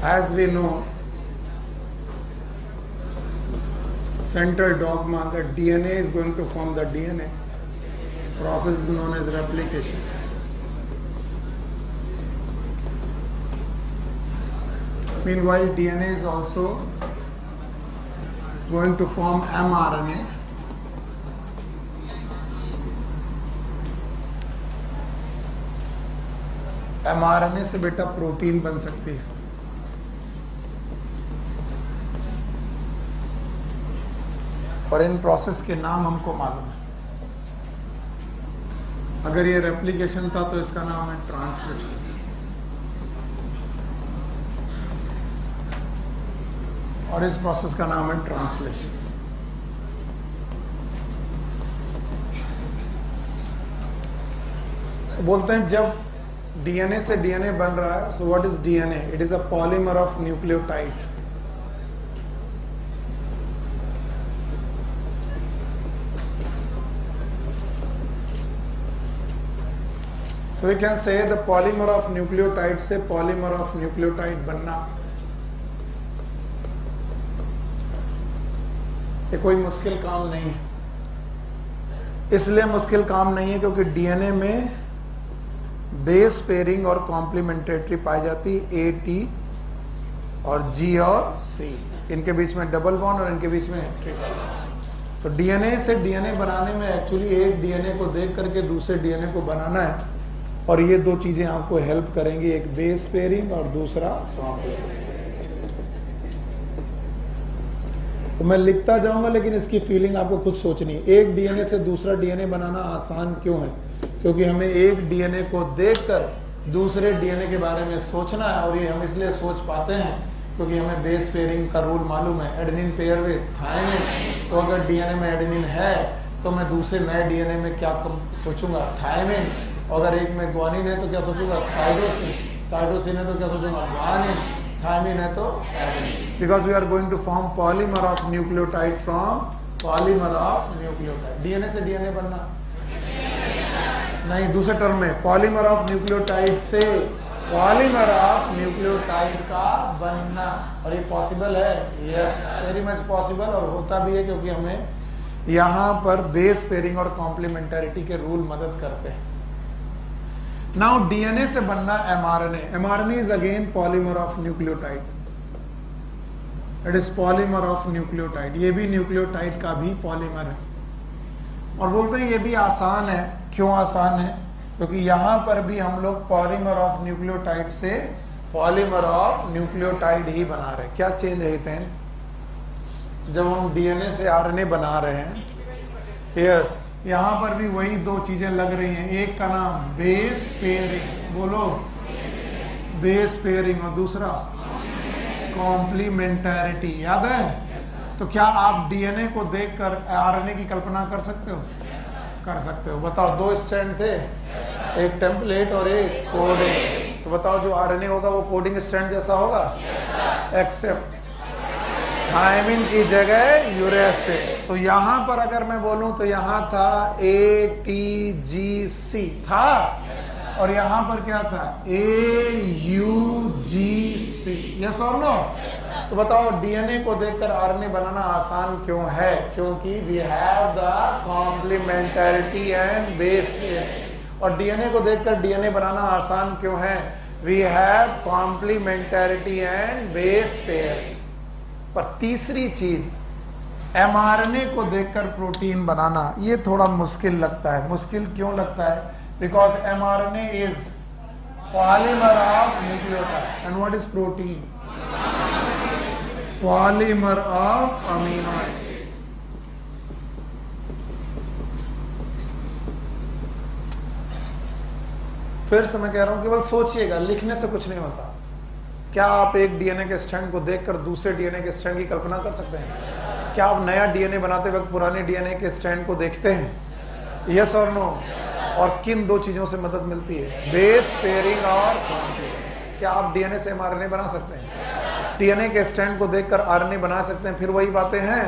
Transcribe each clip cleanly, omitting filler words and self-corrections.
as we know, central dogma that DNA is going to form the DNA. Process is known as replication. Meanwhile, DNA is also going to form mRNA. mRNA से बेटा protein बन सकती है। और in process के नाम हमको मालूम है। अगर ये रेप्लिकेशन था तो इसका नाम है ट्रांसक्रिप्शन। और इस प्रोसेस का नाम है ट्रांसलेशन। So, बोलते हैं जब डीएनए से डीएनए बन रहा है, सो what is DNA? It is a polymer of nucleotide. So we can say the polymer of nucleotide से polymer of nucleotide बनना ये कोई मुश्किल काम नहीं है। इसलिए मुश्किल काम नहीं है क्योंकि डीएनए में बेस पेयरिंग और कॉम्प्लीमेंटेटरी पाई जाती है, ए टी और जी और सी। इनके बीच में डबल बॉन्ड और इनके बीच में ट्रिपल बॉन्ड। तो डीएनए से डीएनए बनाने में एक्चुअली एक डीएनए को देख करके दूसरे डीएनए को बनाना है। और ये दो चीजें आपको हेल्प करेंगी, एक बेस पेयरिंग और दूसरा कॉम्प्लीमेंटेटरी। तो मैं लिखता जाऊंगा लेकिन इसकी फीलिंग आपको खुद सोचनी है। एक डीएनए से दूसरा डीएनए बनाना आसान क्यों है? क्योंकि हमें एक डीएनए को देखकर दूसरे डीएनए के बारे में सोचना है। और ये हम इसलिए सोच पाते हैं क्योंकि हमें बेस पेयरिंग का रूल मालूम है, एडेनिन पेयर विद थायमिन। तो अगर डीएनए में एडेनिन है तो मैं दूसरे नए डीएनए में क्या सोचूंगा? थायमिन। अगर एक में ग्वानिन है तो क्या सोचूंगा? साइटोसिन। साइटोसिन है तो क्या सोचूंगा? ग्वानिन। थायमिन है तो adenine. Because we are going to form polymer of nucleotide from polymer of nucleotide. DNA से डीएनए बनना नहीं, दूसरे टर्म में पॉलीमर ऑफ न्यूक्लियोटाइड से पॉलीमर ऑफ न्यूक्लियोटाइड का बनना। और ये पॉसिबल है? Yes, very much possible. और होता भी है क्योंकि हमें यहाँ पर बेस पेयरिंग और कॉम्प्लीमेंटेरिटी के रूल मदद करते हैं। नाउ डीएनए से बनना mRNA. MRNA is again polymer of nucleotide. It is polymer of nucleotide. ये भी न्यूक्लियोटाइड का भी पॉलीमर है। और बोलते हैं ये भी आसान है। क्यों आसान है? क्योंकि यहां पर भी हम लोग पॉलीमर ऑफ न्यूक्लियोटाइड से पॉलीमर ऑफ न्यूक्लियोटाइड ही बना रहे हैं। क्या चेंज है? जब हम डीएनए से आरएनए बना रहे हैं, यस, यहां पर भी वही दो चीजें लग रही हैं। एक का नाम बेस पेयरिंग, बोलो बेस पेयरिंग, और दूसरा कॉम्प्लीमेंटैरिटी। याद है? तो क्या आप डीएनए को देखकर आरएनए की कल्पना कर सकते हो? कर सकते हो। बताओ, दो स्ट्रैंड थे, एक टेम्पलेट और एक कोडिंग। तो बताओ जो आरएनए होगा वो कोडिंग स्ट्रैंड जैसा होगा, एक्सेप्ट थायमिन की जगह यूरेसिल। तो यहां पर अगर मैं बोलूं तो यहां था ATGC था, और यहां पर क्या था? AUGC। यस और नो? तो बताओ डीएनए को देखकर आरएनए बनाना आसान क्यों है? क्योंकि we have the complementarity and base pair. और डीएनए को देखकर डीएनए बनाना आसान क्यों है? We have complementarity and base pair. पर तीसरी चीज एमआरएनए को देखकर प्रोटीन बनाना, ये थोड़ा मुश्किल लगता है। मुश्किल क्यों लगता है? Because mRNA is polymer of nucleotide and what is protein? Polymer of amino acid. फिर से मैं कह रहा हूं केवल सोचिएगा, लिखने से कुछ नहीं होता। क्या आप एक डीएनए के स्ट्रैंड को देखकर दूसरे डीएनए के स्ट्रैंड की कल्पना कर सकते हैं? क्या आप नया डीएनए बनाते वक्त पुराने डीएनए के स्ट्रैंड को देखते हैं? यस और नो? और किन दो चीजों से मदद मिलती है? बेस पेयरिंग और कॉम्प्लीमेंट। क्या आप डीएनए से एमआरएनए बना सकते हैं? डीएनए के स्ट्रैंड को देखकर आरएनए बना सकते हैं? फिर वही बातें हैं,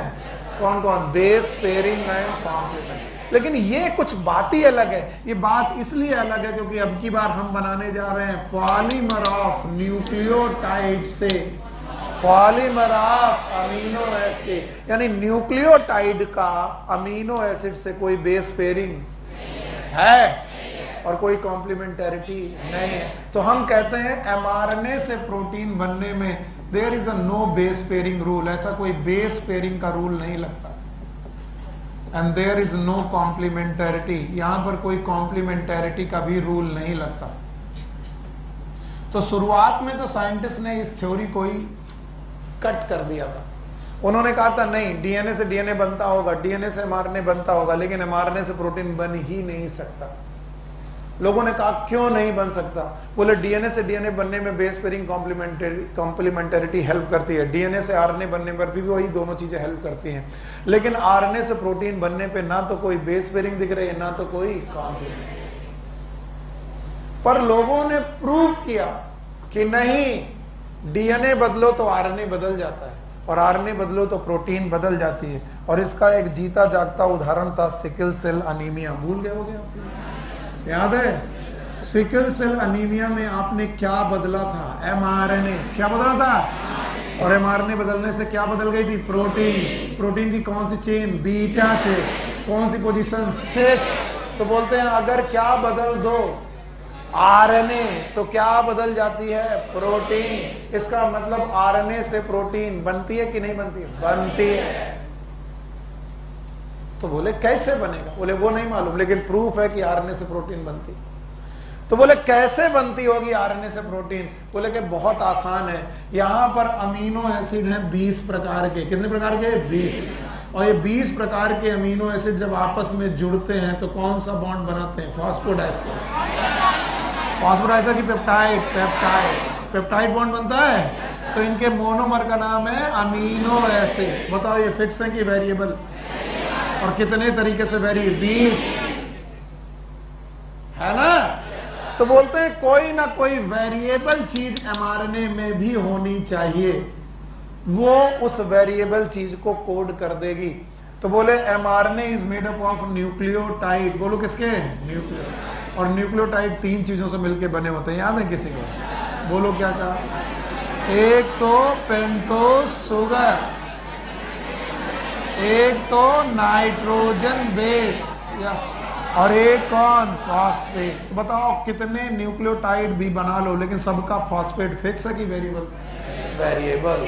कौन कौन? Base pairing and complement. लेकिन ये कुछ बात ही अलग है। ये बात इसलिए अलग है क्योंकि अब की बार हम बनाने जा रहे हैं पॉलीमर ऑफ न्यूक्लियोटाइड से पॉलीमर ऑफ अमीनो एसिड, यानी न्यूक्लियोटाइड का अमीनो एसिड से कोई बेस पेयरिंग है और कोई कॉम्प्लीमेंटेरिटी नहीं है। तो हम कहते हैं एमआरएनए से प्रोटीन बनने में there is a no base pairing rule, ऐसा कोई बेस पेयरिंग का रूल नहीं लगता। And there is no complementarity, यहां पर कोई कॉम्प्लीमेंटेरिटी का भी रूल नहीं लगता। तो शुरुआत में तो साइंटिस्ट ने इस थ्योरी को ही कट कर दिया था। उन्होंने कहा था नहीं, डीएनए से डीएनए बनता होगा, डीएनए से एमआरएनए बनता होगा, लेकिन एमआरएनए से प्रोटीन बन ही नहीं सकता। लोगों ने कहा क्यों नहीं बन सकता? बोले डीएनए से डीएनए बनने में बेस पेयरिंग कॉम्प्लीमेंटेरिटी हेल्प करती है, डीएनए से आरएनए बनने पर भी वही दोनों चीजें हेल्प करती हैं, लेकिन आरएनए से प्रोटीन बनने पे ना तो कोई बेस पेयरिंग दिख रही है ना तो कोई कॉम्प्लीमेंट। पर लोगों ने प्रूव किया कि नहीं, डीएनए बदलो तो आरएनए बदल जाता है और आरएनए बदलो तो प्रोटीन बदल जाती है। और इसका एक जीता जागता उदाहरण था सिकल सेल अनीमिया। भूल गए होगे आप? याद है? सिकल सेल अनीमिया में आपने क्या बदला था? एमआरएनए। क्या बदला था? और एमआरएनए बदलने से क्या बदल गई थी? प्रोटीन। प्रोटीन की कौन सी चेन? Beta chain. कौन सी पोजीशन? 6। तो बोलते हैं अगर क्या बदल दो आरएनए तो क्या बदल जाती है? प्रोटीन। इसका मतलब आरएनए से प्रोटीन बनती है कि नहीं बनती है? बनती है। तो बोले कैसे बनेगा? बोले वो नहीं मालूम, लेकिन प्रूफ है कि आरएनए से प्रोटीन बनती। तो बोले कैसे बनती होगी आरएनए से प्रोटीन? बोले कि बहुत आसान है। यहां पर अमीनो एसिड है 20 प्रकार के। कितने प्रकार के? 20। और ये 20 प्रकार के अमीनो एसिड जब आपस में जुड़ते हैं तो कौन सा बॉन्ड बनाते हैं? फॉस्फोडाइस्टर। फॉस्फोडाइस्टर की पेप्टाइड, पेप्टाइड बॉन्ड बनता है। तो इनके मोनोमर का नाम है अमीनो एसिड। बताओ ये फिक्स है कि वेरिएबल? और कितने तरीके से वेरी? 20 है ना? तो बोलते हैं कोई ना कोई वेरिएबल चीज एमआरएनए में भी होनी चाहिए, वो उस वेरिएबल चीज को कोड कर देगी। तो बोले mRNA is made up of nucleotide. बोलो किसके? न्यूक्लियो। और न्यूक्लियोटाइड 3 चीजों से मिलकर बने होते हैं, याद है किसी को? बोलो क्या कहा? एक तो पेंटोस सुगर, एक तो नाइट्रोजन बेस, यस, और एक कौन? फॉस्फेट। बताओ कितने न्यूक्लियोटाइड भी बना लो, लेकिन सबका फॉस्फेट फिक्स है कि variable? Variable.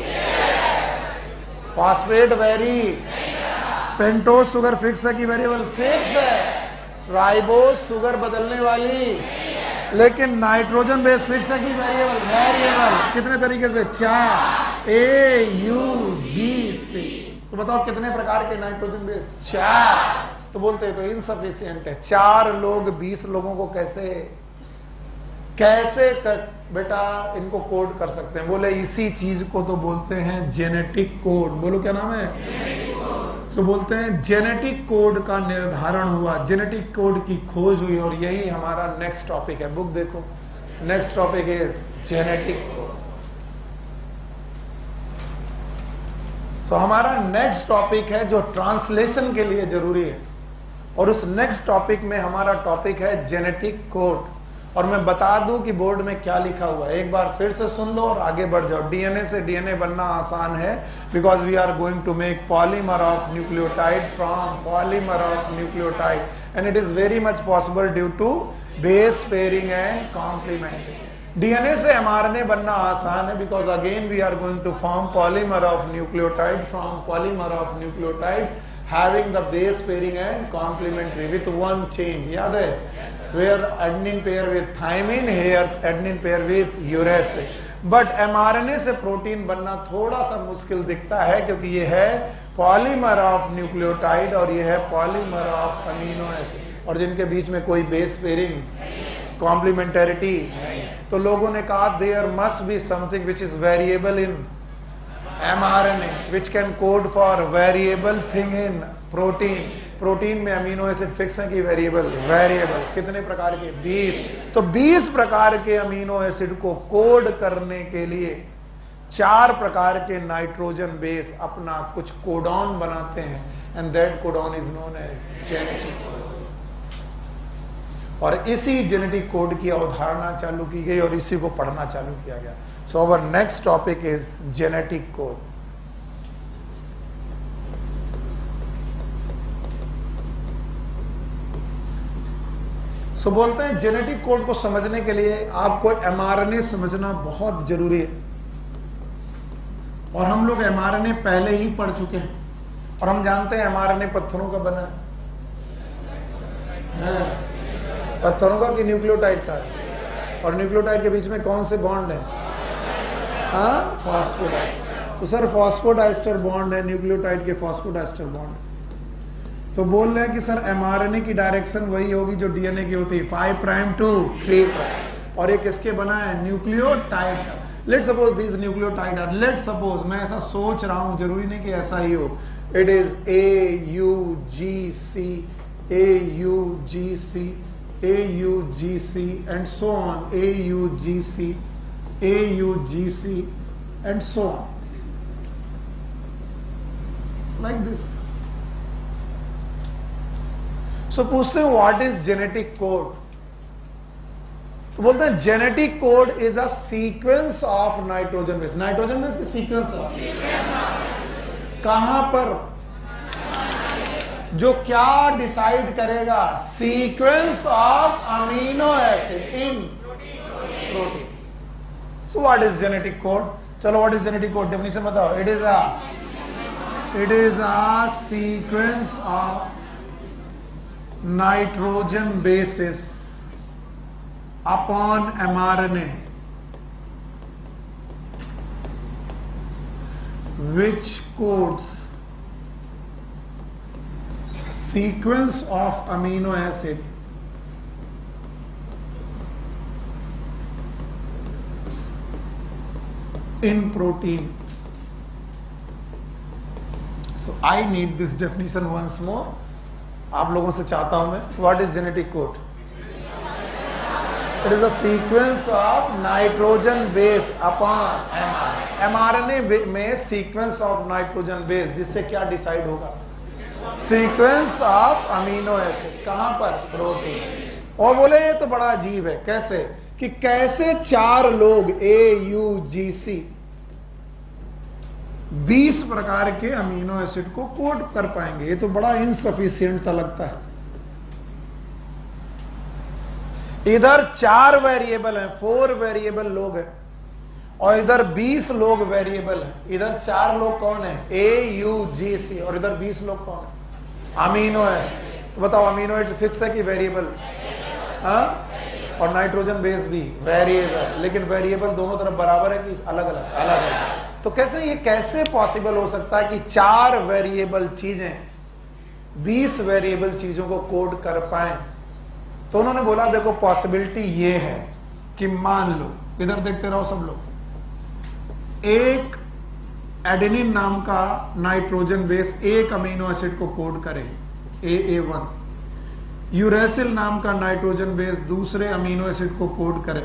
Phosphate very, pentose sugar fix है कि वेरिएबल? फिक्स है। राइबोस शुगर बदलने वाली, लेकिन नाइट्रोजन बेस फिक्स है कि वेरिएबल? वेरिएबल। कितने तरीके से? 4, AUGC। तो बताओ कितने प्रकार के नाइट्रोजन बेस? 4। तो बोलते हैं तो इनसफिशिएंट है। 4 लोग 20 लोगों को कैसे बेटा इनको कोड कर सकते हैं? बोले इसी चीज को तो बोलते हैं जेनेटिक कोड। बोलो क्या नाम है? तो बोलते हैं जेनेटिक कोड का निर्धारण हुआ, जेनेटिक कोड की खोज हुई, और यही हमारा नेक्स्ट टॉपिक है। बुक देखो, next topic is genetic code. तो हमारा नेक्स्ट टॉपिक है जो ट्रांसलेशन के लिए जरूरी है, और उस नेक्स्ट टॉपिक में हमारा टॉपिक है जेनेटिक कोड। और मैं बता दूं कि बोर्ड में क्या लिखा हुआ है, एक बार फिर से सुन लो और आगे बढ़ जाओ। डीएनए से डीएनए बनना आसान है, because we are going to make polymer of nucleotide from polymer of nucleotide, and it is very much possible due to base pairing and complementing. DNA से एमआरएनए बनना आसान है, because again we are going to form polymer of nucleotide from polymer of nucleotide having the base pairing and complementary with one change. याद है? where adenine pair with thymine, here adenine pair with uracil. But mRNA से protein बनना थोड़ा सा मुश्किल दिखता है, क्योंकि ये है पॉलीमर ऑफ न्यूक्लियोटाइड और ये है पॉलीमर ऑफ अमीनो एसिड, और जिनके बीच में कोई बेस पेयरिंग कॉम्प्लीमेंटेरिटी नहीं। तो लोगों ने कहा there must be something which is variable in mRNA which can code for variable thing in protein. Protein में अमीनो एसिड फिक्स है कि वेरिएबल? वेरिएबल। कितने प्रकार के? 20। तो 20 प्रकार के अमीनो एसिड को कोड करने के लिए 4 प्रकार के नाइट्रोजन बेस अपना कुछ कोडॉन बनाते हैं, and that codon is known as genetic code. और इसी जेनेटिक कोड की अवधारणा चालू की गई और इसी को पढ़ना चालू किया गया। So our next topic is genetic code. So बोलते हैं जेनेटिक कोड को समझने के लिए आपको एमआरएनए समझना बहुत जरूरी है, और हम लोग एमआरएनए पहले ही पढ़ चुके हैं, और हम जानते हैं एमआरएनए पत्थरों का बना है, पत्थरों का कि न्यूक्लियोटाइड का, और न्यूक्लियोटाइड के बीच में कौन से बॉन्ड है? हाँ, फॉस्फोडाइस्टर। तो सर फॉस्फोडाइस्टर बॉन्ड है, न्यूक्लियोटाइड के फॉस्फोडाइस्टर बॉन्ड है। तो बोल रहे हैं कि सर एमआरएनए की डायरेक्शन वही होगी जो डीएनए की होती है, 5 प्राइम टू 3 प्राइम, और ये किसके बना है? न्यूक्लियोटाइड का। Let suppose this nucleotide are, let suppose, मैं ऐसा सोच रहा हूं, जरूरी नहीं कि ऐसा ही हो, it is AUGC AUGC AUGC and so on, AUGC AUGC and so on, like this. So पूछते हैं व्हाट इज जेनेटिक कोड? तो बोलते हैं genetic code is a sequence of nitrogen base. Nitrogen base की सीक्वेंस कहां पर? जो क्या डिसाइड करेगा? Sequence of amino acid in protein. So what is genetic code? चलो what is genetic code, definition बताओ। It is a sequence of nitrogen bases upon mRNA which codes sequence of amino acid in protein. So I need this definition once more. आप लोगों से चाहता हूं मैं, what is genetic code? It is a sequence of nitrogen base upon mRNA. MRNA में sequence of nitrogen base, जिससे क्या decide होगा? Sequence of amino acid. कहां पर? प्रोटीन। और बोले ये तो बड़ा अजीब है, कैसे? कि कैसे 4 लोग AUGC 20 प्रकार के अमीनो एसिड को कोड कर पाएंगे? ये तो बड़ा इनसफिशियंट लगता है। इधर 4 वेरिएबल हैं, 4 वेरिएबल लोग हैं, और इधर 20 लोग वेरिएबल हैं। इधर 4 लोग कौन है? AUGC, और इधर 20 लोग कौन है? Amino acid. तो बताओ अमीनो एसिड फिक्स है कि वेरिएबल? हाँ, और नाइट्रोजन बेस भी वेरिएबल, लेकिन वेरिएबल दोनों तरफ बराबर है कि अलग अलग? अलग अलग। तो कैसे ये कैसे पॉसिबल हो सकता है कि 4 वेरिएबल चीजें 20 वेरिएबल चीजों को कोड कर पाए? तो उन्होंने बोला देखो पॉसिबिलिटी ये है कि मान लो, इधर देखते रहो सब लोग, एक एडेनिन नाम का नाइट्रोजन बेस एक अमीनो एसिड को कोड करे, AA1। यूरेसिल नाम का नाइट्रोजन बेस दूसरे अमीनो एसिड को कोड करे।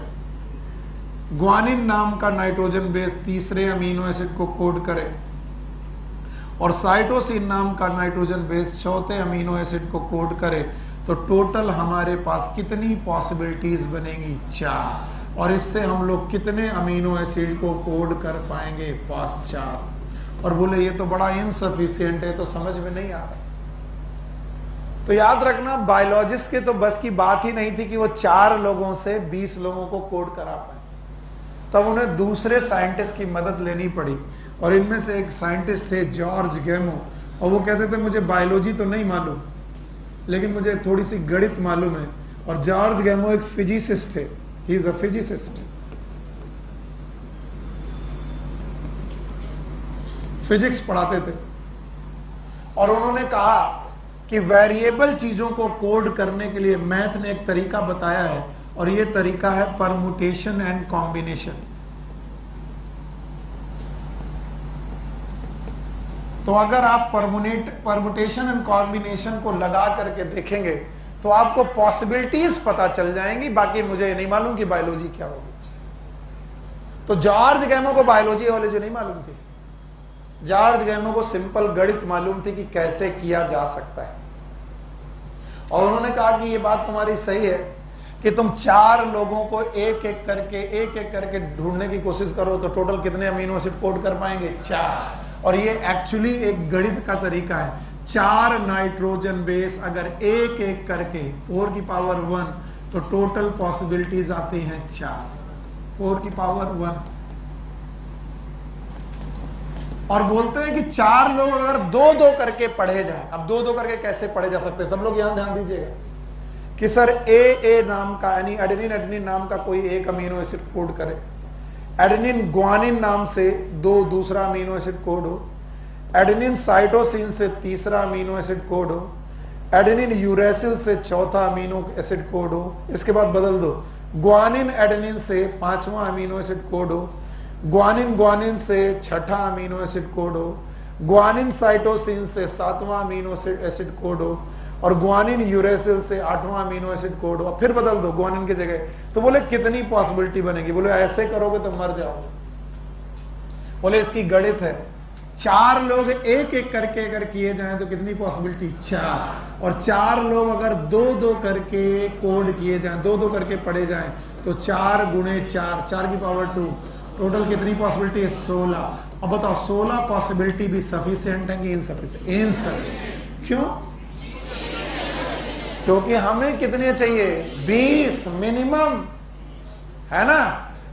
ग्वानिन नाम का नाइट्रोजन बेस तीसरे अमीनो एसिड को कोड करे, और साइटोसिन नाम का नाइट्रोजन बेस चौथे अमीनो एसिड को कोड करे। तो टोटल हमारे पास कितनी पॉसिबिलिटीज बनेंगी? 4। और इससे हम लोग कितने अमीनो एसिड को कोड कर पाएंगे? 4। और बोले ये तो बड़ा इनसफिशियंट है, तो समझ में नहीं आ रहा। तो याद रखना, बायोलॉजिस्ट के तो बस की बात ही नहीं थी कि वो 4 लोगों से 20 लोगों को कोड करा पाए। तब उन्हें दूसरे साइंटिस्ट की मदद लेनी पड़ी, और इनमें से एक साइंटिस्ट थे जॉर्ज गैमो, और वो कहते थे मुझे बायोलॉजी तो नहीं मालूम, लेकिन मुझे थोड़ी सी गणित मालूम है। और जॉर्ज गैमो एक फिजिसिस्ट थे, he is a physicist, physics पढ़ाते थे। और उन्होंने कहा कि वेरिएबल चीजों को कोड करने के लिए मैथ ने एक तरीका बताया है, और ये तरीका है परमुटेशन एंड कॉम्बिनेशन। तो अगर आप परमुटेशन एंड कॉम्बिनेशन को लगा करके देखेंगे तो आपको पॉसिबिलिटीज पता चल जाएंगी। बाकी मुझे नहीं मालूम कि बायोलॉजी क्या होगी। तो जॉर्ज गैमो को बायोलॉजी वॉलोजी नहीं मालूम थी, जॉर्ज गैमो को सिंपल गणित मालूम थी कि कैसे किया जा सकता है। और उन्होंने कहा कि ये बात तुम्हारी सही है, कि तुम 4 लोगों को एक एक करके ढूंढने की कोशिश करो तो टोटल कितने अमीनो एसिड कोड कर पाएंगे? 4। और ये एक्चुअली एक गणित का तरीका है। 4 नाइट्रोजन बेस अगर एक एक करके 4 की पावर 1 तो टोटल पॉसिबिलिटीज आती हैं 4, 4 की पावर 1। और बोलते हैं कि 4 लोग अगर 2-2 करके पढ़े जाए, अब 2-2 करके कैसे पढ़े जा सकते हैं? सब लोग यहां ध्यान दीजिएगा कि सर ए नाम का यानी एडेनिन नाम का कोई एक अमीनो एसिड कोड करे, एडेनिन ग्वानिन नाम से दूसरा अमीनो एसिड कोड हो, एडेनिन साइटोसिन से तीसरा अमीनो एसिड कोड हो, एडेनिन यूरेसिल से चौथा अमीनो एसिड कोड हो, इसके बाद बदल दो, ग्वानिन एडेनिन से 5वां अमीनो एसिड कोड हो, ग्वानिन से 6ठा अमीनो एसिड कोड हो, ग्वानिन साइटोसिन से 7वां अमीनो एसिड कोड हो, और ग्वानिन यूरेसिल से 8वां अमीनो एसिड कोड हो। फिर बदल दो ग्वानिन की जगह, तो बोले कितनी पॉसिबिलिटी बनेगी? बोले ऐसे करोगे तो मर जाओगे। बोले इसकी गणित है, 4 लोग एक एक करके अगर किए जाएं तो कितनी पॉसिबिलिटी? 4। और 4 लोग अगर 2-2 करके कोड किए जाएं, 2-2 करके पढ़े जाएं तो 4 गुणे 4, 4 की पावर 2, टोटल कितनी पॉसिबिलिटी है? 16। अब बताओ 16 पॉसिबिलिटी भी सफिशिएंट है कि इनसफिशिएंट? इनसफिशिएंट। क्यों? क्योंकि हमें कितने चाहिए? 20 मिनिमम, है ना?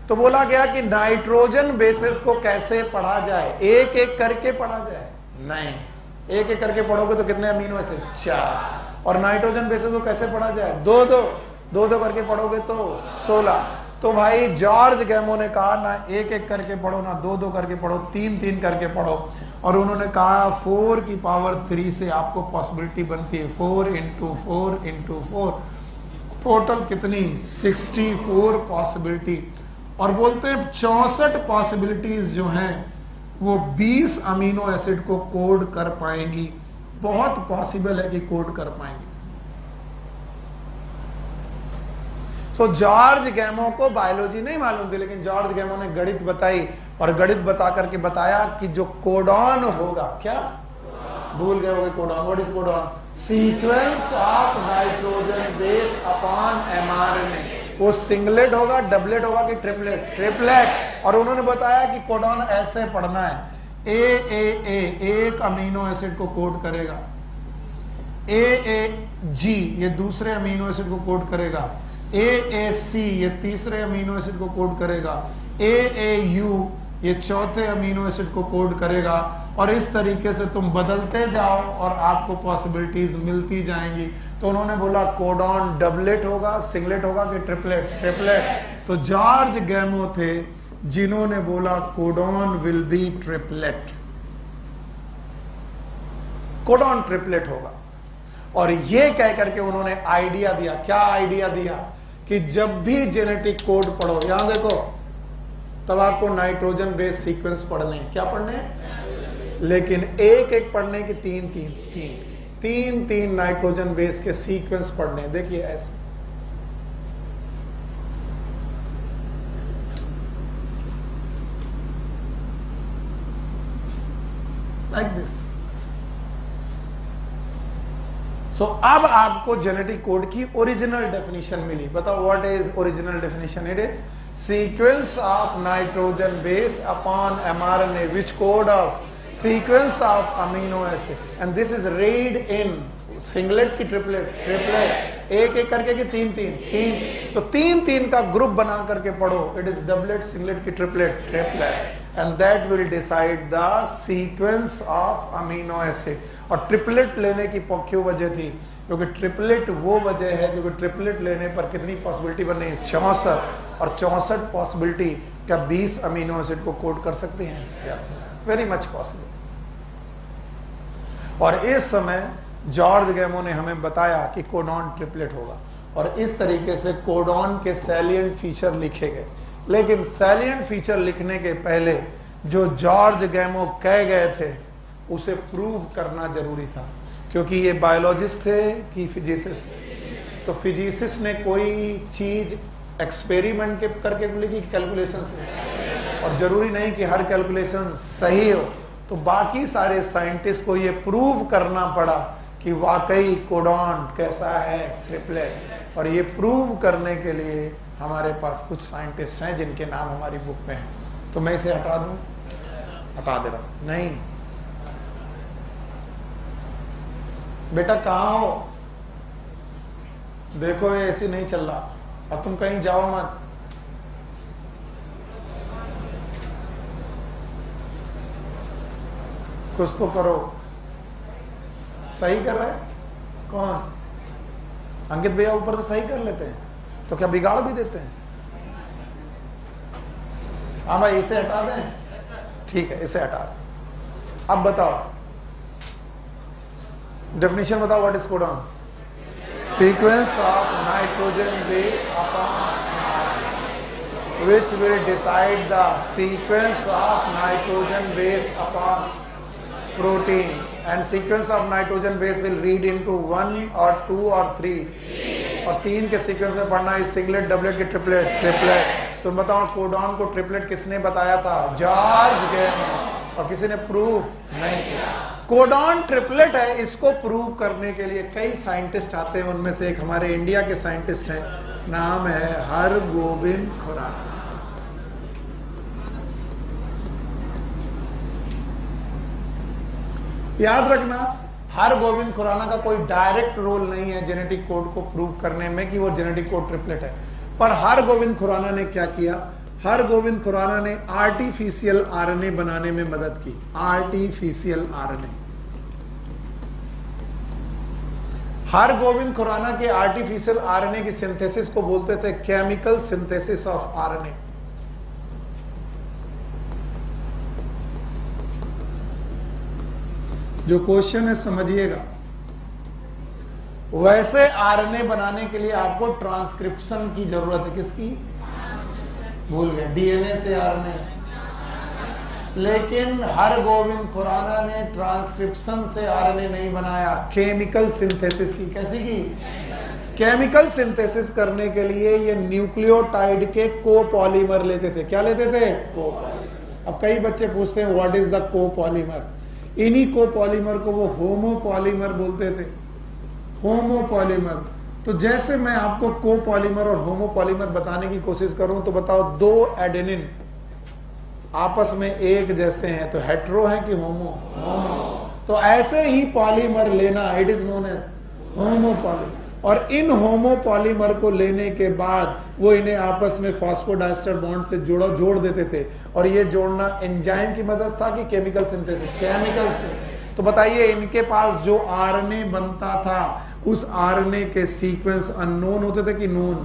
तो बोला गया कि नाइट्रोजन बेसिस को कैसे पढ़ा जाए? एक एक करके पढ़ा जाए? नहीं, एक एक करके पढ़ोगे तो कितने अमीनो एसिड? 4। और नाइट्रोजन बेसिस को कैसे पढ़ा जाए? 2-2 करके पढ़ोगे तो 16। तो भाई जॉर्ज गैमो ने कहा ना एक एक करके पढ़ो, ना 2-2 करके पढ़ो, 3-3 करके पढ़ो। और उन्होंने कहा 4 की पावर 3 से आपको पॉसिबिलिटी बनती है 4 × 4 × 4, टोटल कितनी? 64 पॉसिबिलिटी। और बोलते हैं 64 पॉसिबिलिटीज जो हैं वो 20 अमीनो एसिड को कोड कर पाएंगी। बहुत पॉसिबल है कि कोड कर पाएंगी। सो जॉर्ज गैमो को बायोलॉजी नहीं मालूम थी, लेकिन जॉर्ज गैमो ने गणित बताई, और गणित बता करके बताया कि जो कोडॉन होगा, क्या भूल गए होगे codon? What is codon? Sequence of nitrogen base upon mRNA. वो सिंगलेट होगा, डबलेट होगा कि ट्रिपलेट? ट्रिपलेट। और उन्होंने बताया कि कोडॉन ऐसे पढ़ना है, ए एक अमीनो एसिड को कोड करेगा, जी ये दूसरे अमीनो एसिड को कोड करेगा, AAC ये तीसरे अमीनो एसिड को कोड करेगा, AAU ये चौथे अमीनो एसिड को कोड करेगा। और इस तरीके से तुम बदलते जाओ और आपको पॉसिबिलिटीज मिलती जाएंगी। तो उन्होंने बोला कोडॉन डबलेट होगा, सिंगलेट होगा कि ट्रिपलेट? ट्रिपलेट। तो जॉर्ज गैमो थे जिन्होंने बोला codon will be triplet, codon triplet होगा। और ये कह करके उन्होंने आइडिया दिया, क्या आइडिया दिया? कि जब भी जेनेटिक कोड पढ़ो, यहां देखो, तब आपको नाइट्रोजन बेस सीक्वेंस पढ़ने हैं। क्या पढ़ने हैं? लेकिन एक एक पढ़ने की 3 नाइट्रोजन बेस के सीक्वेंस पढ़ने हैं। देखिए ऐसे, लाइक दिस। सो अब आपको जेनेटिक कोड की ओरिजिनल डेफिनेशन मिली। बताओ what is original definition? It is sequence of nitrogen base upon mRNA which code of sequence of amino acid, and this is read in singlet की triplet? Triplet. एक एक करके कि 3 तो 3 का group बना करके पढ़ो। इट इज डबलेट, सिंगलेट की triplet? Triplet. And that will decide the sequence of amino acid. और ट्रिपलेट लेने की क्यों वजह थी? क्योंकि ट्रिपलेट वो वजह है क्योंकि ट्रिपलेट लेने पर कितनी पॉसिबिलिटी बनी? 64। और 64 पॉसिबिलिटी क्या 20 अमीनो एसिड को कोड कर सकते हैं? Yes, very much possible. और इस समय जॉर्ज गैमो ने हमें बताया कि कोडॉन ट्रिपलेट होगा, और इस तरीके से कोडॉन के सैलिएंट फीचर लिखे गए। लेकिन सैलिएंट फीचर लिखने के पहले जो जॉर्ज गैमो कह गए थे उसे प्रूव करना जरूरी था, क्योंकि ये बायोलॉजिस्ट थे कि फिजिसिस्ट। तो फिजिसिस्ट ने कोई चीज एक्सपेरिमेंट के करके लिखी, कैलकुलेशन से, और जरूरी नहीं कि हर कैलकुलेशन सही हो। तो बाकी सारे साइंटिस्ट को ये प्रूव करना पड़ा कि वाकई कोडॉन कैसा है, ट्रिपलेट। और ये प्रूव करने के लिए हमारे पास कुछ साइंटिस्ट हैं जिनके नाम हमारी बुक में हैं। तो मैं इसे हटा दूं? हटा दे रहा हूं। नहीं बेटा, कहाँ हो? देखो ये ऐसे नहीं चल रहा, और तुम कहीं जाओ मत। कुछ तो करो। सही कर रहे हैं? कौन? अंकित भैया ऊपर से सही कर लेते हैं, तो क्या बिगाड़ भी देते हैं? हाँ भाई, इसे हटा दें। ठीक है, इसे हटा दें। अब बताओ, डेफिनेशन बताओ, what is codon? Sequence of nitrogen base upon which will decide the sequence of nitrogen base upon protein, and sequence of nitrogen base will read into 1 or 2 or 3, और 3 के सीक्वेंस में पढ़ना है, सिंगलेट, डबलेट की triplet. तुम बताओ codon को triplet किसने बताया था? George gain. और किसी ने प्रूफ नहीं किया। कोडॉन ट्रिपलेट है, इसको प्रूव करने के लिए कई साइंटिस्ट आते हैं। उनमें से एक हमारे इंडिया के साइंटिस्ट हैं, नाम है हरगोविंद खुराना। याद रखना, हरगोविंद खुराना का कोई डायरेक्ट रोल नहीं है जेनेटिक कोड को प्रूव करने में कि वो जेनेटिक कोड ट्रिपलेट है। पर हरगोविंद खुराना ने क्या किया? हरगोविंद खुराना ने आर्टिफिशियल आरएनए बनाने में मदद की। Artificial RNA. हरगोविंद खुराना के आर्टिफिशियल आरएनए की सिंथेसिस को बोलते थे केमिकल सिंथेसिस ऑफ आरएनए। जो क्वेश्चन है समझिएगा। वैसे आरएनए बनाने के लिए आपको ट्रांसक्रिप्शन की जरूरत है। किसकी? भूल गए, डीएनए से आरएनए। लेकिन हरगोविंद खुराना ने ट्रांसक्रिप्शन से आरएनए नहीं बनाया, केमिकल सिंथेसिस की। कैसी की? केमिकल सिंथेसिस करने के लिए ये न्यूक्लियोटाइड के कोपॉलीमर लेते थे। क्या लेते थे? कोपॉलीमर। अब कई बच्चे पूछते हैं व्हाट इज द कोपॉलीमर। इन्हीं कोपॉलीमर को वो होमोपॉलीमर बोलते थे। होमोपॉलीमर। तो जैसे मैं आपको कोपॉलीमर और होमोपॉलीमर बताने की कोशिश करूं तो बताओ, दो एडेनिन आपस में एक जैसे हैं तो हेट्रो है कि होमो? होमो। तो ऐसे ही पॉलीमर लेना, it is known as homopolymer. और इन होमोपॉलीमर को लेने के बाद वो इन्हें आपस में फॉस्फोडाइस्टर बॉन्ड से जोड़ देते थे। और ये जोड़ना एंजाइम की मदद था कि केमिकल सिंथेसिस? केमिकल से। तो बताइए, इनके पास जो आरएनए बनता था उस आरएनए के सीक्वेंस अननोन होते थे कि नोन?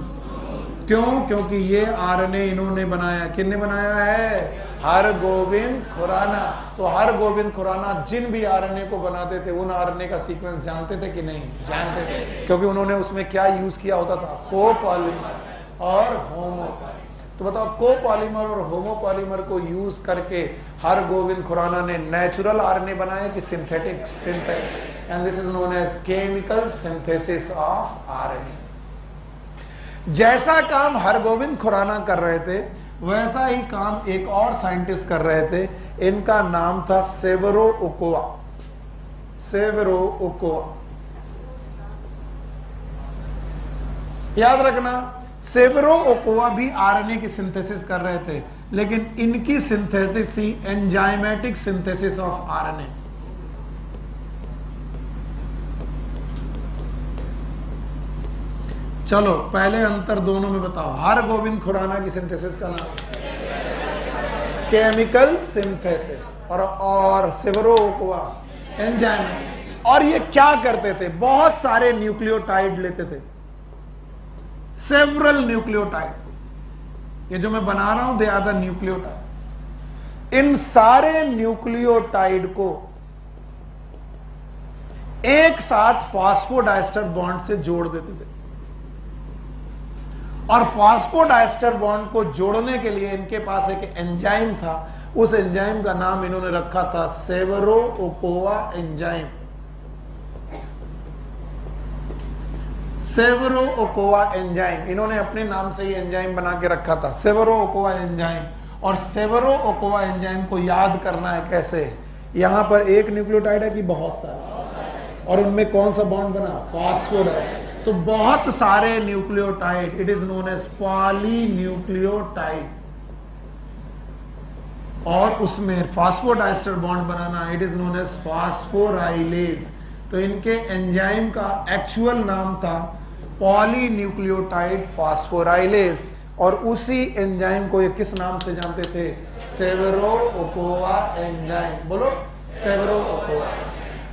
क्यों? क्योंकि ये आरएनए इन्होंने बनाया। किसने बनाया है? हरगोविंद खुराना। तो हरगोविंद खुराना जिन भी आरएनए को बनाते थे उन आरएनए का सीक्वेंस जानते थे कि नहीं? जानते थे, क्योंकि उन्होंने उसमें क्या यूज किया होता था? कोपॉलीमर और होमोपॉलीमर। तो बताओ, कोपॉलीमर और होमोपॉलीमर को यूज करके हरगोविंद खुराना ने नेचुरल आरएनए बनाया कि synthetic? Synthetic. And this is known as chemical synthesis of RNA. जैसा काम हरगोविंद खुराना कर रहे थे वैसा ही काम एक और साइंटिस्ट कर रहे थे। इनका नाम था सेवेरो ओकोआ। Severo Ochoa. याद रखना, सेवेरो ओकोआ भी आरएनए की सिंथेसिस कर रहे थे, लेकिन इनकी सिंथेसिस थी एंजाइमेटिक सिंथेसिस ऑफ आरएनए। चलो पहले अंतर दोनों में बताओ। हरगोविंद खुराना की सिंथेसिस का नाम केमिकल सिंथेसिस और सेवेरो ओकोआ एंजाइम। और ये क्या करते थे? बहुत सारे न्यूक्लियोटाइड लेते थे, सेवरल न्यूक्लियोटाइड। ये जो मैं बना रहा हूं दे आर द न्यूक्लियोटाइड। इन सारे न्यूक्लियोटाइड को एक साथ फॉस्फोडाइस्टर बॉन्ड से जोड़ देते थे। और फॉस्फोडाइस्टर बॉन्ड को जोड़ने के लिए इनके पास एक एंजाइम था। उस एंजाइम का नाम इन्होंने रखा था Severo Ochoa enzyme. Severo Ochoa enzyme, इन्होंने अपने नाम से ही एंजाइम बना के रखा था, सेवेरो ओकोआ एंजाइम। और सेवेरो ओकोआ एंजाइम को याद करना है कैसे? यहां पर एक न्यूक्लियोटाइड है कि बहुत सारे? और उनमें कौन सा बॉन्ड बना, फास्फोडाइस्टर। तो बहुत सारे nucleotide, it is known as polynucleotide, और उसमें फास्फोडाइस्टर बॉन्ड बनाना, it is known as phosphorylase. तो इनके एंजाइम का एक्चुअल नाम था पॉलीन्यूक्लियोटाइड फास्फोराइलेज, और उसी एंजाइम को ये किस नाम से जानते थे, सेवेरो-ओकोवा एंजाइम। बोलो, सेवेरो-ओकोवा।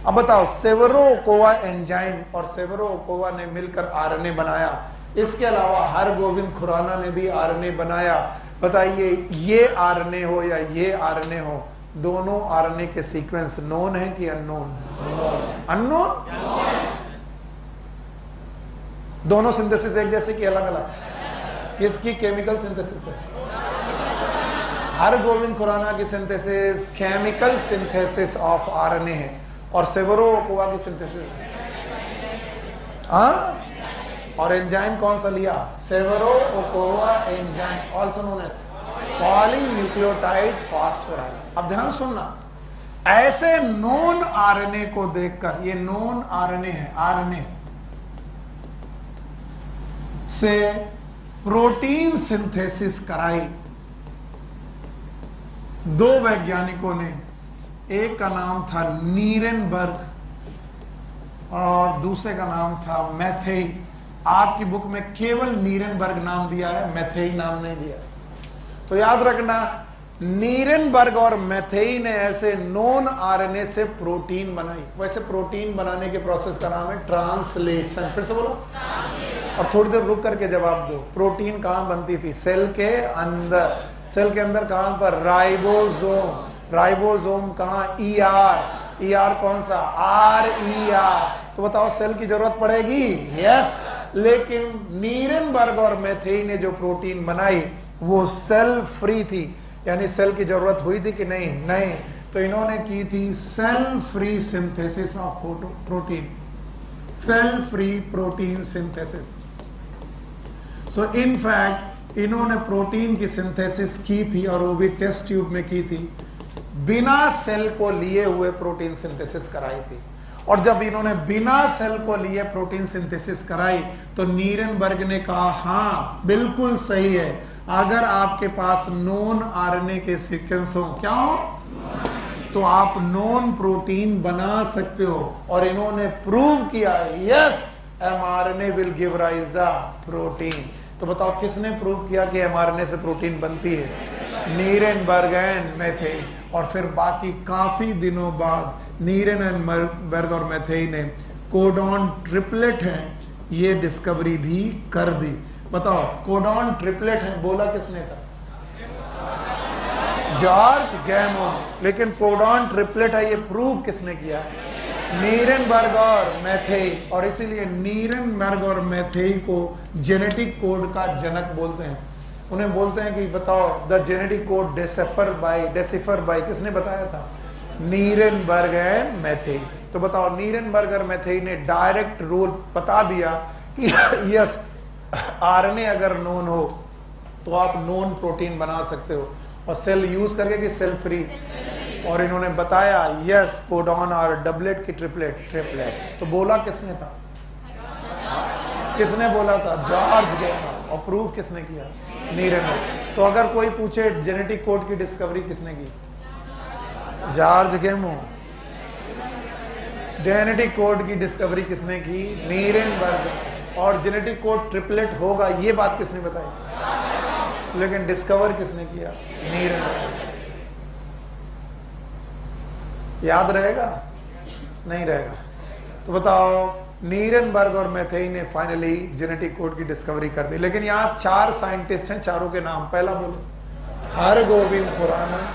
अब बताओ, सेवेरो-ओकोवा एंजाइम और सेवेरो-ओकोवा ने मिलकर आरएनए बनाया। इसके अलावा हरगोविंद खुराना ने भी आरएनए बनाया। बताइए, ये आरएनए हो या ये आरएनए हो, दोनों आरएनए के सीक्वेंस नोन है कि अननोन? अननोन। दोनों सिंथेसिस एक जैसे कि अलग अलग? किसकी केमिकल सिंथेसिस है? हरगोविंद खुराना की synthesis chemical synthesis of RNA है, और सेवेरो-ओकोवा की सिंथेसिस, हाँ, और एंजाइम कौन सा लिया, Severo Ochoa enzyme, also known as polynucleotide phosphorylase. अब ध्यान सुनना, ऐसे नोन आरएनए को देखकर, ये नोन आरएनए है, आरएनए से प्रोटीन सिंथेसिस कराई दो वैज्ञानिकों ने, एक का नाम था नीरेनबर्ग और दूसरे का नाम था मैथेई। आपकी बुक में केवल नीरेनबर्ग नाम दिया है, मैथेई नाम नहीं दिया। तो याद रखना, नीरेनबर्ग और मैथेई ने ऐसे नॉन आरएनए से प्रोटीन बनाई। वैसे प्रोटीन बनाने के प्रोसेस का नाम है ट्रांसलेशन। फिर से बोलो, और थोड़ी देर रुक करके जवाब दो। प्रोटीन कहां बनती थी? सेल के अंदर। सेल के अंदर कहां पर? राइबोसोम। राइबोसोम कहां? ER। ER कौन सा? RER। तो बताओ, सेल की जरूरत पड़ेगी? यस। लेकिन नीरेनबर्ग और मैथेई ने जो प्रोटीन बनाई वो सेल फ्री थी, यानी सेल की जरूरत हुई थी कि नहीं? नहीं। तो इन्होंने की थी cell free synthesis of protein, cell free protein synthesis. So in fact इन्होंने प्रोटीन की सिंथेसिस की थी, और वो भी टेस्ट ट्यूब में की थी, बिना सेल को लिए हुए प्रोटीन सिंथेसिस कराई थी। और जब इन्होंने बिना सेल को लिए प्रोटीन सिंथेसिस कराई तो नीरेनबर्ग ने कहा, हाँ बिल्कुल सही है, अगर आपके पास नॉन आरएनए के सीक्वेंस हो, क्या हो, तो आप नॉन प्रोटीन बना सकते हो। और इन्होंने प्रूव किया, yes, mRNA will give rise the protein. तो बताओ, किसने प्रूव किया कि mRNA से प्रोटीन बनती है? Nirenberg and Matthaei. और फिर बाकी काफी दिनों बाद नीरेनबर्ग और मैथेई ने कोडॉन ट्रिपलेट है ये डिस्कवरी भी कर दी। बताओ, कोडॉन ट्रिपलेट है, बोला किसने था? जॉर्ज गैमो। लेकिन कोडॉन ट्रिपलेट है ये प्रूव किसने किया? नीरेनबर्ग और मैथेई। और इसीलिए नीरेनबर्ग और मैथेई को जेनेटिक कोड का जनक बोलते हैं। उन्हें बोलते हैं कि बताओ, the genetic code decipher by किसने बताया था? Nirenberg and Matthaei. तो बताओ, नीरेनबर्ग और मैथेई ने डायरेक्ट रूल बता दिया कि यस, आरएनए अगर नोन हो तो आप नोन प्रोटीन बना सकते हो, और सेल यूज करके कि सेल फ्री। और इन्होंने बताया, यस, कोडॉन और डबलेट की ट्रिपलेट। तो बोला किसने था? किसने बोला था? जॉर्ज गैमो। और प्रूव किसने किया? नीरेनबर्ग। तो अगर कोई पूछे जेनेटिक कोड की डिस्कवरी किसने की? जॉर्ज गैमो। जेनेटिक कोड की डिस्कवरी किसने की? नीरेनबर्ग। और जेनेटिक कोड ट्रिपलेट होगा ये बात किसने बताई? लेकिन डिस्कवर किसने किया? नीरेनबर्ग। याद रहेगा? नहीं रहेगा। तो बताओ, नीरेनबर्ग और मैथेई ने फाइनली जेनेटिक कोड की डिस्कवरी कर दी। लेकिन यहाँ 4 साइंटिस्ट हैं, चारों के नाम पहला बोलो। हरगोविंद खुराना,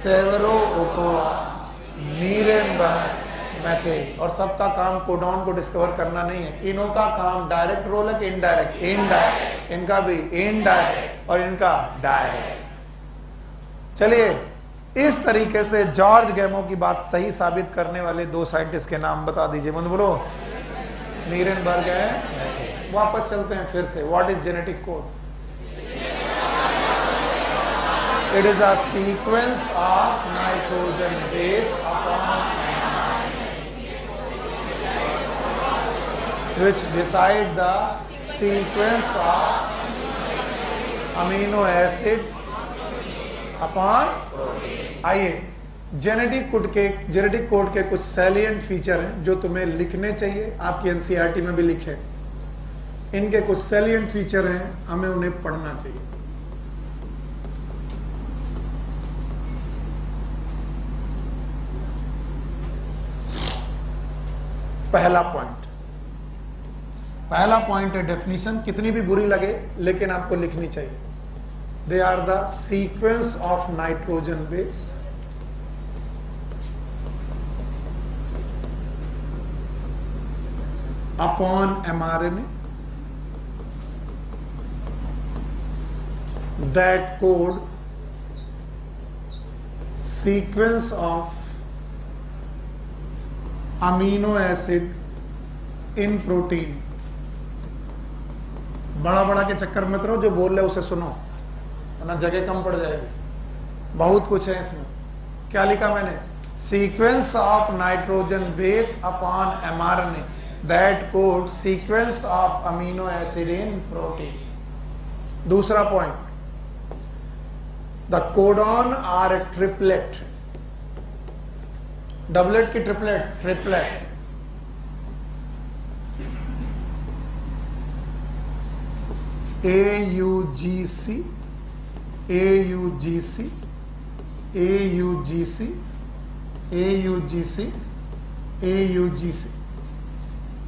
सेवेरो-ओकोवा, नीरेनबर्ग, मैथेई। और सबका काम कोडॉन को डिस्कवर करना नहीं है। इनों का काम डायरेक्ट रोल है कि इनडायरेक्ट? इनडायरेक्ट। इनका भी इनडायरेक्ट और इनका डायरेक्ट। चलिए, इस तरीके से जॉर्ज गैमो की बात सही साबित करने वाले 2 साइंटिस्ट के नाम बता दीजिए। मुझे बोलो, नीरेनबर्ग है। वापस चलते हैं फिर से। What is genetic code? It is a sequence of nitrogen base upon which decide the sequence of amino acid upon आइए जेनेटिक कोड के कुछ सैलिएंट फीचर हैं जो तुम्हें लिखने चाहिए, आपकी एनसीईआरटी में भी लिखे। इनके कुछ सैलिएंट फीचर हैं, हमें उन्हें पढ़ना चाहिए। पहला पॉइंट है डेफिनेशन, कितनी भी बुरी लगे लेकिन आपको लिखनी चाहिए। They are the sequence of nitrogen base upon mRNA that code sequence of amino acid in protein। बड़ा के चक्कर मत रहो, जो बोल रहे उसे सुनो वरना जगह कम पड़ जाएगी। बहुत कुछ है इसमें। क्या लिखा मैंने? Sequence of nitrogen base upon mRNA that code sequence of amino acid in protein। दूसरा point, the codon are triplet। Doublet की triplet. AUGC AUGC AUGC AUGC AUGC।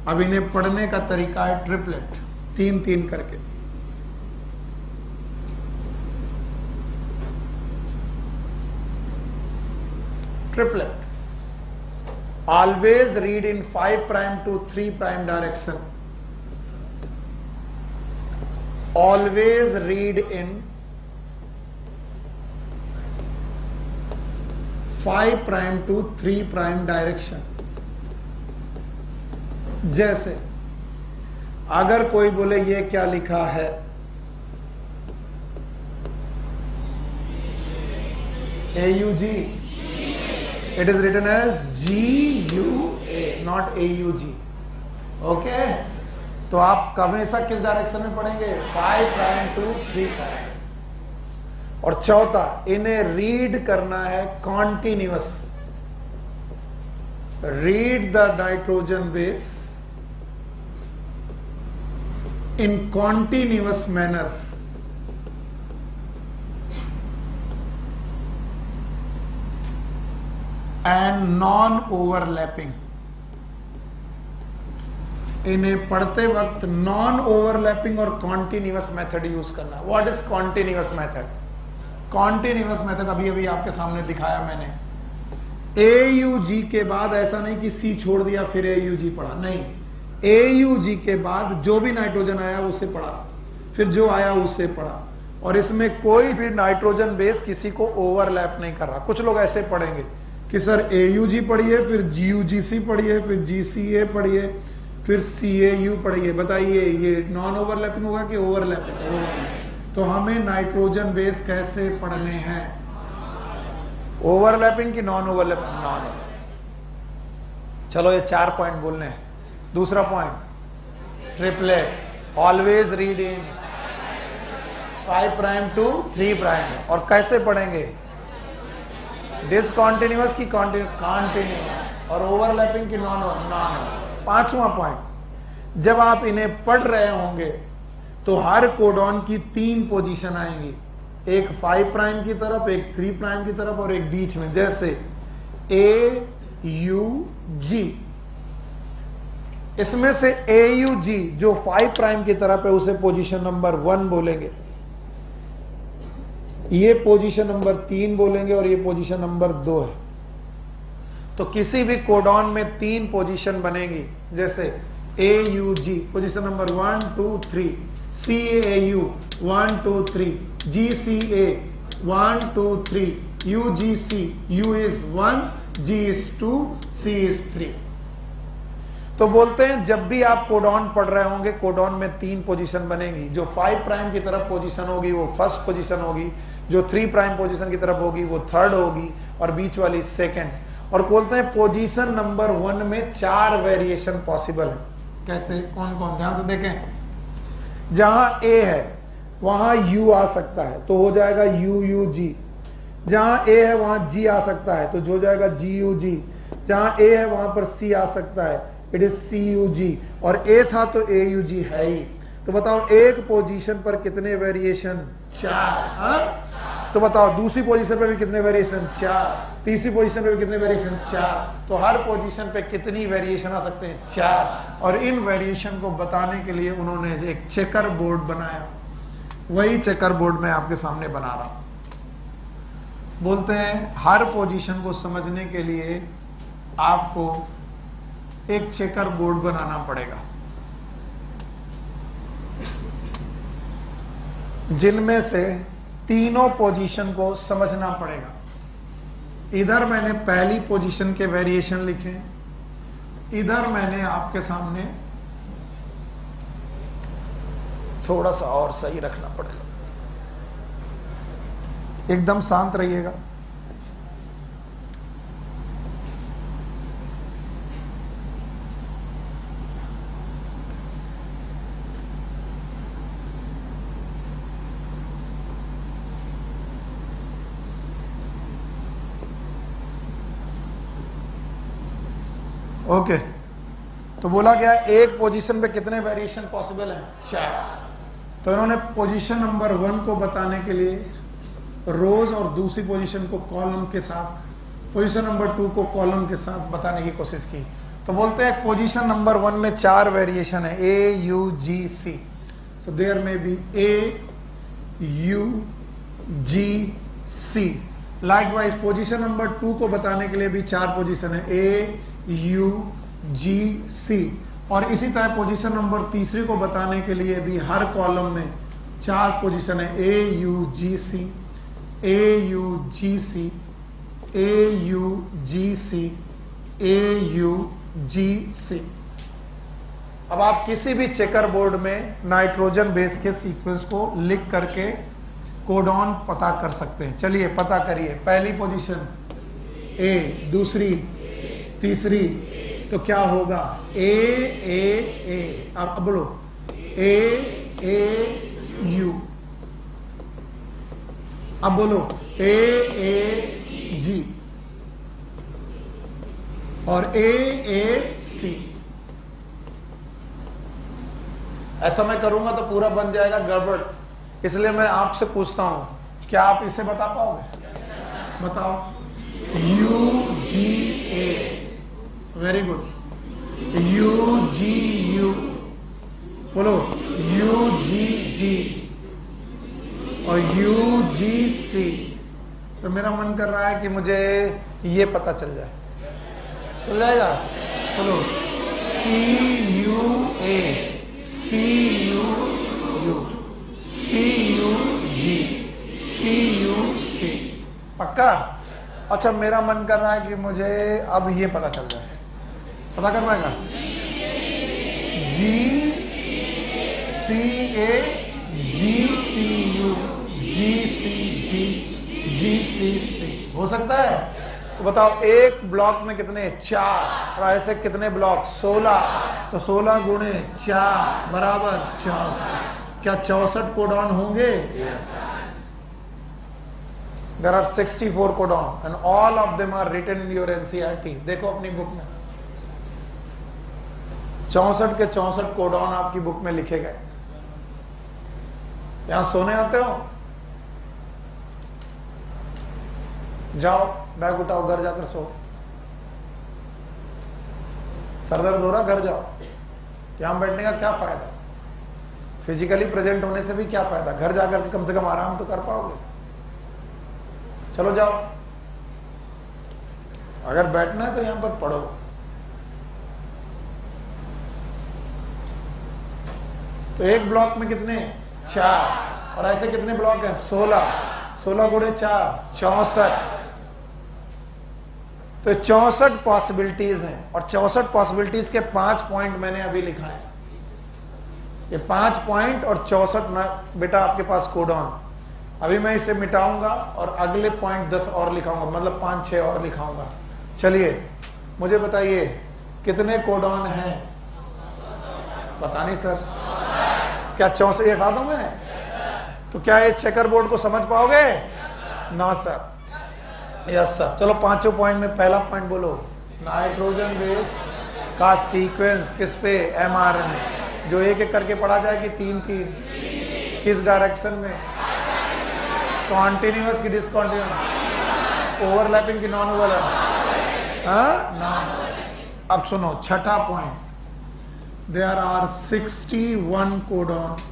अब इन्हें पढ़ने का तरीका है ट्रिपलेट, 3-3 करके। Triplet always read in 5' to 3' direction. Always read in 5' to 3' direction. जैसे अगर कोई बोले ये क्या लिखा है, AUG, it is written as GUA, not AUG। Okay, तो आप हमेशा किस डायरेक्शन में पढ़ेंगे? 5' to 3'। और चौथा, इन्हें रीड करना है continuous. Read the nitrogen base in continuous manner and non-overlapping। इन्हें पढ़ते वक्त नॉन ओवरलैपिंग और कॉन्टिन्यूअस मेथड यूज करना। What is continuous method? Continuous method अभी आपके सामने दिखाया मैंने। AUG के बाद ऐसा नहीं कि C छोड़ दिया फिर AUG पढ़ा, नहीं। AUG के बाद जो भी नाइट्रोजन आया उसे पढ़ा, फिर जो आया उसे पढ़ा, और इसमें कोई भी नाइट्रोजन बेस किसी को ओवरलैप नहीं कर रहा। कुछ लोग ऐसे पढ़ेंगे कि सर AUG पढ़िए, फिर GUGC पढ़िए, फिर GCA पढ़िए, फिर CAU पढ़िए। बताइए ये नॉन ओवरलैपिंग होगा कि ओवरलैपिंग? तो हमें नाइट्रोजन बेस कैसे पढ़ने हैं? ओवरलैपिंग की नॉन ओवरलैपिंग? नॉन। चलो ये 4 पॉइंट बोलने हैं। दूसरा point, triplet always read in 5' to 3'। और कैसे पढ़ेंगे? डिसकॉन्टिन्यूअस की कॉन्टिन्यूअस, और ओवरलैपिंग की नॉन। 5वां पॉइंट, जब आप इन्हें पढ़ रहे होंगे तो हर कोडॉन की 3 पोजीशन आएंगी, एक 5' की तरफ, एक 3' की तरफ, और एक बीच में। जैसे AUG, इसमें से AUG जो 5' की तरफ है उसे पोजीशन नंबर 1 बोलेंगे, ये पोजीशन नंबर 3 बोलेंगे, और ये पोजीशन नंबर 2 है। तो किसी भी कोडॉन में 3 पोजीशन बनेगी। जैसे AUG position number 1 2 3, CAU 1 2 3, GCA 1 2 3, UGC U is 1, G is 2, C is 3। तो बोलते हैं जब भी आप कोडॉन पढ़ रहे होंगे, कोडॉन में 3 पोजीशन बनेगी। जो 5' की तरफ पोजीशन होगी वो फर्स्ट पोजीशन होगी, जो 3' पोजीशन की तरफ होगी वो थर्ड होगी, और बीच वाली सेकंड। और बोलते हैं पोजीशन नंबर 1 में 4 वेरिएशन पॉसिबल है। कैसे, कौन कौन, ध्यान से देखें। जहां ए है वहां यू आ सकता है तो हो जाएगा यू यू जी। जहां ए है वहां जी आ सकता है तो जो जाएगा जी यू जी। जहां ए है वहां पर सी आ सकता है, इट इज सी यू जी। और ए था तो ए यू जी है ही। तो बताओ एक पोजीशन पर कितने वेरिएशन? 4। तो बताओ दूसरी पोजीशन पे भी कितने वेरिएशन? 4। तीसरी पोजीशन पे भी कितने वेरिएशन? 4। तो हर पोजीशन पे कितनी वेरिएशन आ सकते हैं? 4। और इन वेरिएशन को बताने के लिए उन्होंने एक चेकर बोर्ड बनाया। वही चेकर बोर्ड मैं आपके सामने बना रहा हूं। बोलते हैं हर पोजीशन को समझने के लिए आपको एक चेकर बोर्ड बनाना पड़ेगा, जिनमें से तीनों पोजीशन को समझना पड़ेगा। इधर मैंने पहली पोजीशन के वेरिएशन लिखे, इधर मैंने आपके सामने थोड़ा सा और सही रखना पड़ेगा, एकदम शांत रहिएगा। ओके, तो बोला गया एक पोजीशन पे कितने वेरिएशन पॉसिबल हैं? 4। तो इन्होंने पोजीशन नंबर 1 को बताने के लिए रोज और दूसरी पोजीशन को कॉलम के साथ, पोजीशन नंबर 2 को कॉलम के साथ बताने की कोशिश की। तो बोलते हैं पोजीशन नंबर 1 में 4 वेरिएशन है, A U G C. So there may be A U G C. Likewise position number 2 को बताने के लिए भी 4 पोजीशन है, ए यू जी सी। और इसी तरह पोजीशन नंबर 3 को बताने के लिए भी हर कॉलम में 4 पोजीशन है, A U G C, A U G C, A U G C, A U G C. अब आप किसी भी चेकर बोर्ड में नाइट्रोजन बेस के सीक्वेंस को लिख करके कोडॉन पता कर सकते हैं। चलिए पता करिए। पहली पोजीशन ए, दूसरी, तीसरी, तो क्या होगा? ए ए ए। अब बोलो ए ए यू। अब बोलो ए ए जी और ए ए सी। ऐसा मैं करूंगा तो पूरा बन जाएगा गड़बड़, इसलिए मैं आपसे पूछता हूं, क्या आप इसे बता पाओगे? बताओ। U G A, very good. U G U, बोलो यू जी जी और यू जी सी। तो मेरा मन कर रहा है कि मुझे ये पता चल जाए, चल जाएगा? बोलो C U A, C U U, C U G, C U C. पक्का? अच्छा, मेरा मन कर रहा है कि मुझे अब ये पता चल जाए, पता कर पाएगा? जी सी ए, जी सी यू, जी सी जी, जी सी सी। हो सकता है? तो बताओ एक ब्लॉक में कितने? 4। और ऐसे कितने ब्लॉक? 16। तो 16 गुणे 4 बराबर 64। क्या 64 कोडॉन होंगे? There are 64 codon and all of them are written in your NCERT. देखो अपनी बुक में 64 के 64 कोडॉन आपकी बुक में लिखे गए। यहां सोने आते हो? जाओ बैग उठाओ, घर जाकर सो। सर दर्द हो रहा, घर जाओ। यहां बैठने का क्या फायदा? फिजिकली प्रेजेंट होने से भी क्या फायदा? घर जाकर के कम से कम आराम तो कर पाओगे। चलो जाओ, अगर बैठना है तो यहां पर पढ़ो। तो एक ब्लॉक में कितने? 4। और ऐसे कितने ब्लॉक हैं? 16। 16 गुणे 4 64। तो 64 पॉसिबिलिटीज हैं और 64 पॉसिबिलिटीज के 5 पॉइंट मैंने अभी लिखा है। ये 5 पॉइंट और 64 बेटा आपके पास कोडॉन। अभी मैं इसे मिटाऊंगा और अगले पॉइंट 10 और लिखाऊंगा, मतलब 5-6 और लिखाऊंगा। चलिए मुझे बताइए कितने कोडॉन हैं? पता नहीं सर, क्या 64 हटा दूं मैं? तो क्या ये चेकर बोर्ड को समझ पाओगे? ना सर। Yes sir. चलो पांचों पॉइंट में पहला पॉइंट बोलो, नाइट्रोजन बेस का सीक्वेंस किस पे? mRNA। जो एक एक करके पढ़ा जाए कि 3-3, किस डायरेक्शन में? कॉन्टिन्यूअस की डिसकॉन्टिन्यूअस, ओवरलैपिंग की नॉन ओवरलैपिंग? नॉन। अब सुनो छठा point, there are 61 codon,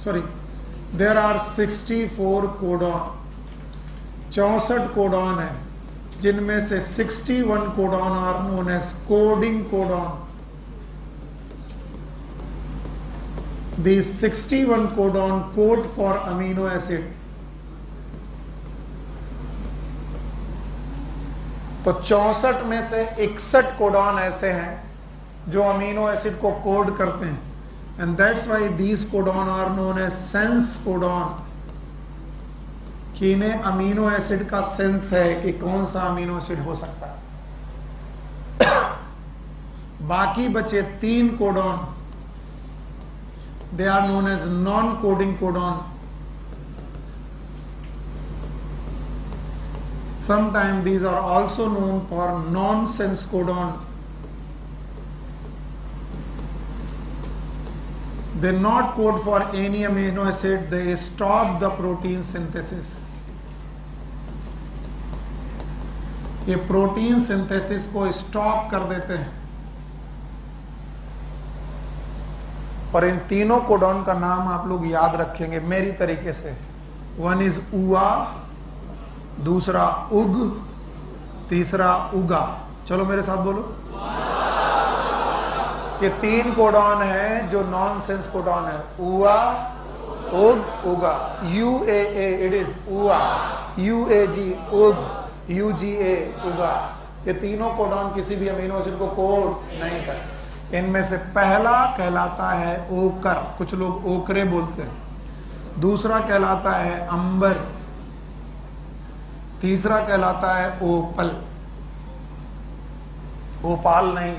sorry, there are 64 codon, 64 codon है, जिनमें से 61 codon are known as coding codon. These 61 codon code for amino acid। तो 64 में से 61 कोडॉन ऐसे हैं जो अमीनो एसिड को कोड करते हैं, and that's why these codon are known as sense codon, कि इन्हें अमीनो एसिड का सेंस है कि कौन सा अमीनो एसिड हो सकता है। बाकी बचे 3 codon, they are known as non coding codon. Sometimes these are also known for nonsense codon। They not code for any amino acid, they stop the protein synthesis। ये प्रोटीन सिंथेसिस को stop कर देते हैं। और इन तीनों codon का नाम आप लोग याद रखेंगे मेरी तरीके से। वन इज उआ, दूसरा उग, तीसरा उगा। चलो मेरे साथ बोलो। ये 3 कोडॉन है जो नॉनसेंस कोडॉन है, उआ, उग, उगा। UAA इट इज उआ, UAG उग, UGA उगा। ये तीनों कोडॉन किसी भी अमीनो एसिड को कोड नहीं करते। इनमें से पहला कहलाता है ओकर, कुछ लोग ओकरे बोलते हैं। दूसरा कहलाता है अंबर, तीसरा कहलाता है ओपल, ओपाल नहीं,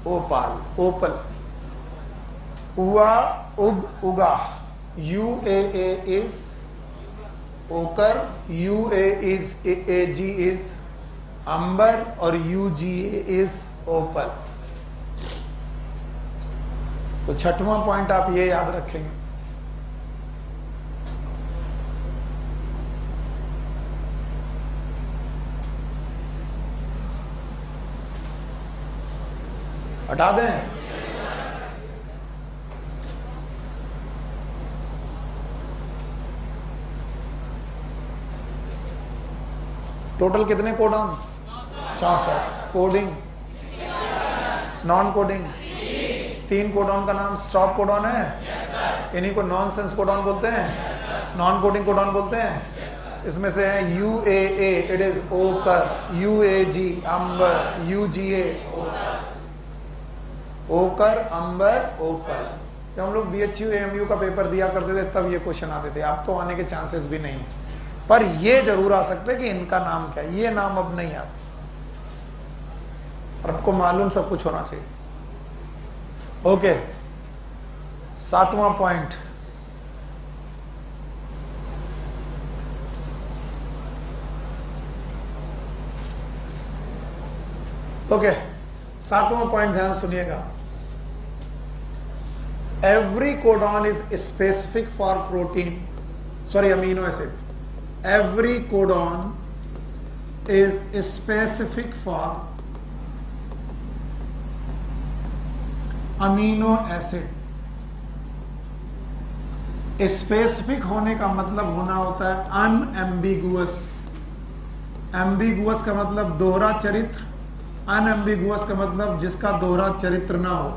ओपाल, ओपल। उआ, उग, उगा। UAA इज ओकर, UA इज AG इज अंबर, और UGA इज ओपल। तो छठवां पॉइंट आप ये याद रखेंगे। हटा दें? टोटल कितने codon? 64। Coding, non coding, 3 codon का नाम स्टॉप कोडॉन है। इन्हीं को नॉनसेंस कोडॉन बोलते हैं, नॉन कोडिंग कोडॉन बोलते हैं। इसमें से है UAA इट इज ओकर, UAG अंबर, UGA ओकर, अंबर, ओकर। जब हम लोग BHU AMU का पेपर दिया करते थे तब ये क्वेश्चन आते थे। अब तो आने के चांसेस भी नहीं, पर ये जरूर आ सकते हैं कि इनका नाम क्या है। ये नाम अब नहीं आता, और आपको मालूम सब कुछ होना चाहिए। ओके, 7वां पॉइंट, ओके 7वां पॉइंट ध्यान सुनिएगा। Every codon is specific for protein, sorry amino acid. Every codon is specific for amino acid. Specific होने का मतलब होना होता है अनएम्बिगुअस। एम्बिगुअस का मतलब दोहरा चरित्र, अनएम्बिगुअस का मतलब जिसका दोहरा चरित्र ना हो,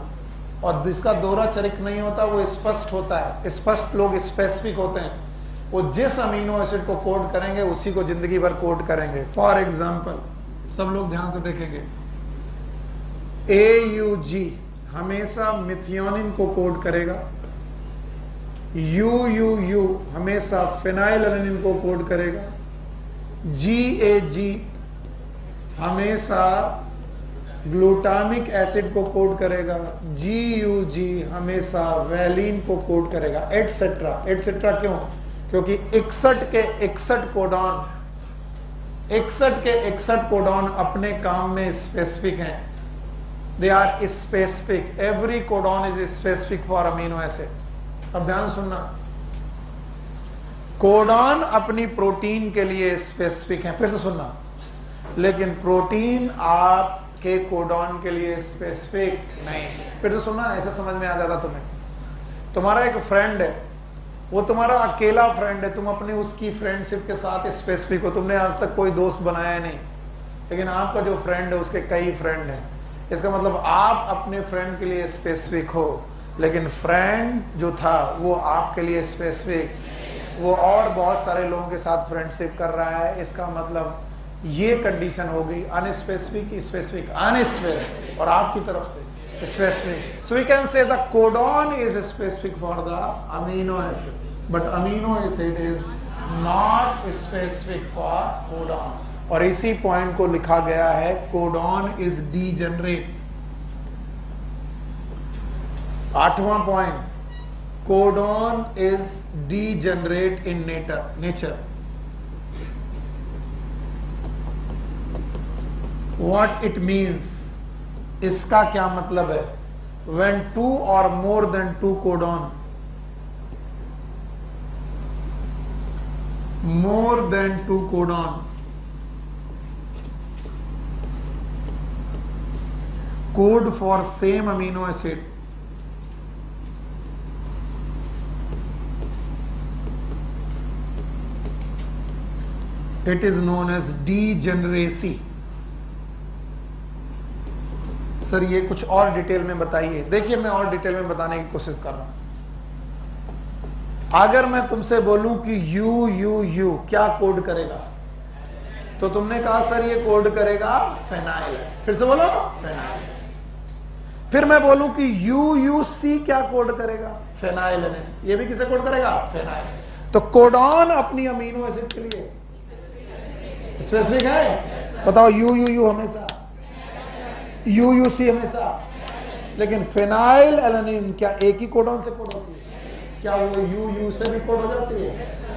और जिसका दोहरा चरित्र नहीं होता वो स्पष्ट होता है। स्पष्ट लोग स्पेसिफिक होते हैं, वो जिस अमीनो एसिड को कोड करेंगे उसी को जिंदगी भर कोड करेंगे। फॉर एग्जाम्पल, सब लोग ध्यान से देखेंगे, AUG हमेशा मिथियोनिन को कोड करेगा, UUU हमेशा फेनाइलएलेनिन को कोड करेगा, GAG हमेशा ग्लूटामिक एसिड को कोड करेगा, GUG हमेशा वैलिन को कोड करेगा, एटसेट्रा एटसेट्रा। क्यों? क्योंकि 61 के 61 कोडॉन अपने काम में स्पेसिफिक हैं, they are specific, every codon is specific for amino acid. अब ध्यान सुनना, कोडॉन अपनी प्रोटीन के लिए स्पेसिफिक है, फिर से सुनना, लेकिन प्रोटीन आपके कोडॉन के लिए स्पेसिफिक नहीं। फिर से सुनना, ऐसा समझ में आ जाता तुम्हें। तुम्हारा एक फ्रेंड है, वो तुम्हारा अकेला फ्रेंड है, तुम अपनी उसकी फ्रेंडशिप के साथ स्पेसिफिक हो, तुमने आज तक कोई दोस्त बनाया नहीं, लेकिन आपका जो फ्रेंड है उसके कई फ्रेंड हैं। इसका मतलब आप अपने फ्रेंड के लिए स्पेसिफिक हो, लेकिन फ्रेंड जो था वो आपके लिए स्पेसिफिक, वो और बहुत सारे लोगों के साथ फ्रेंडशिप कर रहा है। इसका मतलब ये कंडीशन हो गई अनस्पेसिफिक, स्पेसिफिक, अनस्पेसिफिक, और आपकी तरफ से specific. So we can say the codon is specific for the amino acid, but amino acid is not specific for codon. और इसी पॉइंट को लिखा गया है codon is degenerate। 8वां point, codon is degenerate in nature। What it means, इसका क्या मतलब है? When 2 or more than 2 codon, more than 2 codon code for same amino acid, it is known as degeneracy। Sir ये कुछ और detail में बताइए। देखिए मैं और डिटेल में बताने की कोशिश कर रहा हूं। अगर मैं तुमसे बोलूं कि UUU क्या कोड करेगा, तो तुमने कहा सर ये कोड करेगा फेनाइल। फिर से बोलो, फेनाइल। फिर मैं बोलूं कि UUC क्या कोड करेगा, फेनाइल। ये भी किसे कोड करेगा, फेनाइल। तो कोडॉन अपनी अमीनो एसिड के लिए स्पेसिफिक है। बताओ, UUU हमेशा, UUC हमेशा, लेकिन फेनाइल एलानिन क्या एक ही कोडॉन से कोड होती है? क्या वो UU से भी कोड हो जाती है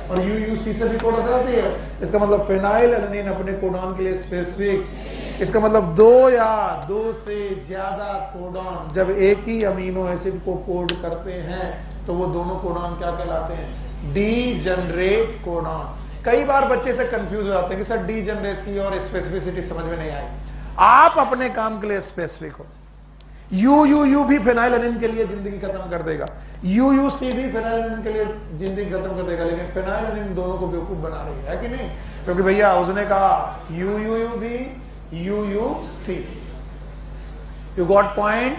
और UUC से भी कोड हो जाती है? इसका मतलब फेनाइल एलानिन अपने कोडॉन के लिए स्पेसिफिक। इसका मतलब 2 या 2 से ज्यादा कोडॉन जब एक ही अमीनो एसिड को कोड करते हैं तो वो दोनों कोडॉन क्या कहलाते हैं, डीजनरेट कोडॉन। कई बार बच्चे से कंफ्यूज हो जाते हैं कि सर डीजनरेसी और स्पेसिफिसिटी समझ में नहीं आई। आप अपने काम के लिए स्पेसिफिक हो। UUU भी फेनाइलएलानिन के लिए जिंदगी खत्म कर देगा, UUC भी फेनाइलएलानिन के लिए जिंदगी खत्म कर देगा, लेकिन फेनाइलएलानिन दोनों को बेवकूफ बना रही है कि नहीं? क्योंकि भैया उसने कहा UUU भी UUC। You got point?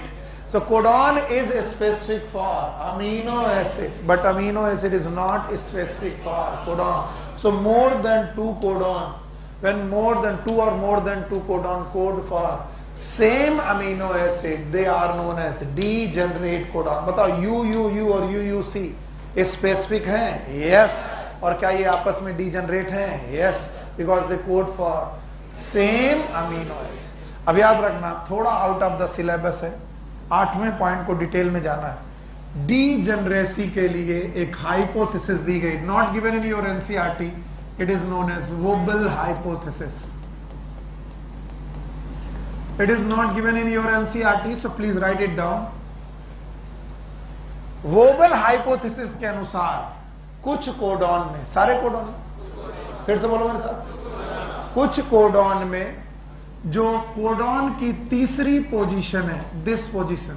So codon is specific for amino acid, but amino acid is not specific for codon. So more than 2 codon, when more than 2 or more than 2 codon code for same amino acid, they are known as degenerate codon. बताओ UUU और UUC specific हैं? Yes. और क्या ये आपस में degenerate हैं? Yes, because they code for same amino acid. अब याद रखना, थोड़ा आउट ऑफ द सिलेबस है, 8वें पॉइंट को डिटेल में जाना है। डीजनरेसी के लिए एक हाइपोथेसिस दी गई, not given in your NCERT, it is known as wobble hypothesis. It is not given in your NCERT, so please write it down. Wobble hypothesis के अनुसार कुछ कोडॉन में, सारे कोडॉन, फिर से बोलो मेरे साथ, कुछ कोडॉन में जो कोडॉन की तीसरी पोजीशन है, this position,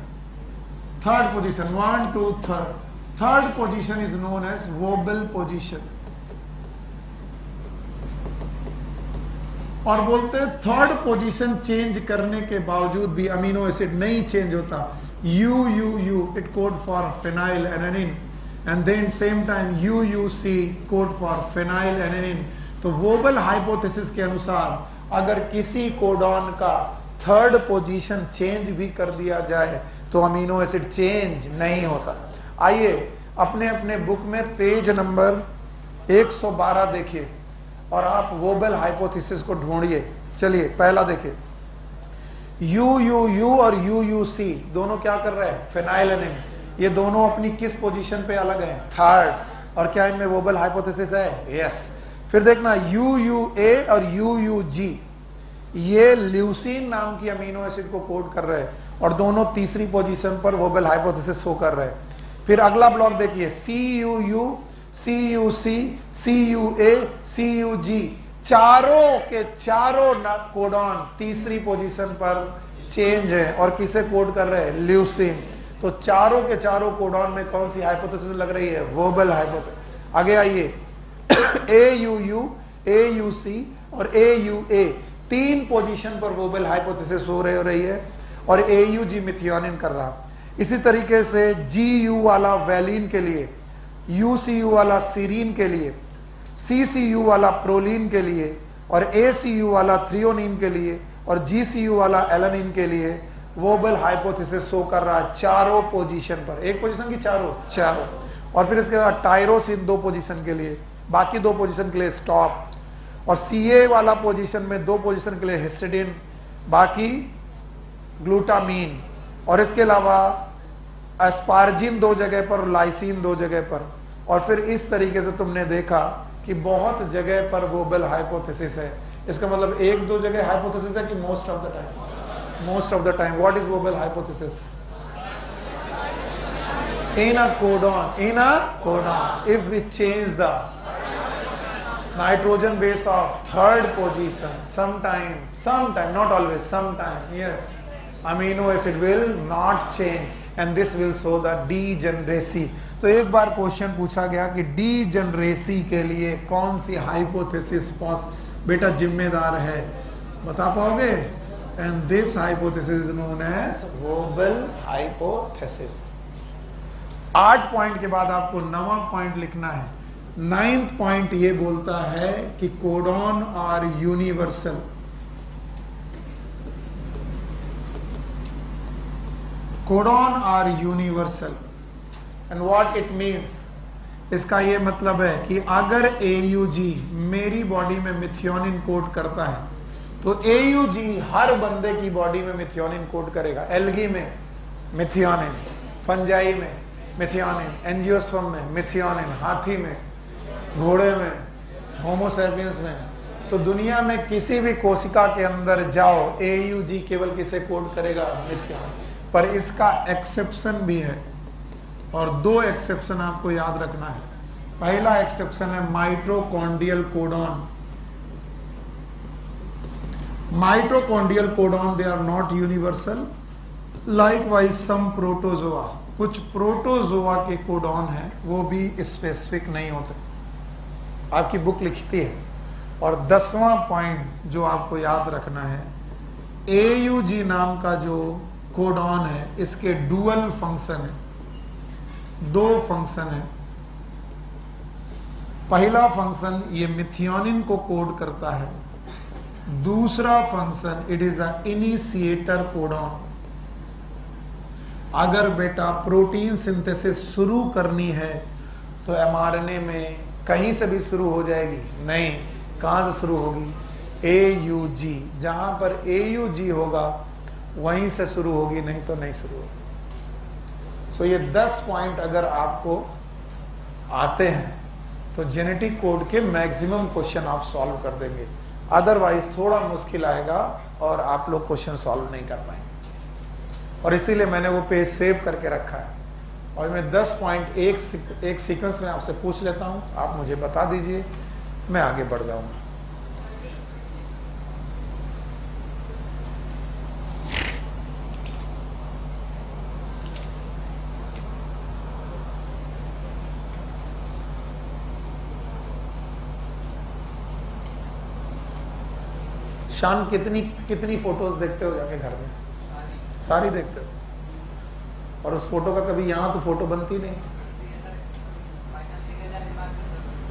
third position, 1 2 third position is known as wobble position. और बोलते हैं थर्ड पोजीशन चेंज करने के बावजूद भी अमीनो एसिड नहीं चेंज होता। UUU it code for phenyl alanine, and then same time UUC code for phenyl alanine. तो वोबल हाइपोथेसिस के अनुसार अगर किसी कोडॉन का थर्ड पोजीशन चेंज भी कर दिया जाए तो अमीनो एसिड चेंज नहीं होता। आइए अपने अपने बुक में पेज नंबर 112 देखिए और आप वोबल हाइपोथेसिस को ढूंढिए। चलिए पहला देखिए, यू यू यू और यू यू सी दोनों क्या कर रहे हैं, फेनाइलएनिन। ये दोनों अपनी किस पोजीशन पे अलग हैं, थर्ड। और क्या इनमें वोबल हाइपोथेसिस है, यस। फिर देखना यू यू ए और यू यू जी, ये ल्यूसीन नाम की अमीनो एसिड को कोड कर रहे हैं और दोनों तीसरी पोजीशन पर वोबल हाइपोथेसिस शो कर रहे हैं। फिर अगला ब्लॉक देखिए, C U U, C U C, C U A, C U G, चारों के चारों कोडॉन तीसरी पोजीशन पर चेंज है और किसे कोड कर रहे हैं, ल्यूसीन। तो चारों के चारों कोडॉन में कौन सी हाइपोथेसिस लग रही है, वोबल हाइपोथेसिस। आगे आइए, ए you you, A you see और ए यू ए, तीन पोजीशन पर वोबल हाइपोथेसिस हो रही है और ए यू जी मिथियोनिन कर रहा। इसी तरीके से जी यू वाला वैलिन के लिए, यू सी यू वाला सीरीन के लिए, सी सी यू वाला प्रोलीन के लिए और ए सी यू वाला थ्रियोनिन के लिए और जी सी यू वाला एलानिन के लिए वोबल हाइपोथेसिस शो कर रहा है चारों पोजीशन पर। एक पोजीशन की चारों। और फिर इसके बाद टायरोसिन 2 पोजीशन के लिए, बाकी 2 पोजीशन के लिए स्टॉप। और सी ए वाला पोजीशन में 2 पोजीशन के लिए हिस्टिडिन, बाकी ग्लूटामीन। और इसके अलावा एस्पार्जिन 2 जगह पर, लाइसिन 2 जगह पर। और फिर इस तरीके से तुमने देखा कि बहुत जगह पर वोबल हाइपोथेसिस है। इसका मतलब 1-2 जगह हाइपोथेसिस है कि most of the time, most of the time. What is wobble hypothesis? in a codon, if we change the nitrogen base of 3rd position, sometime, not always, sometime, yes, amino acid will not change and this will show the degeneracy. तो एक बार question पूछा गया कि degeneracy के लिए कौन सी hypothesis बेटा जिम्मेदार है, बता पाओगे? And this hypothesis is known as wobble hypothesis. 8 point के बाद आपको 9वां पॉइंट लिखना है। 9th पॉइंट ये बोलता है कि codon are universal. Codon are universal and what it means, इसका ये मतलब है कि अगर AUG मेरी बॉडी में मिथियोनिन कोड करता है तो AUG हर बंदे की बॉडी में मिथियोनिन कोड करेगा। एल्गी में मिथियोनिन, फंजाई में मिथियोनिन, एंजियोस्पर्म में मिथियोनिन, हाथी में, घोड़े में, होमोसेपियंस में। तो दुनिया में किसी भी कोशिका के अंदर जाओ, AUG केवल किसे कोड करेगा, मिथियोनिन। पर इसका एक्सेप्शन भी है और 2 एक्सेप्शन आपको याद रखना है। पहला एक्सेप्शन है mitochondrial codon. Mitochondrial codon they are not universal, likewise some protozoa, कुछ प्रोटोजोआ के कोडॉन है वो भी स्पेसिफिक नहीं होते, आपकी बुक लिखती है। और 10वां पॉइंट जो आपको याद रखना है, AUG नाम का जो कोडॉन है इसके डुअल फंक्शन है, 2 फंक्शन है। पहला फंक्शन ये मिथियोनिन को कोड करता है, दूसरा function it is a initiator codon. अगर बेटा प्रोटीन सिंथेसिस शुरू करनी है तो mRNA में कहीं से भी शुरू हो जाएगी? नहीं। कहां से शुरू होगी? AUG। जहां पर AUG होगा वहीं से शुरू होगी, नहीं तो नहीं शुरू होगी। सो ये 10 पॉइंट अगर आपको आते हैं तो जेनेटिक कोड के मैक्सिमम क्वेश्चन आप सॉल्व कर देंगे। अदरवाइज थोड़ा मुश्किल आएगा और आप लोग क्वेश्चन सॉल्व नहीं कर पाएंगे। और इसीलिए मैंने वो पेज सेव करके रखा है और मैं 10 पॉइंट एक सीक्वेंस में आपसे पूछ लेता हूँ, आप मुझे बता दीजिए, मैं आगे बढ़ जाऊंगा। शान कितनी फोटोज देखते हो जाके घर में? सारी देखते हो। और उस फोटो का कभी यहाँ तो फोटो बनती नहीं।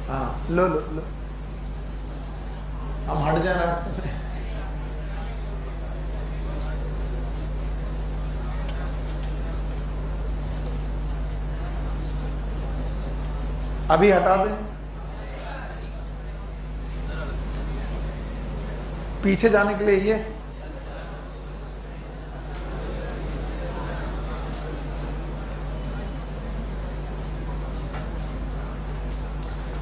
हाँ, लो लो लो, हम हट जाए रास्ते में। अभी हटा दें, पीछे जाने के लिए ये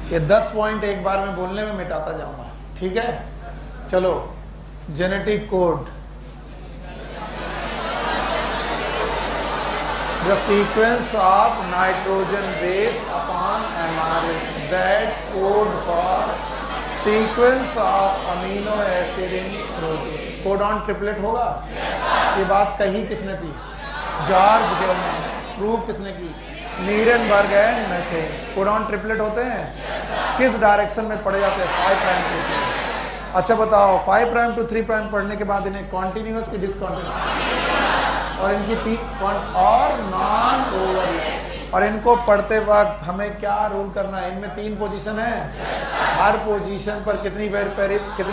ये 10 पॉइंट एक बार में बोलने में मिटाता जाऊंगा, ठीक है। चलो, genetic code, the sequence of nitrogen base upon mRNA that code for sequence of amino acid in protein. Codon triplet होगा। ये बात कही किसने थी? जॉर्ज गेल ने। प्रूव किसने की? Nirenberg and methane. Codon triplet होते हैं, किस डायरेक्शन में पढ़े जाते हैं? 5 प्राइम टू 3। अच्छा बताओ, 5 प्राइम टू 3 प्राइम पढ़ने के बाद इन्हें कॉन्टिन्यूस की डिसकॉन्टिन्यूस और इनकी और नॉन ओवरलैप। और इनको पढ़ते वक्त हमें क्या रूल करना है? इनमें 3 पोजीशन है, हर पोजीशन पर कितने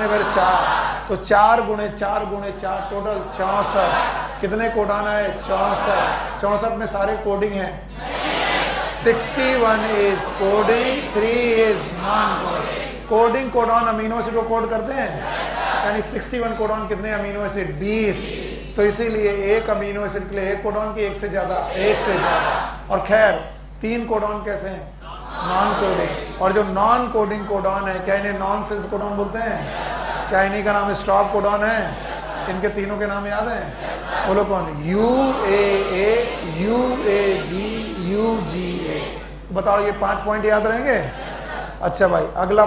बार 4, तो 4 गुणे 4 गुणे 4 टोटल 64। कितने कोडान है? 64। 64 में सारे कोडिंग हैं। 61 is coding, 3 is non coding. Coding codon amino acid को कोड करते हैं, यानी 61 कोडॉन कितने अमीनो एसिड? 20। तो इसीलिए एक अमीनो एसिड के लिए एक कोडॉन की एक से ज्यादा। और खैर 3 कोडॉन कैसे हैं? Non coding. और जो नॉन कोडिंग कोडॉन है, क्या इन्हें नॉन सेंस कोडॉन बोलते हैं? क्या इन्हीं का नाम स्टॉप कोडॉन है? इनके तीनों के नाम याद हैं? बोलो कौन? UAA, UAG, UGA। बताओ ये 5 पॉइंट याद रहेंगे? अच्छा भाई, अगला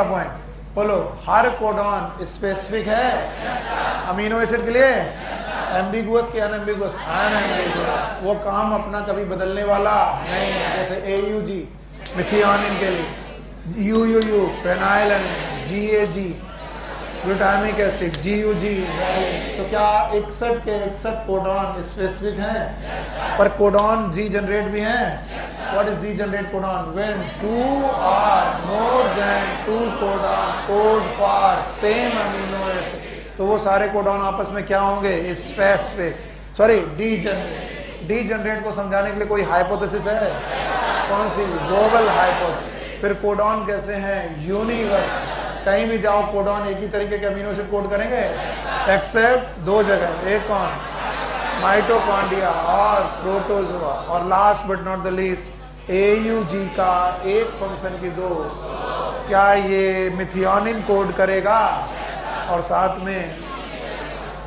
पॉइंट बोलो, हर कोडॉन स्पेसिफिक है अमीनो एसिड के लिए? एम्बिगुअस के अनएम्बिगुअस? अनएम्बिगुअस। वो काम अपना कभी बदलने वाला नहीं है। जैसे AUG मिथियोनिन के लिए, UUU फेनाइलएलानाइन, GAG glutamic acid, GUG। तो क्या 61 के 61 कोडॉन स्पेसिफिक हैं? पर कोडॉन रीजनरेट भी हैं। What is regenerate codon? When 2 are more than 2 codon code for same amino acid. तो वो सारे कोडॉन आपस में क्या होंगे? Specific, sorry degenerate. डीजनरेट को समझाने के लिए कोई हाइपोथेसिस है? कौन सी? गोबल हाइपोथेसिस। फिर कोडॉन कैसे हैं? यूनिवर्सल। कहीं भी जाओ कोडॉन एक ही तरीके के अमीनो एसिड कोड करेंगे, एक्सेप्ट 2 जगह। एक कौन? माइटोकॉन्ड्रिया और प्रोटोजोआ। और last but not the least, AUG का एक फंक्शन की 2। क्या ये मिथियोनिन कोड करेगा? और साथ में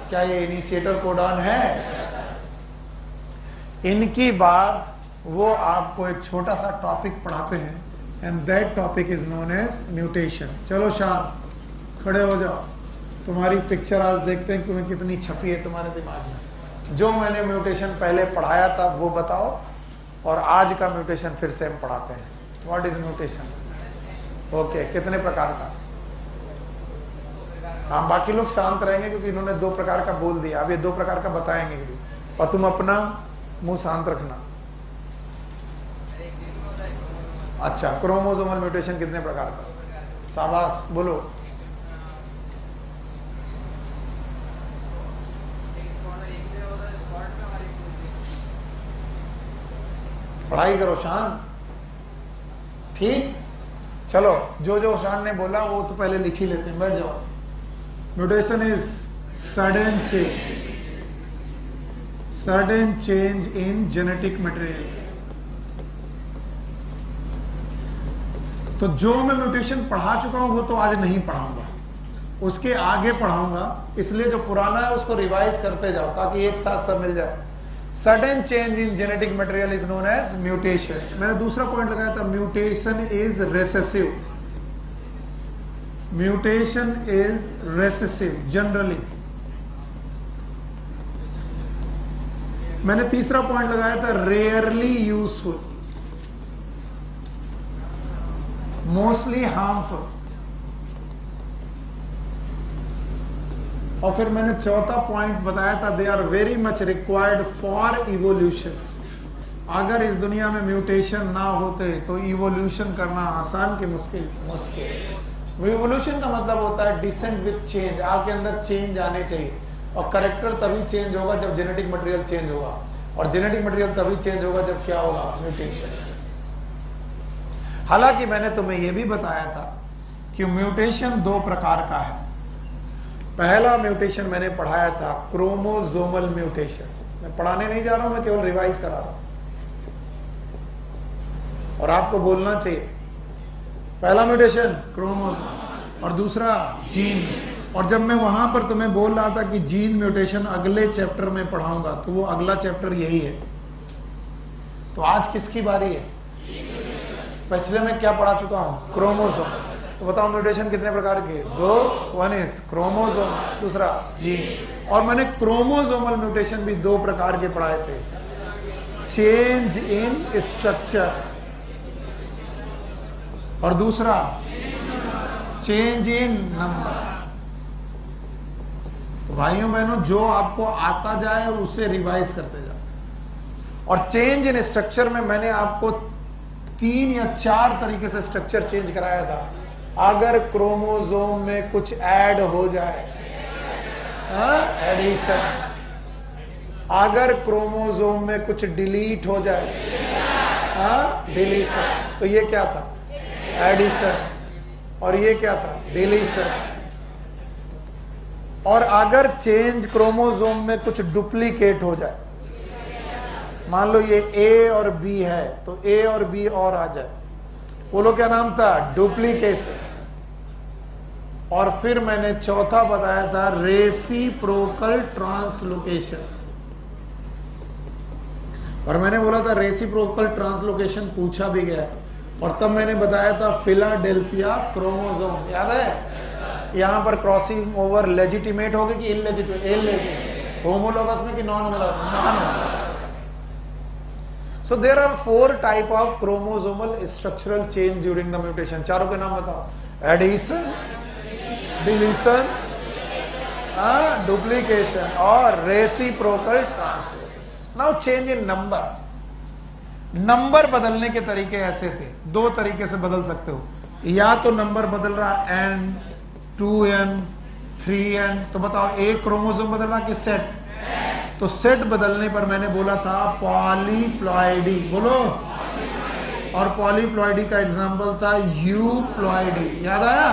क्या ये इनिशिएटर कोडॉन है? इनकी बाद वो आपको एक छोटा सा टॉपिक पढ़ाते हैं, and that topic is known as mutation. चलो शाम खड़े हो जाओ, तुम्हारी पिक्चर आज देखते हैं तुम्हें कितनी छपी है तुम्हारे दिमाग में। जो मैंने म्यूटेशन पहले पढ़ाया था वो बताओ, और आज का म्यूटेशन फिर से हम पढ़ाते हैं। What is mutation? ओके, कितने प्रकार का? हाँ, बाकी लोग शांत रहेंगे क्योंकि इन्होंने 2 प्रकार का बोल दिया। अब ये 2 प्रकार का बताएंगे भी, और तुम अपना मुंह शांत रखना। अच्छा, क्रोमोसोमल म्यूटेशन कितने प्रकार का? शाबाश, बोलो। पढ़ाई करो शान, ठीक। चलो, जो जो शान ने बोला वो तो पहले लिख ही लेते हैं, बैठ जाओ। Mutation is sudden change in genetic material. तो जो मैं म्यूटेशन पढ़ा चुका हूं वो तो आज नहीं पढ़ाऊंगा, उसके आगे पढ़ाऊंगा। इसलिए जो पुराना है उसको रिवाइज करते जाओ ताकि एक साथ सब मिल जाए। Sudden change in genetic material is known as mutation. मैंने दूसरा पॉइंट लगाया था, mutation is recessive. Mutation is recessive generally. मैंने तीसरा पॉइंट लगाया था, रेयरली यूजफुल, मोस्टली हार्मफुल। और फिर मैंने चौथा पॉइंट बताया था, they are very much required for evolution. अगर इस दुनिया में म्यूटेशन ना होते तो इवोल्यूशन करना आसान कि मुश्किल? मुश्किल। इवोल्यूशन का मतलब होता है डिसेंट विद चेंज। आपके अंदर चेंज आने चाहिए, और करेक्टर तभी चेंज होगा जब जेनेटिक मटेरियल चेंज होगा, और जेनेटिक मटेरियल तभी चेंज होगा जब क्या होगा? म्यूटेशन। हालांकि मैंने तुम्हें यह भी बताया था कि म्यूटेशन 2 प्रकार का है। पहला म्यूटेशन मैंने पढ़ाया था क्रोमोसोमल म्यूटेशन। मैं पढ़ाने नहीं जा रहा हूं, मैं केवल रिवाइज करा रहा हूं। और आपको बोलना चाहिए पहला म्यूटेशन क्रोमोसोम और दूसरा जीन। और जब मैं वहां पर तुम्हें बोल रहा था कि जीन म्यूटेशन अगले चैप्टर में पढ़ाऊंगा, तो वो अगला चैप्टर यही है। तो आज किसकी बारी है? पिछले में क्या पढ़ा चुका हूं? क्रोमोसोम। तो बताओ म्यूटेशन कितने प्रकार के? दो। वन इज क्रोमोसोम, दूसरा जीन। और मैंने क्रोमोसोमल म्यूटेशन भी दो प्रकार के पढ़ाए थे, चेंज इन स्ट्रक्चर और दूसरा चेंज इन नंबर। तो भाइयों बहनों, जो आपको आता जाए उसे रिवाइज करते जाओ। और चेंज इन स्ट्रक्चर में मैंने आपको 3 या 4 तरीके से स्ट्रक्चर चेंज कराया था। अगर क्रोमोसोम में कुछ ऐड हो जाए, एडिशन। अगर क्रोमोसोम में कुछ डिलीट हो जाए, डिलीशन। तो ये क्या था? एडिशन। और ये क्या था? डिलीशन। और अगर चेंज क्रोमोसोम में कुछ डुप्लीकेट हो जाए, मान लो ये ए और बी है, तो ए और बी और आ जाए, बोलो क्या नाम था? डुप्लीकेशन। और फिर मैंने चौथा बताया था रेसिप्रोकल ट्रांसलोकेशन। और मैंने बोला था रेसिप्रोकल ट्रांसलोकेशन पूछा भी गया, और तब मैंने बताया था फिलाडेल्फिया क्रोमोसोम, याद है? यहां पर क्रॉसिंग ओवर लेजिटिमेट होगी कि इलेजिटिमेट? इलेजिटिमेट। होमोलोगस में कि non homologous? Non homologous. So there are 4 type of chromosomal structural change during the mutation. चारों के नाम बताओ। एडिशन, डिलीशन, डुप्लीकेशन और reciprocal translocation. Now change in number. Number बदलने के तरीके ऐसे थे, 2 तरीके से बदल सकते हो। या तो नंबर बदल रहा n, 2n, 3n, तो बताओ एक क्रोमोसोम बदल रहा कि सेट? तो सेट बदलने पर मैंने बोला था पॉलीप्लॉइडी, बोलो। और पॉलीप्लॉइडी का एग्जांपल था यूप्लॉइडी, याद आया?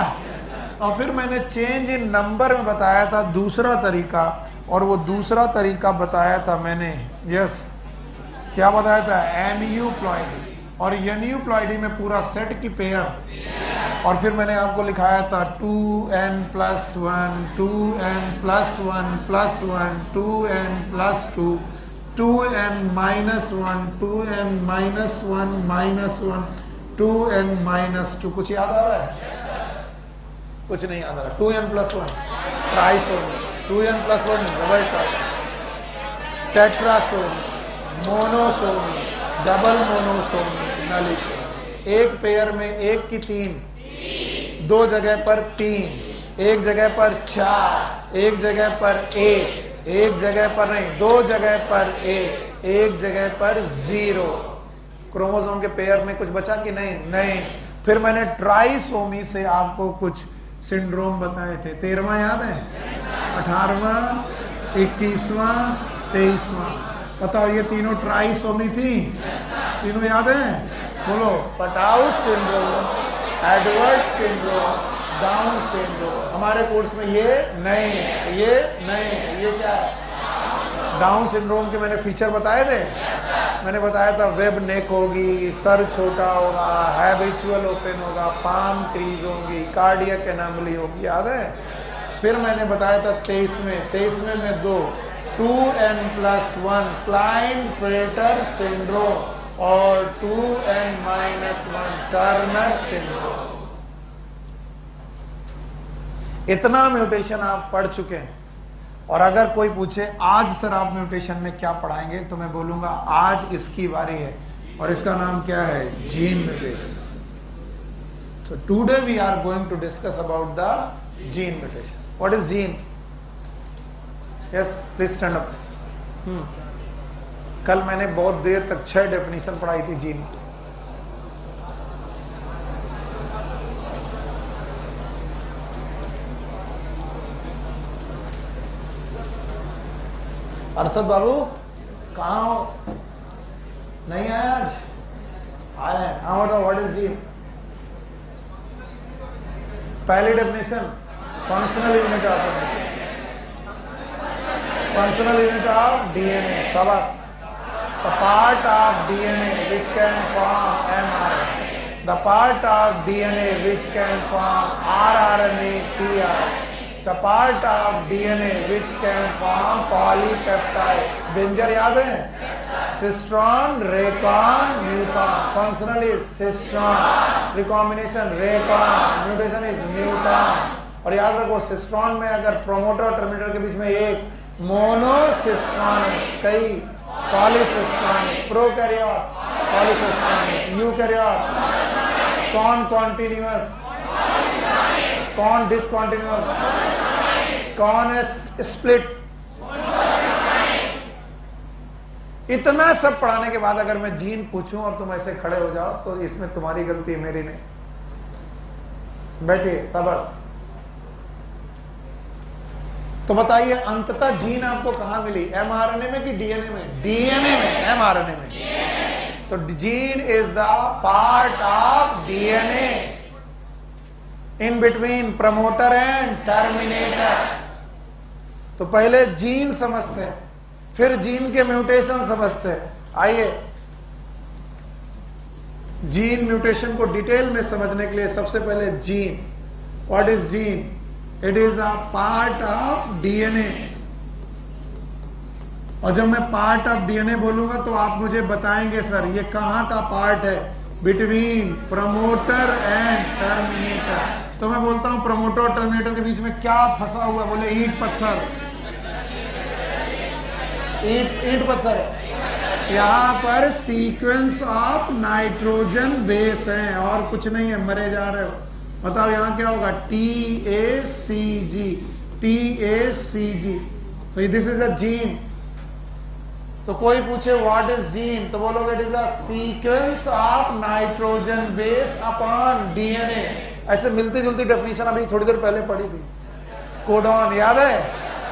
और फिर मैंने चेंज इन नंबर में बताया था दूसरा तरीका, और वो दूसरा तरीका बताया था मैंने, यस, क्या बताया था? एनयूप्लॉइडी। और एनयूप्लॉइडी में पूरा सेट की पेयर। और फिर मैंने आपको लिखाया था 2n+1, 2n+1 +1, 2n+2, 2n-1, 2n-1 -1, 2n-2। कुछ याद आ रहा है? कुछ नहीं याद आ रहा। 2n+1 trisomy, 2n+1 double trisomy, tetrasomy, monosomy, double monosomy, nullisomy. एक पेयर में 1 की 3, 2 जगह पर 3, 1 जगह पर 4, 1 जगह पर 1, 1 जगह पर नहीं, 2 जगह पर 1, 1 जगह पर 0। क्रोमोसोम के पेयर में कुछ बचा कि नहीं? नहीं। फिर मैंने ट्राइसोमी से आपको कुछ सिंड्रोम बताए थे। 13वां याद है? 18वां, 21वां, 23वां। बताओ ये तीनों ट्राइसोमी थी? तीनों याद है? बोलो। Patau syndrome, Edward syndrome, Down syndrome. हमारे कोर्स में ये नहीं है, ये नहीं है। ये क्या है? डाउन सिंड्रोम के मैंने फीचर बताए थे। मैंने बताया था वेब नेक होगी, सर छोटा होगा, हैबिचुअल ओपन होगा, पाम क्रीज होगी, कार्डियक एनोमली होगी, याद है? फिर मैंने बताया था 23 में मैं 2n+1 क्लाइनफेल्टर सिंड्रोम और 2n-1 टर्नर सिंड्रोम। इतना म्यूटेशन आप पढ़ चुके हैं। और अगर कोई पूछे आज सर आप म्यूटेशन में क्या पढ़ाएंगे, तो मैं बोलूंगा आज इसकी बारी है, और इसका नाम क्या है? Gene mutation. So today we are going to discuss about the gene mutation. What is gene? Yes, please stand up. कल मैंने बहुत देर तक 6 डेफिनेशन पढ़ाई थी जीन की। अरशद बाबू कहाँ हो? नहीं आया आज? आए हैं। हाँ बताओ, व्हाट इज जीन? पहली definition functional unit of DNA. शाबाश। the part of DNA which can form mRNA, the part of DNA which can form rRNA, tRNA, the part of DNA which can form polypeptide. Benzer याद है? Cistron, recon, muton. Functional is cistron, recombination recon, mutation is muton. और याद रखो cistron में अगर promoter और terminator के बीच में एक मोनोसिस्ट्रॉनिक, कई पॉलीसिस्ट्रॉनिक, प्रोकैरियोट पॉलीसिस्ट्रॉनिक, यूकैरियोट कौन कॉन्टिन्यूअस, कौन डिसकॉन्टिन्यूअस, कौन स्प्लिट. इतना सब पढ़ाने के बाद अगर मैं जीन पूछूं और तुम ऐसे खड़े हो जाओ तो इसमें तुम्हारी गलती है, मेरी नहीं. बैठिए शाबाश. तो बताइए अंततः जीन आपको कहां मिली, एमआरएनए में कि डीएनए में? डीएनए में, एमआरएनए में. तो gene is the part of DNA in between promoter and terminator. तो पहले जीन समझते हैं, फिर जीन के म्यूटेशन समझते हैं. आइए जीन म्यूटेशन को डिटेल में समझने के लिए सबसे पहले gene. What is gene? It is a part of DNA. और जब मैं पार्ट ऑफ डीएनए बोलूंगा तो आप मुझे बताएंगे सर ये कहां का पार्ट है, बिटवीन प्रमोटर एंड टर्मिनेटर. तो मैं बोलता हूं प्रमोटर और टर्मिनेटर के बीच में क्या फंसा हुआ, बोले ईंट पत्थर. ईंट पत्थर है. यहां पर सीक्वेंस ऑफ नाइट्रोजन बेस है और कुछ नहीं है. मरे जा रहे हो. बताओ यहां क्या होगा, TACG, TACG. तो दिस इज अ जीन. तो कोई पूछे व्हाट इज जीन तो बोलोगे it is a sequence of nitrogen base upon DNA. ऐसे मिलती जुलती डेफिनेशन अभी थोड़ी देर पहले पढ़ी थी. कोडॉन याद है?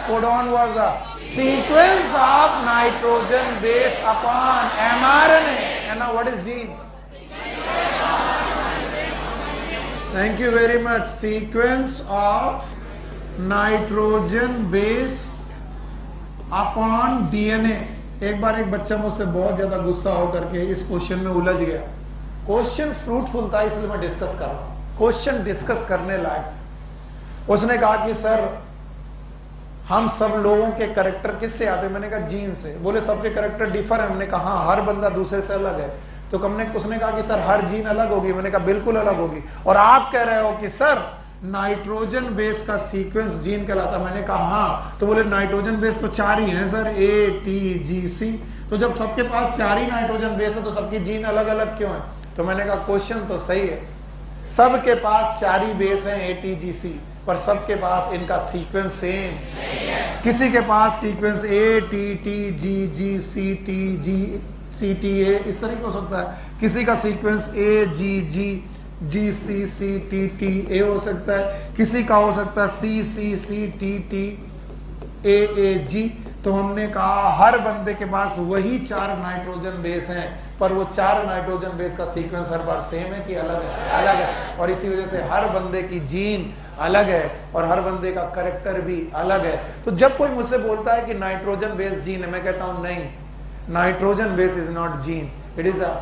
Codon was a sequence of nitrogen base upon mRNA. And now what is gene? Thank you very much. Sequence of nitrogen base upon DNA. एक बार एक बच्चा मुझसे बहुत ज्यादा गुस्सा होकर के इस क्वेश्चन में उलझ गया. क्वेश्चन फ्रूटफुल था इसलिए मैं डिस्कस कर रहा हूं. क्वेश्चन डिस्कस करने लायक. उसने कहा कि सर हम सब लोगों के कैरेक्टर किससे आते हैं? मैंने कहा जीन से. बोले सबके कैरेक्टर डिफर है. हमने कहा हाँ, हर बंदा दूसरे से अलग है. तो उसने कहा कि सर हर जीन अलग होगी. मैंने कहा बिल्कुल अलग होगी. और आप कह रहे हो कि सर नाइट्रोजन बेस का सीक्वेंस जीन कहलाता. मैंने कहा हाँ. तो बोले नाइट्रोजन बेस तो 4 ही हैं सर, ATGC. तो जब सबके पास 4 ही नाइट्रोजन बेस है तो सबकी जीन अलग अलग क्यों है? तो मैंने कहा क्वेश्चन तो सही है, सबके पास 4 ही बेस हैं ATGC, पर सबके पास इनका सीक्वेंस सेम. किसी के पास सीक्वेंस ATTGGCTGCTA इस तरीके हो सकता है. किसी का सीक्वेंस AGGGCCTTA हो सकता है. किसी का हो सकता है CCCTTAAG. तो हमने कहा हर बंदे के पास वही 4 नाइट्रोजन बेस हैं, पर वो 4 नाइट्रोजन बेस का सीक्वेंस हर बार सेम है कि अलग है? अलग है. और इसी वजह से हर बंदे की जीन अलग है और हर बंदे का कैरेक्टर भी अलग है. तो जब कोई मुझसे बोलता है कि नाइट्रोजन बेस जीन है, मैं कहता हूं नहीं, nitrogen base is not gene, it is a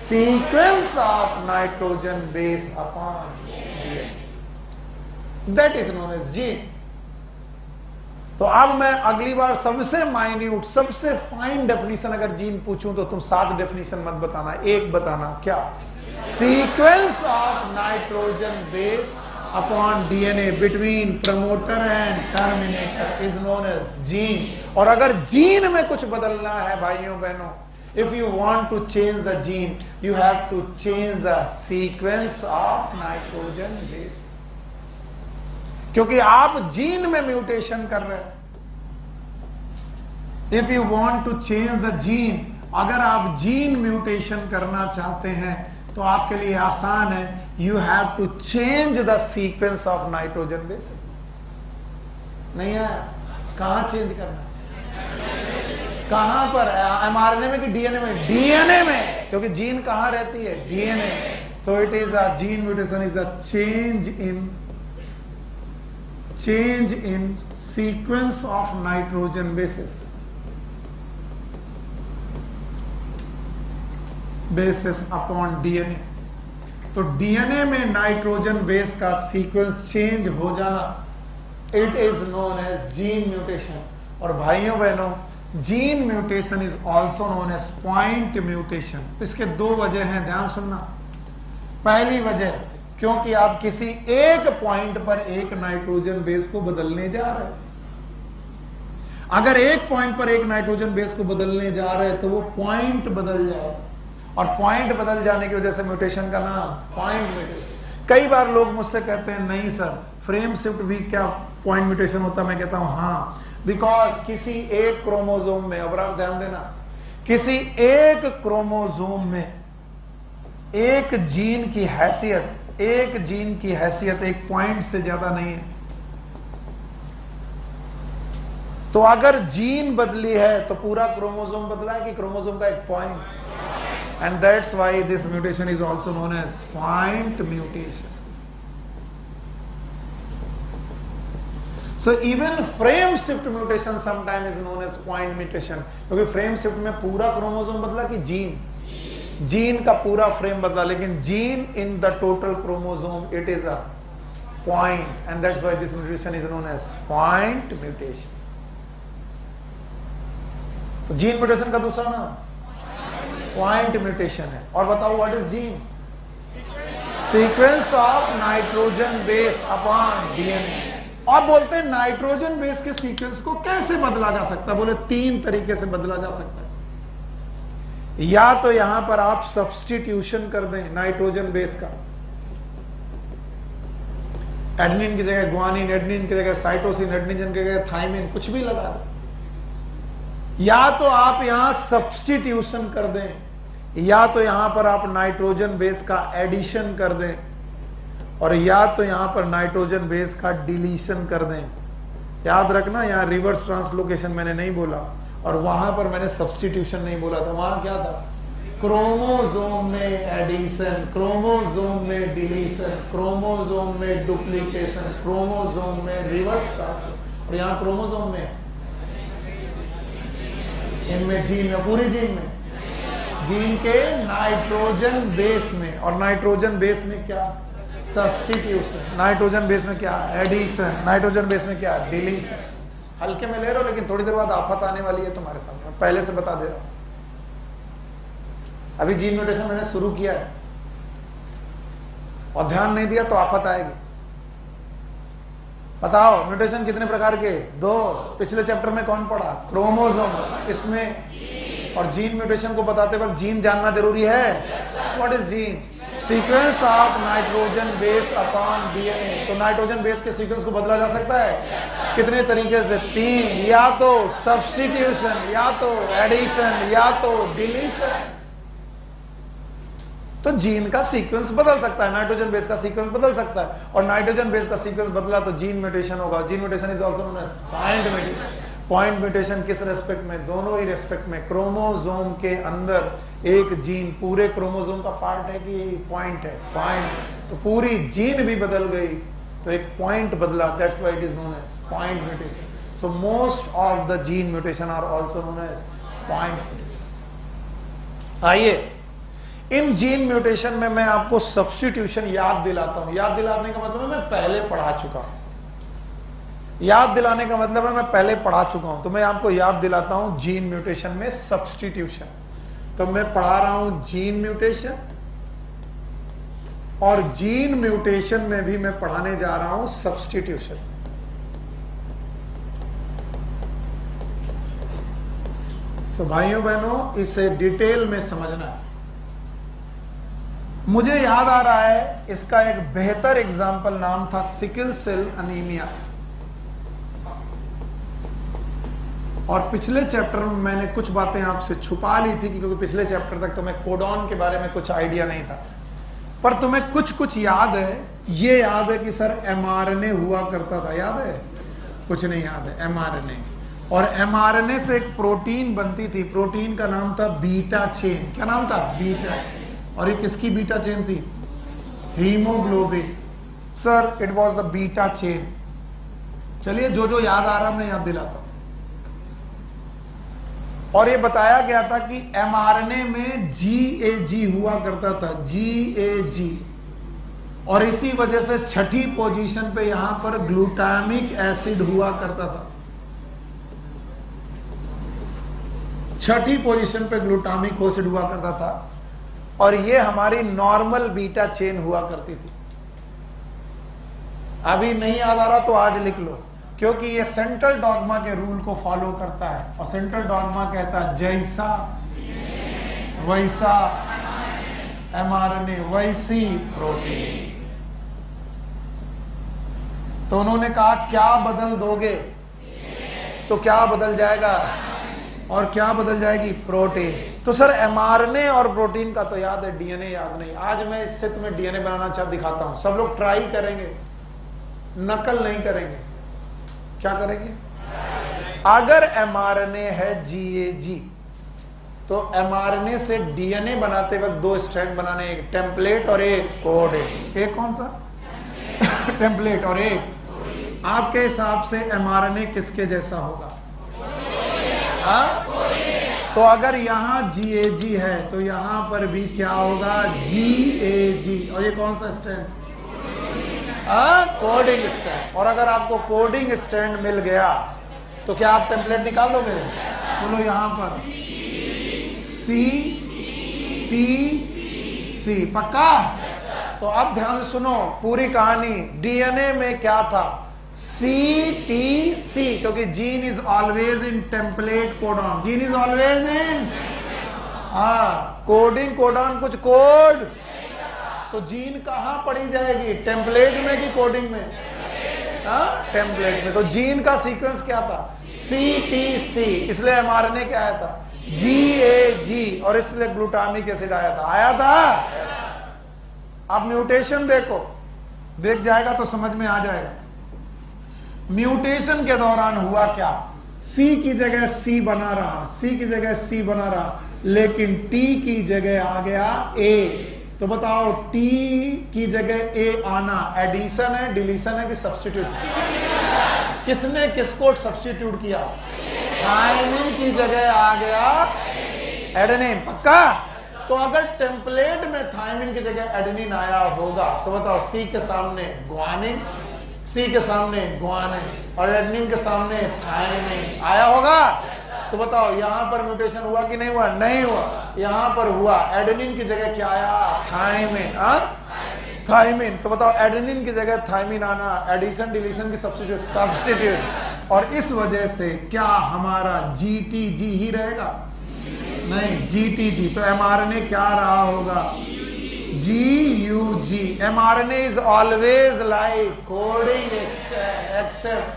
sequence of nitrogen base upon DNA. That is known as gene. तो अब मैं अगली बार सबसे माइन्यूट, सबसे फाइन डेफिनेशन अगर जीन पूछूं तो तुम 7 डेफिनेशन मत बताना, एक बताना. क्या? Sequence of nitrogen base upon DNA between promoter and terminator is known as gene. और अगर जीन में कुछ बदलना है भाइयों बहनों, if you want to change the gene you have to change the sequence of nitrogen base. क्योंकि आप जीन में म्यूटेशन कर रहे हैं. If you want to change the gene, अगर आप जीन म्यूटेशन करना चाहते हैं तो आपके लिए आसान है. You have to change the sequence of nitrogen bases. नहीं है? कहां चेंज करना? कहां पर? एमआरएनए में कि डीएनए में? डीएनए में. क्योंकि जीन कहां रहती है? डीएनए. तो it is a gene mutation is a change in sequence of nitrogen bases. Bases upon DNA. तो डीएनए में नाइट्रोजन बेस का सीक्वेंस चेंज हो जाना, it is known as gene mutation. और भाइयों बहनों, gene mutation is also known as point mutation. इसके दो वजह हैं, ध्यान सुनना। पहली वजह, क्योंकि आप किसी एक पॉइंट पर एक नाइट्रोजन बेस को बदलने जा रहे हैं। अगर एक पॉइंट पर एक नाइट्रोजन बेस को बदलने जा रहे हैं तो वो पॉइंट बदल जाए, और पॉइंट बदल जाने की वजह से म्यूटेशन का नाम पॉइंट म्यूटेशन। कई बार लोग मुझसे कहते हैं नहीं सर, फ्रेम शिफ्ट भी क्या पॉइंट म्यूटेशन होता है? मैं कहता हूं हाँ, बिकॉज किसी एक क्रोमोसोम में, अब आप ध्यान देना, किसी एक क्रोमोसोम में एक जीन की हैसियत, एक जीन की हैसियत एक पॉइंट से ज्यादा नहीं है। तो अगर जीन बदली है तो पूरा क्रोमोसोम बदला है कि क्रोमोसोम का एक point? And that's why this mutation is also known as point mutation. So even frame shift mutation sometimes is known as point mutation, क्योंकि फ्रेम शिफ्ट में पूरा क्रोमोसोम बदला कि जीन का पूरा फ्रेम बदला, लेकिन gene in the total chromosome it is a point, and that's why this mutation is known as point mutation. तो जीन म्यूटेशन का दूसरा नाम पॉइंट म्यूटेशन है। और बताओ what is gene? Sequence of nitrogen base upon DNA. आप बोलते हैं नाइट्रोजन बेस के सीक्वेंस को कैसे बदला जा सकता है? बोले तीन तरीके से बदला जा सकता है। या तो यहां पर आप सब्स्टिट्यूशन कर दें नाइट्रोजन बेस का, एडेनिन की जगह ग्वानिन, एडेनिन की जगह साइटोसिन, एडेनिन की जगह थाइमिन, कुछ भी लगा दें। या तो आप यहां सब्स्टिट्यूशन कर दें, या तो यहां पर आप नाइट्रोजन बेस का एडिशन कर दें, और या तो यहां पर नाइट्रोजन बेस का डिलीशन कर दें। याद रखना, यहां रिवर्स ट्रांसलोकेशन मैंने नहीं बोला, और वहां पर मैंने सब्स्टिट्यूशन नहीं बोला था। वहां क्या था? क्रोमोसोम में एडिशन, क्रोमोसोम में डिलीशन, क्रोमोसोम में डुप्लीकेशन, क्रोमोसोम में रिवर्स ट्रांसलेशन। और यहां क्रोमोसोम में, इनमें जीन में, पूरी जीन में, जीन के नाइट्रोजन बेस में। और नाइट्रोजन बेस में क्या? सब्स्टिट्यूशन। नाइट्रोजन बेस में क्या? एडिशन। नाइट्रोजन बेस में क्या? डिलीशन। हल्के में ले रहे हो, लेकिन थोड़ी देर बाद आफत आने वाली है तुम्हारे सामने, मैं पहले से बता दे रहा हूं। अभी जीन म्यूटेशन मैंने शुरू किया है और ध्यान नहीं दिया तो आफत आएगी। बताओ म्यूटेशन कितने प्रकार के? दो। पिछले चैप्टर में कौन पढ़ा? क्रोमोसोम। इसमें और जीन म्यूटेशन को बताते वक्त जीन जानना जरूरी है। What is gene? Sequence of nitrogen base upon DNA. तो नाइट्रोजन बेस के सीक्वेंस को बदला जा सकता है कितने तरीके से? तीन। या तो सब्स्टिट्यूशन, या तो एडिशन, या तो डिलीशन। तो जीन का सीक्वेंस बदल सकता है, नाइट्रोजन बेस का सीक्वेंस बदल सकता है, और नाइट्रोजन बेस का सीक्वेंस बदला तो जीन म्यूटेशन होगा। Gene mutation is also known as point mutation. Point mutation किस रेस्पेक्ट में? दोनों ही रेस्पेक्ट में। क्रोमोसोम के अंदर एक जीन पूरे क्रोमोसोम का पार्ट है कि पॉइंट है? पॉइंट। तो पूरी जीन भी बदल गई तो एक पॉइंट बदला, that's why it is known as point mutation. So most of the gene mutation are also known as point mutation. आइए इन जीन म्यूटेशन में मैं आपको सब्स्टिट्यूशन याद दिलाता हूं। याद दिलाने का मतलब है मैं पहले पढ़ा चुका हूं। याद दिलाने का मतलब है मैं पहले पढ़ा चुका हूं, तो मैं आपको याद दिलाता हूं जीन म्यूटेशन में सब्स्टिट्यूशन। तो मैं पढ़ा रहा हूं जीन म्यूटेशन, और जीन म्यूटेशन में भी मैं पढ़ाने जा रहा हूं सब्स्टिट्यूशन। सो भाइयों बहनों, इसे डिटेल में समझना है। मुझे याद आ रहा है इसका एक बेहतर एग्जाम्पल नाम था सिकल सेल अनीमिया। और पिछले चैप्टर में मैंने कुछ बातें आपसे छुपा ली थी, क्योंकि पिछले चैप्टर तक तुम्हें कोडॉन के बारे में कुछ आइडिया नहीं था, पर तुम्हें कुछ कुछ याद है। ये याद है कि सर एमआरएनए हुआ करता था, याद है? कुछ नहीं याद है? एमआरएनए। और एमआरएनए से एक प्रोटीन बनती थी, प्रोटीन का नाम था बीटा चेन। क्या नाम था? बीटा। और ये किसकी बीटा चेन थी? Haemoglobin. Sir it was the beta chain. चलिए जो जो याद आ रहा मैं याद दिलाता हूं। और ये बताया गया था कि mRNA में GAG हुआ करता था, GAG, और इसी वजह से छठी पोजीशन पे यहां पर ग्लूटामिक एसिड हुआ करता था। छठी पोजीशन पे ग्लूटामिक एसिड हुआ करता था, और ये हमारी नॉर्मल बीटा चेन हुआ करती थी। अभी नहीं याद आ रहा तो आज लिख लो, क्योंकि ये सेंट्रल डॉगमा के रूल को फॉलो करता है, और सेंट्रल डॉगमा कहता है जैसा वैसा mRNA वैसी प्रोटीन। तो उन्होंने कहा क्या बदल दोगे, तो क्या बदल जाएगा, और क्या बदल जाएगी, प्रोटीन। तो सर mRNA और प्रोटीन का तो याद है, डीएनए याद नहीं। आज मैं इससे तुम्हें डीएनए बनाना दिखाता हूं, सब लोग ट्राई करेंगे, नकल नहीं करेंगे। क्या करेंगे? अगर mRNA है GAG, तो mRNA से डीएनए बनाते वक्त दो स्ट्रैंड बनाने, एक टेम्पलेट और एक कोडिंग। एक कौन सा? टेम्पलेट, और एक आपके हिसाब से mRNA किसके जैसा होगा? तो अगर यहां GAG है तो यहां पर भी क्या होगा? GAG। और ये कौन सा स्ट्रैंड? Coding strand. और अगर आपको कोडिंग स्ट्रैंड मिल गया तो क्या आप टेम्पलेट निकाल दोगे? बोलो यहां पर CTC, पक्का? तो अब ध्यान से सुनो पूरी कहानी। डीएनए में क्या था? CTC, क्योंकि gene is always in template codon. Gene is always in coding codon, कुछ कोड। तो जीन कहां पढ़ी जाएगी? टेम्पलेट में कि कोडिंग में? टेम्पलेट में। तो जीन का सीक्वेंस क्या था? CTC। इसलिए mRNA क्या आया था? GAG। और इसलिए ग्लूटामिक एसिड आया था। आया था? अब म्यूटेशन देखो, देख जाएगा तो समझ में आ जाएगा। म्यूटेशन के दौरान हुआ क्या? C की जगह C बना रहा, C की जगह C बना रहा, लेकिन T की जगह आ गया A। तो बताओ T की जगह A आना एडिशन है, डिलीशन है कि सब्स्टिट्यूशन? किसने किसको सब्स्टिट्यूट किया? थायमिन की जगह आ गया एडेनिन, पक्का? तो अगर टेम्पलेट में थायमिन की जगह एडेनिन आया होगा तो बताओ C के सामने ग्वानिन, C के सामने ग्वानिन, और एडेनिन के सामने थायमिन आया होगा। तो बताओ यहां पर म्यूटेशन हुआ कि नहीं हुआ? नहीं हुआ। यहां पर हुआ। एडेनिन की जगह क्या आया? थायमिन। थायमिन। तो बताओ एडेनिन की जगह थायमिन आना एडिशन डिलीशन की सब्स्टिट्यूट। और इस वजह से क्या हमारा GTG ही रहेगा? नहीं, GTG। तो mRNA क्या रहा होगा? GUG। mRNA is always like coding except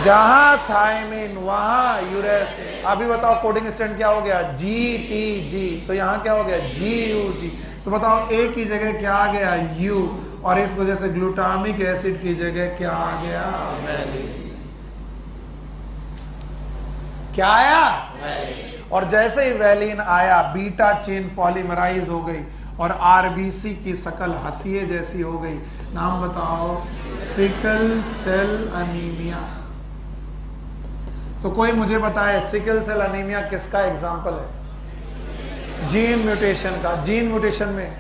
जहां थायमिन वहां यूरेसिल। अभी बताओ कोडिंग स्ट्रैंड क्या हो गया? GTG। तो यहां क्या हो गया? GUG। तो बताओ A की जगह क्या आ गया? U। और इस वजह से ग्लूटामिक एसिड की जगह क्या आ गया? वैलिन। क्या आया? वैलिन। और जैसे ही वैलिन आया बीटा चेन पॉलीमराइज हो गई और RBC की शकल हंसिए जैसी हो गई। नाम बताओ? Sickle cell anaemia. तो कोई मुझे बताए सिकल सेल अनीमिया किसका एग्जाम्पल है? जीन म्यूटेशन का। जीन म्यूटेशन में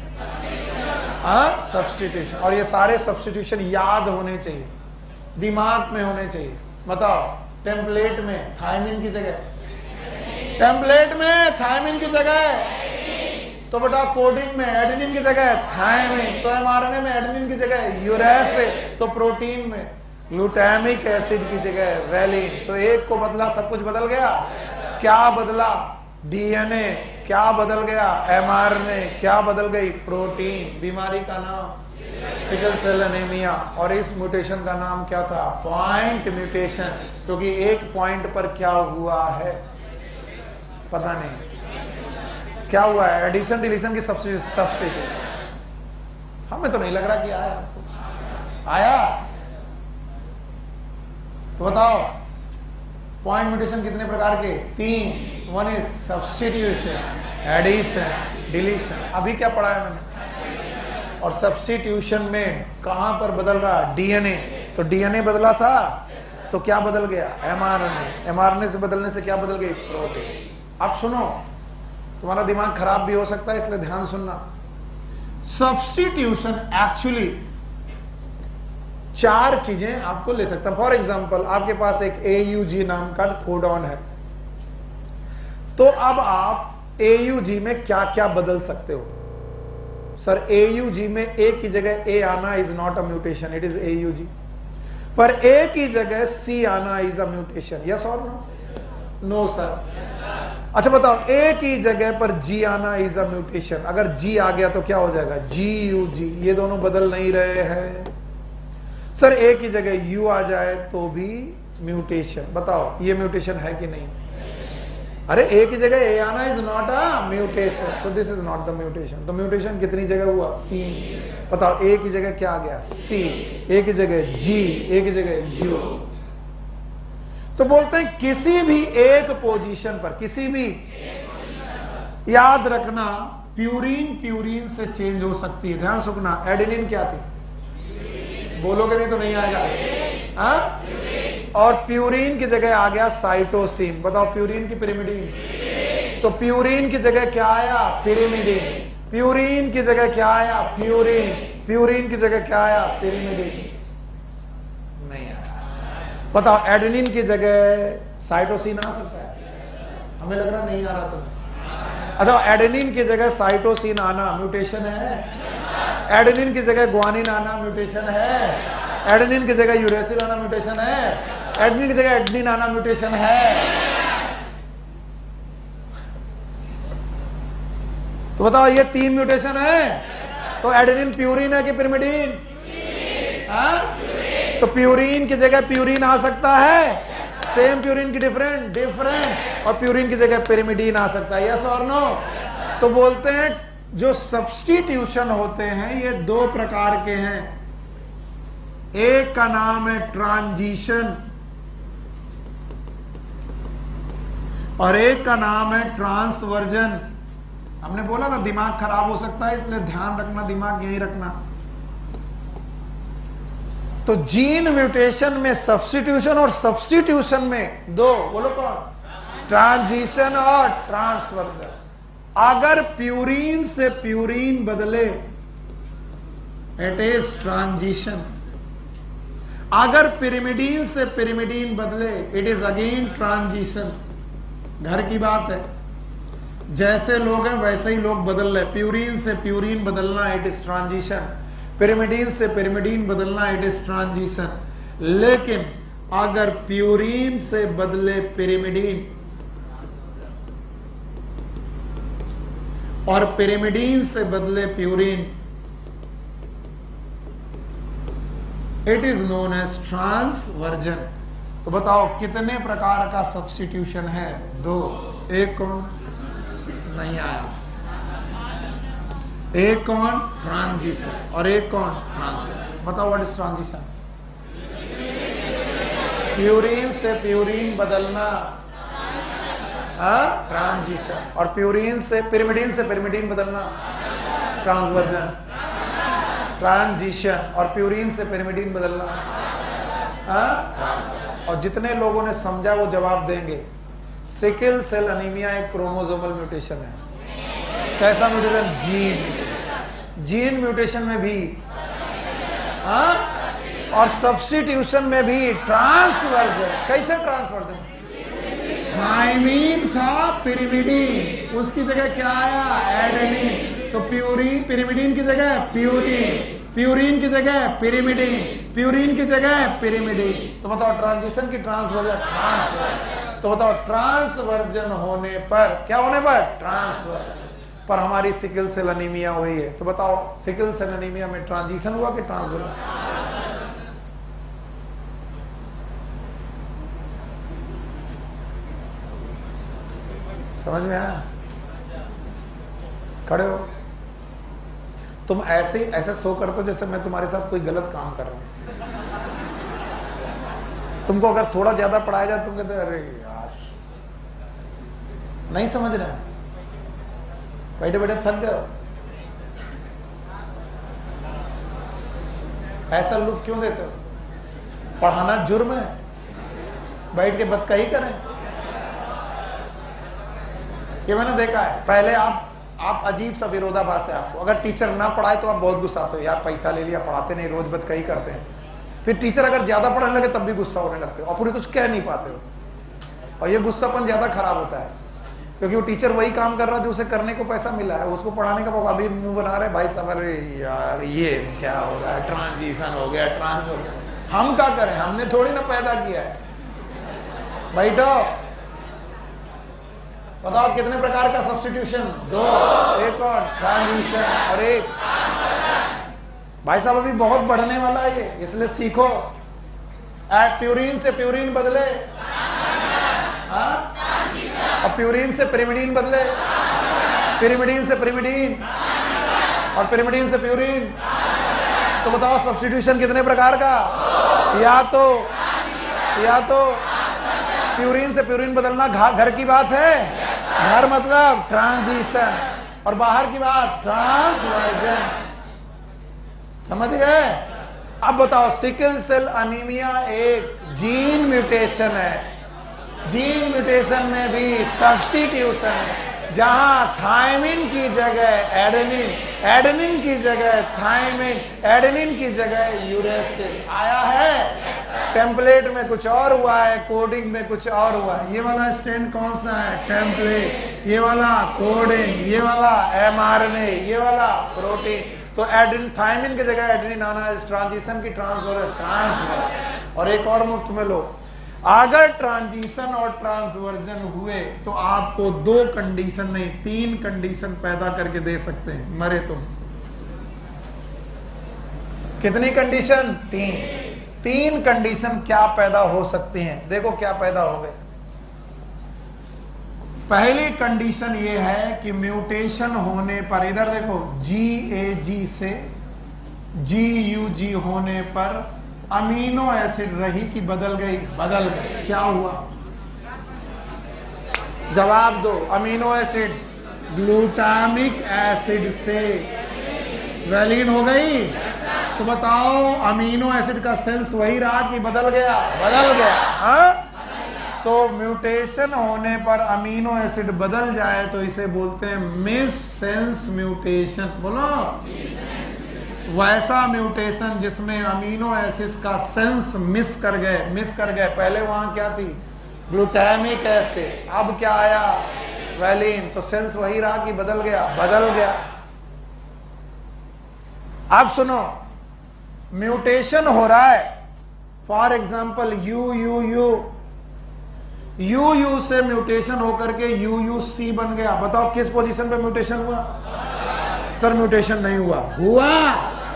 सब्स्टिट्यूशन। और ये सारे सब्स्टिट्यूशन याद होने चाहिए, दिमाग में होने चाहिए। बताओ टेम्पलेट में थायमिन की जगह, टेम्पलेट में थायमिन की जगह, तो बेटा कोडिंग में एडेनिन की जगह थायमिन, तो mRNA में एडेनिन की जगह यूरेसिल, तो प्रोटीन में ग्लूटामिक एसिड की जगह वैलिन। तो एक को बदला सब कुछ बदल गया। क्या बदला? डीएनए। क्या बदल गया? mRNA। क्या बदल गई? प्रोटीन। बीमारी का नाम सिकल सेल एनीमिया। और इस म्यूटेशन का नाम क्या था? Point mutation. क्योंकि एक पॉइंट पर क्या हुआ है पता नहीं क्या हुआ है? एडिशन डिलीशन की सब्स्टिट्यूट। हमें तो नहीं लग रहा कि आया। आया? तो बताओ पॉइंट म्यूटेशन कितने प्रकार के? 3। One is substitution, addition, deletion. अभी क्या पढ़ा है मैंने? और सब्स्टिट्यूशन में कहां पर बदल रहा? डीएनए। तो डीएनए बदला था तो क्या बदल गया? mRNA। mRNA से बदलने से क्या बदल गई? प्रोटीन। अब सुनो, तुम्हारा दिमाग खराब भी हो सकता है, इसलिए ध्यान सुनना। सब्स्टिट्यूशन एक्चुअली 4 चीजें आपको ले सकता है। फॉर एग्जाम्पल, आपके पास एक AUG नाम का कोडॉन है, तो अब आप AUG में क्या क्या बदल सकते हो? सर AUG में A की जगह A आना is not a mutation, it is AUG। पर A की जगह C आना इज अ म्यूटेशन, यस और नो? No sir. अच्छा बताओ, A की जगह पर G आना इज अ म्यूटेशन। अगर G आ गया तो क्या हो जाएगा? GUG। ये दोनों बदल नहीं रहे हैं। सर A की जगह U आ जाए तो भी म्यूटेशन। बताओ ये म्यूटेशन है कि नहीं? अरे A की जगह A आना is not a mutation, so this is not the mutation. तो म्यूटेशन कितनी जगह हुआ? 3। बताओ A की जगह क्या आ गया? C, A की जगह G, A की जगह U। तो बोलते हैं किसी भी एक पोजीशन पर, किसी भी, याद रखना प्यूरीन प्यूरीन से चेंज हो सकती है। ध्यान सुनना, एडेनिन क्या थी? बोलोगे नहीं तो नहीं आएगा। हाँ? और प्यूरीन की जगह आ गया साइटोसिन। बताओ प्यूरीन की पिरिमिडीन, तो प्यूरीन की जगह क्या आया? पिरिमिडीन। प्यूरीन की जगह क्या आया? प्यूरीन। प्यूरीन की जगह क्या आया? पिरिमिडीन। नहीं आया। बताओ एडेनिन की जगह साइटोसिन आ सकता है? हमें लग रहा नहीं आ रहा तुम्हें। अच्छा, एडेनिन की जगह साइटोसिन आना म्यूटेशन है? एडेनिन की जगह ग्वानिन आना म्यूटेशन है? एडेनिन की जगह यूरेसिल आना म्यूटेशन है? एडेनिन की जगह एडेनिन आना म्यूटेशन है? तो बताओ ये 3 म्यूटेशन है। तो एडेनिन प्यूरिन है कि पिरिमिडीन? तो प्यूरिन की जगह प्यूरिन आ सकता है, सेम प्यूरिन की डिफरेंट डिफरेंट, और प्यूरिन की जगह पिरिमिडीन आ सकता है, यस और नो? तो बोलते हैं जो सब्स्टिट्यूशन होते हैं ये 2 प्रकार के हैं। एक का नाम है ट्रांजिशन और एक का नाम है ट्रांसवर्जन। हमने बोला ना दिमाग खराब हो सकता है, इसलिए ध्यान रखना, दिमाग यही रखना। तो जीन म्यूटेशन में सब्स्टिट्यूशन और सब्स्टिट्यूशन में 2, बोलो कौन? ट्रांजिशन और ट्रांसवर्जन। अगर प्यूरीन से प्यूरीन बदले इट इज ट्रांजिशन, अगर पिरिमिडीन से पिरिमिडीन बदले इट इज अगेन ट्रांजिशन। घर की बात है, जैसे लोग हैं वैसे ही लोग बदल रहे। प्यूरीन से प्यूरीन बदलना इट इज ट्रांजिशन, पिरिमिडीन से पिरिमिडीन बदलना इट इज ट्रांजिशन। लेकिन अगर प्यूरीन से बदले पिरिमिडीन और पिरिमिडीन से बदले purine, it is known as transversion. तो बताओ कितने प्रकार का सब्स्टिट्यूशन है? 2। एक कौन? नहीं आया। एक कौन? ट्रांजिशन, और एक कौन? ट्रांसवर्जन। बताओ व्हाट इज ट्रांजिशन? प्यूरीन से प्यूरीन बदलना, ट्रांजिशन, और प्यूरीन से पिरिमिडीन बदलना, ट्रांसवर्जन। ट्रांजिशन और प्यूरीन से पिरिमिडीन बदलना, और जितने लोगों ने समझा वो जवाब देंगे। सिकल सेल अनीमिया एक क्रोमोसोमल म्यूटेशन है। कैसा म्यूटेशन? जीन म्यूटेशन में भी, और सब्स्टिट्यूशन में भी ट्रांसवर्जन। कैसे ट्रांसवर्जन? थाइमीन था पिरिमिडीन, उसकी जगह क्या आया? एडेनिन। तो प्यूरीन, पिरिमिडीन की जगह प्यूरीन, प्यूरीन की जगह पिरिमिडीन, प्यूरीन की जगह पिरिमिडीन। तो बताओ ट्रांजिशन की ट्रांसवर्जन? ट्रांसवर्जन। तो बताओ ट्रांसवर्जन होने पर, क्या होने पर? ट्रांसवर्जन पर हमारी सिकल सेल अनीमिया हुई है। तो बताओ सिकल सेल अनीमिया में ट्रांजिशन हुआ कि ट्रांसवर्जन? समझ में आया? खड़े हो। तुम ऐसे शो करते हो जैसे मैं तुम्हारे साथ कोई गलत काम कर रहा हूं। तुमको अगर थोड़ा ज्यादा पढ़ाया जाए तुम कहते अरे यार नहीं समझ रहे, बैठे बैठे थक गए। ऐसा लुक क्यों देते हो? पढ़ाना जुर्म है, बैठ के बतकही करें। ये मैंने देखा है। पहले आप अजीब सा विरोधाभास है आपको। अगर टीचर ना पढ़ाए तो आप बहुत गुस्सा आते हो, यार पैसा ले लिया, पढ़ाते नहीं, रोज बत कहीं करते हैं। फिर टीचर अगर ज्यादा पढ़ने लगे तब भी गुस्सा होने लगते हो और पूरी कुछ कह नहीं पाते हो, और ये गुस्सापन ज्यादा खराब होता है, क्योंकि वो टीचर वही काम कर रहा है जो उसे करने को पैसा मिला है, उसको पढ़ाने का मौका। अभी मुंह बना रहे भाई साहब, अरे यार ये क्या हो रहा है, ट्रांजिशन हो गया, ट्रांस हो गया। हम क्या करें, हमने थोड़ी ना पैदा किया है। बैठो, बताओ कितने प्रकार का सब्स्टिट्यूशन? 2, एक और ट्रांजिशन और एक। भाई साहब अभी बहुत बढ़ने वाला है ये, इसलिए सीखो। प्यूरिन से प्यूरिन बदले, और प्यूरिन से पिरिमिडीन बदले, पिरिमिडीन से पिरिमिडीन, और पिरिमिडीन से प्यूरिन। तो बताओ सब्स्टिट्यूशन कितने प्रकार का? या तो प्यूरिन से प्यूरिन बदलना घर की बात है, घर मतलब ट्रांजिशन, और बाहर की बात ट्रांसवर्जन। समझ गए? अब बताओ, सिकल सेल अनीमिया एक जीन म्यूटेशन है। जीन म्यूटेशन में भी सब्स्टिट्यूशन है, जहां थायमिन की जगह एडेनिन, एडेनिन की जगह थायमिन, एडेनिन की जगह यूरेसिल आया है। टेम्पलेट में कुछ और हुआ है, कोडिंग में कुछ और हुआ है। ये वाला स्टैंड कौन सा है? टेम्पलेट। ये वाला कोडिंग, ये वाला mRNA, ये वाला प्रोटीन। तो एडेनिन, थायमिन की जगह एडेनिन आना है, ट्रांजिशन की ट्रांसफर। और एक और मुफ्त में लो, अगर ट्रांजिशन और ट्रांसवर्जन हुए तो आपको 2 कंडीशन नहीं 3 कंडीशन पैदा करके दे सकते हैं, मरे तुम। कितनी कंडीशन? 3 कंडीशन क्या पैदा हो सकती हैं? देखो क्या पैदा हो गए। पहली कंडीशन ये है कि म्यूटेशन होने पर, इधर देखो, GAG से GUG होने पर अमीनो एसिड रही कि बदल गई? बदल गई। क्या हुआ? जवाब दो। अमीनो एसिड ग्लूटामिक एसिड से वैलीन हो गई। तो बताओ अमीनो एसिड का सेंस वही रहा कि बदल गया? बदल गया। हाँ, तो म्यूटेशन होने पर अमीनो एसिड बदल जाए तो इसे बोलते हैं मिस सेंस म्यूटेशन। बोलो, वैसा म्यूटेशन जिसमें अमीनो एसिड्स का सेंस मिस कर गए। पहले वहां क्या थी? ग्लूटामिक एसिड, अब क्या आया? वैलीन। तो सेंस वही रहा कि बदल गया? बदल गया। अब सुनो, म्यूटेशन हो रहा है, फॉर एग्जाम्पल यू से म्यूटेशन होकर के UUC बन गया। बताओ किस पोजीशन पे म्यूटेशन हुआ? तर म्यूटेशन नहीं हुआ।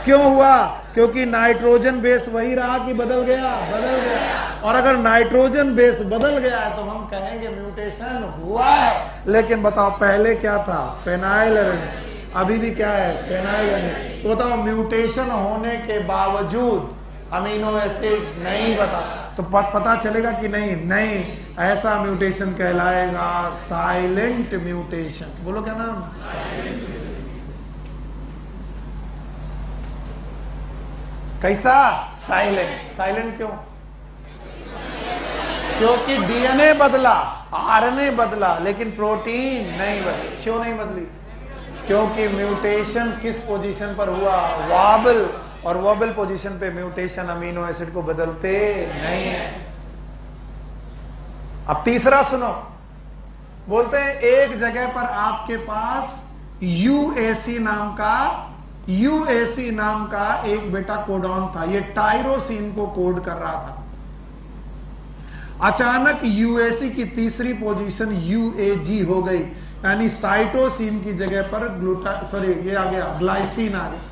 क्यों हुआ? क्योंकि नाइट्रोजन बेस वही रहा कि बदल गया? बदल गया। और अगर नाइट्रोजन बेस बदल गया है तो हम कहेंगे म्यूटेशन हुआ है। लेकिन बताओ पहले क्या था? फेनाइलएडेनिन। अभी भी क्या है? फेनाइलएडेनिन। तो बताओ म्यूटेशन होने के बावजूद अमीनो एसिड नहीं बता, तो पता चलेगा कि नहीं? ऐसा म्यूटेशन कहलाएगा साइलेंट म्यूटेशन। बोलो क्या नाम? साइलेंट। कैसा? साइलेंट। साइलेंट क्यों? क्योंकि डीएनए बदला, आरएनए बदला, लेकिन प्रोटीन नहीं बदली। क्यों नहीं बदली? क्योंकि म्यूटेशन किस पोजीशन पर हुआ? वॉबल। और वॉबल पोजीशन पे म्यूटेशन अमीनो एसिड को बदलते नहीं है। अब तीसरा सुनो, बोलते हैं एक जगह पर आपके पास UAC नाम का एक बेटा कोडॉन था। ये टायरोसिन को कोड कर रहा था। अचानक UAC की तीसरी पोजीशन UAG हो गई, यानी साइटोसिन की जगह पर ये आ गया ग्लाइसिन आ गया,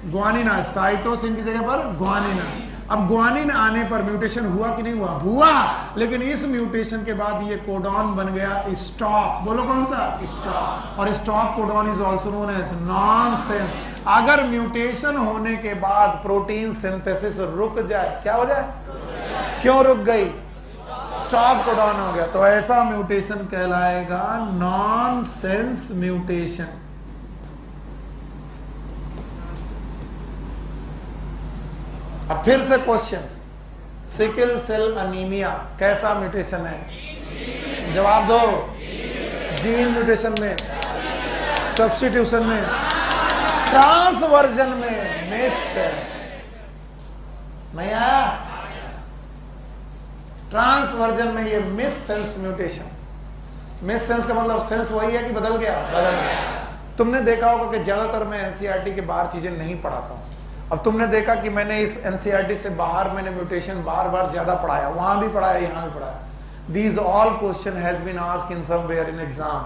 ग्वानिन आ, साइटोसिन की जगह पर ग्वानिन आ। अब ग्वानिन आने पर म्यूटेशन हुआ कि नहीं हुआ? हुआ। लेकिन इस म्यूटेशन के बाद ये कोडॉन बन गया स्टॉप। बोलो कौन सा? स्टॉप। और stop codon is also known as nonsense. अगर म्यूटेशन होने के बाद प्रोटीन सिंथेसिस रुक जाए, क्या हो जाए? क्यों रुक गई? स्टॉप कोडॉन हो गया। तो ऐसा म्यूटेशन कहलाएगा नॉनसेंस म्यूटेशन। अब फिर से क्वेश्चन, सिकल सेल अनीमिया कैसा म्यूटेशन है? जवाब दो। जीन म्यूटेशन में, सब्स्टिट्यूशन में, ट्रांसवर्जन में, मिस नहीं आया। ट्रांसवर्जन में ये miss sense mutation. Miss sense का मतलब सेंस वही है कि बदल गया, बदल गया। तुमने देखा होगा कि ज्यादातर मैं एनसीईआरटी के बाहर चीजें नहीं पढ़ाता हूं। अब तुमने देखा कि मैंने इस एनसीईआरटी से बाहर मैंने म्यूटेशन बार बार ज्यादा पढ़ाया, वहां भी पढ़ाया, यहां भी पढ़ाया। These all question has been asked in somewhere in exam,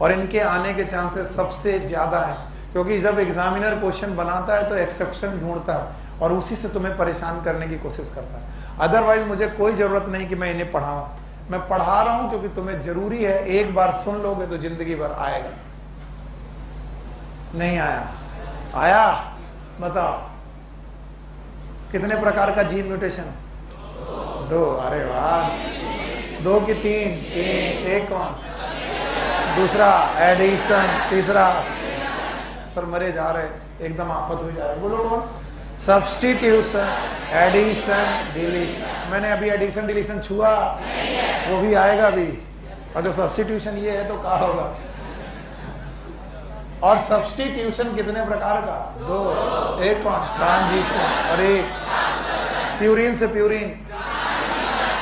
और इनके आने के चांसेस सबसे ज्यादा है, क्योंकि जब एग्जामिनर क्वेश्चन बनाता है तो एक्सेप्शन ढूंढता है और उसी से तुम्हें परेशान करने की कोशिश करता है। अदरवाइज मुझे कोई जरूरत नहीं कि मैं इन्हें पढ़ाऊं, मैं पढ़ा रहा हूं क्योंकि तुम्हें जरूरी है। एक बार सुन लोगे तो जिंदगी भर आएगा। नहीं आया? आया? बताओ कितने प्रकार का जीन म्यूटेशन? 2। अरे वाह, 2 की 3? एक कौन? दूसरा एडिशन, तीसरा सर मरे जा रहे, एकदम आफत हो जा रहे, बोलो कौन? Substitution, addition, deletion. मैंने अभी एडिशन डिलीशन छुआ, वो भी आएगा अभी। और जब सब्स्टिट्यूशन ये है तो क्या होगा? और सब्स्टिट्यूशन कितने प्रकार का? 2। एक कौन? ट्रांजिशन, और एक प्यूरिन से प्यूरिन,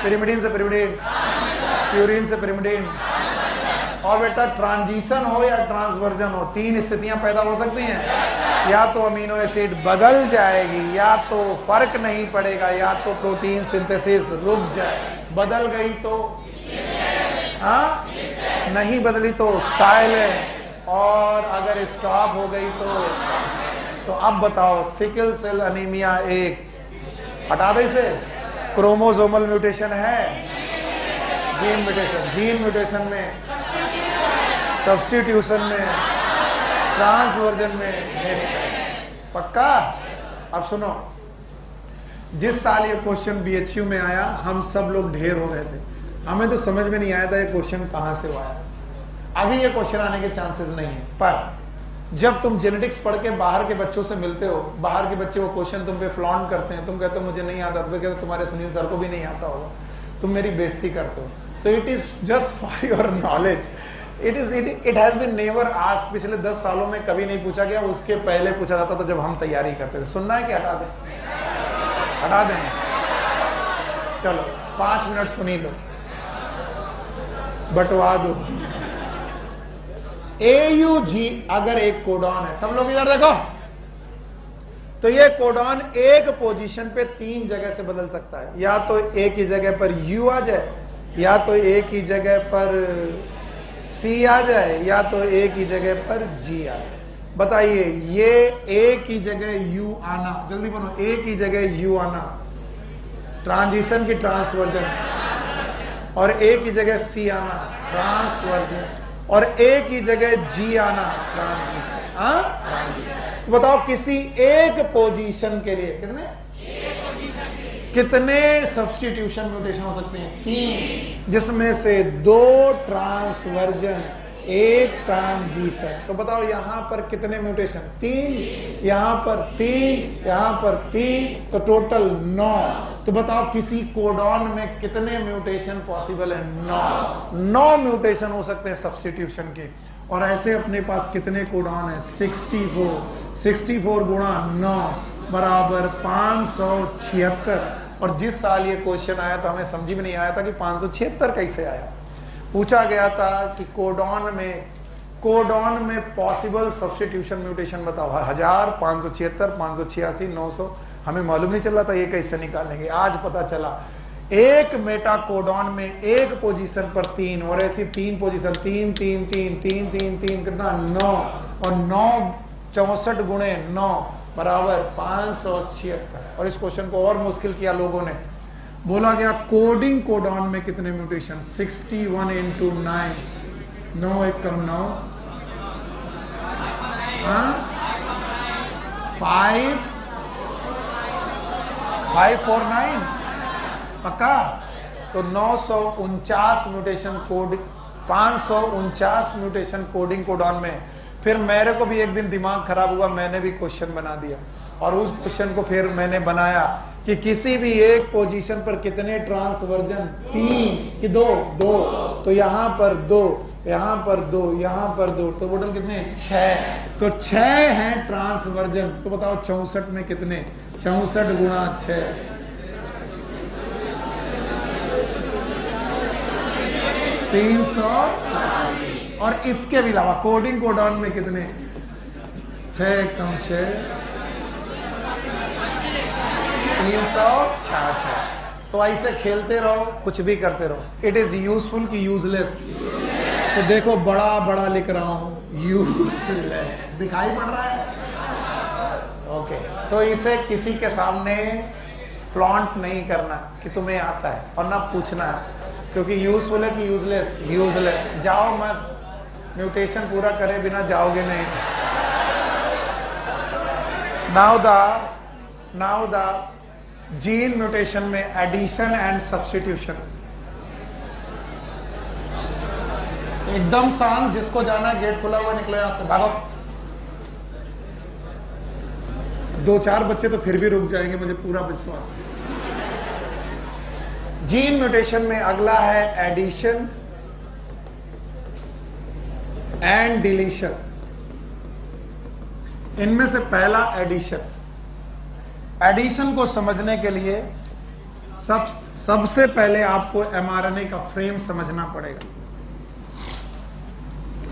पिरिमिडिन से पिरिमिडिन, प्यूरिन से पिरिमिडिन। और बेटा ट्रांजिशन हो या ट्रांसवर्जन हो, 3 स्थितियां पैदा हो सकती हैं। या तो अमीनो एसिड बदल जाएगी, या तो फर्क नहीं पड़ेगा, या तो प्रोटीन सिंथेसिस रुक जाए। बदल गई तो हाँ, नहीं बदली तो साइलेंट, और अगर स्टॉप हो गई तो अब बताओ सिकल सेल अनीमिया 1 हटा दे इसे। क्रोमोसोमल म्यूटेशन है, जीन म्यूटेशन। जीन म्यूटेशन में, सब्स्टिट्यूशन में, ट्रांसवर्जन में मिस। पक्का? अब सुनो, जिस साल ये क्वेश्चन बीएचयू में आया हम सब लोग ढेर हो गए थे, हमें तो समझ में नहीं आया था ये क्वेश्चन कहां से आया। अभी ये क्वेश्चन आने के चांसेस नहीं है, पर जब तुम जेनेटिक्स पढ़ के बाहर के बच्चों से मिलते हो, बाहर के बच्चे वो क्वेश्चन तुम पे फ्लॉन्ट करते हैं, तुम कहते हो मुझे नहीं आता, तो कहते तुम्हारे सुनील सर को भी नहीं आता होगा, तुम मेरी बेइज्जती करते हो। तो it is just for your knowledge, it has been never asked. पिछले 10 सालों में कभी नहीं पूछा गया, उसके पहले पूछा जाता था जब हम तैयारी करते थे। सुनना है कि हटा दें? हटा दें? चलो 5 मिनट सुनी लो, बंटवा दो। AUG अगर एक कोडॉन है, सब लोग इधर देखो, तो ये कोडॉन एक पोजीशन पे 3 जगह से बदल सकता है। या तो एक ही जगह पर U आ जाए, या तो एक ही जगह पर C आ जाए, या तो एक ही जगह पर G आ जाए। बताइए, ये एक ही जगह U आना, जल्दी बोलो, एक ही जगह U आना ट्रांजिशन की ट्रांसवर्जन, और एक ही जगह C आना ट्रांसवर्जन, और एक ही जगह G आना ट्रांजिशन। हाँ, तो बताओ किसी एक पोजीशन के लिए कितने सब्स्टिट्यूशन म्यूटेशन हो सकते हैं? 3, जिसमें से 2 ट्रांसवर्जन, 1 ट्रांजिशन। तो बताओ यहां पर कितने म्यूटेशन? 3, यहां पर 3, यहां पर 3, तो टोटल 9। तो बताओ किसी कोडॉन में कितने म्यूटेशन पॉसिबल है? 9 म्यूटेशन हो सकते हैं सब्स्टिट्यूशन के। और ऐसे अपने पास कितने कोडॉन है? 64 गुणा 9 बराबर 576। और जिस साल ये क्वेश्चन आया था हमें समझ में नहीं आया था कि 576 कैसे आया। पूछा गया था कि कोडॉन में पॉसिबल सब्स्टिट्यूशन म्यूटेशन बताओ। 1000, 576, 586, 900, हमें मालूम नहीं चला था ये कैसे निकालेंगे। आज पता चला, एक मेटा कोडॉन में एक पोजीशन पर 3, और ऐसी 3 पोजीशन, 3 3 3 3 3 3 कितना? 9, और 9 64 गुणे 9 बराबर 576। और इस क्वेश्चन को और मुश्किल किया लोगों ने। बोला गया कोडिंग कोडॉन में कितने म्यूटेशन? 61 × 9, 9 1 कम 9, 549 पक्का। तो 949 mutation code, 549 mutation coding codon में, फिर मेरे को भी एक दिन दिमाग खराब हुआ, मैंने भी क्वेश्चन बना दिया और उस क्वेश्चन को फिर मैंने बनाया कि किसी भी एक पोजीशन पर कितने ट्रांसवर्जन, 3 कि 2, तो यहाँ पर 2, यहाँ पर 2, यहाँ पर 2, तो टोटल कितने, 6। तो 6 हैं ट्रांसवर्जन। तो बताओ 64 में कितने, 64 गुणा 6, 386। और इसके भी अलावा कोडिंग कोडाउन में कितने, 6 कम 6, 366। तो ऐसे खेलते रहो, कुछ भी करते रहो। इट इज यूजफुल कि यूजलेस? तो देखो बड़ा बड़ा लिख रहा हूं, यूजलेस दिखाई पड़ रहा है। ओके, तो इसे किसी के सामने फ्लॉन्ट नहीं करना कि तुम्हें आता है, और ना पूछना है, क्योंकि यूजफुल है कि यूजलेस, यूजलेस। जाओ मत, म्यूटेशन पूरा करे बिना जाओगे नहीं। नाउ द जीन म्यूटेशन में एडिशन एंड सब्स्टिट्यूशन, एकदम शांत, जिसको जाना गेट खुला हुआ निकले यहां से, भागो। 2-4 बच्चे तो फिर भी रुक जाएंगे, मुझे पूरा विश्वास है। जीन म्यूटेशन में अगला है एडिशन एंड डिलीशन। इनमें से पहला एडिशन। एडिशन को समझने के लिए सबसे पहले आपको एमआरएनए का फ्रेम समझना पड़ेगा।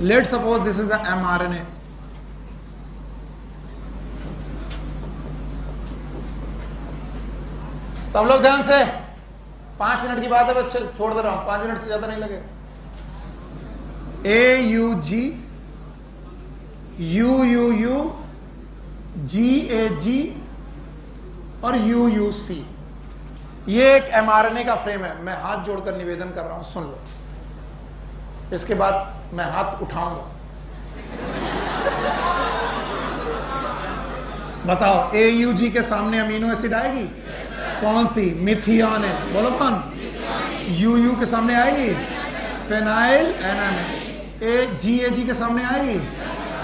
Late suppose this is a mRNA. सब लोग ध्यान से, 5 मिनट की बात है, बस छोड़ दे रहा हूं, 5 मिनट से ज्यादा नहीं लगे। AUG, UUU, GAG और UUC, ये एक एमआरएनए का फ्रेम है। मैं हाथ जोड़कर निवेदन कर रहा हूं, सुन लो। इसके बाद मैं हाथ उठाऊंगा। बताओ AUG के सामने अमीनो एसिड आएगी? कौन सी? मिथियोनिन। बोलो कौन? UU के सामने आएगी? फेनाइल एनामिन। GAG के सामने आएगी?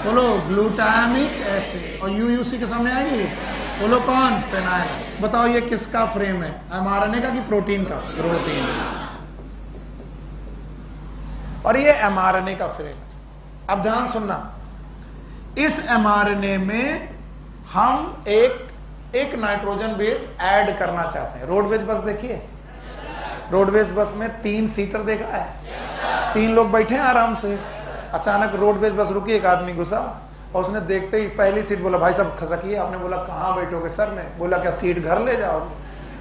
बोलो ग्लूटामिक एसिड। और UUC के सामने आएगी? बोलो कौन? फेनाइल। बताओ ये किसका फ्रेम है, एमआरएनए का कि प्रोटीन का? प्रोटीन। और ये एमआरएनए का फ्रेम। अब ध्यान सुनना, इस एमआरएनए में हम एक नाइट्रोजन बेस ऐड करना चाहते हैं। रोडवेज बस देखिए, रोडवेज बस में 3 सीटर देखा है, 3 लोग बैठे हैं आराम से। अचानक रोडवेज बस रुकी, एक आदमी घुसा और उसने देखते ही पहली सीट बोला, भाई साहब खसकिए। आपने बोला कहाँ बैठोगे सर? में बोला क्या सीट घर ले जाओगे?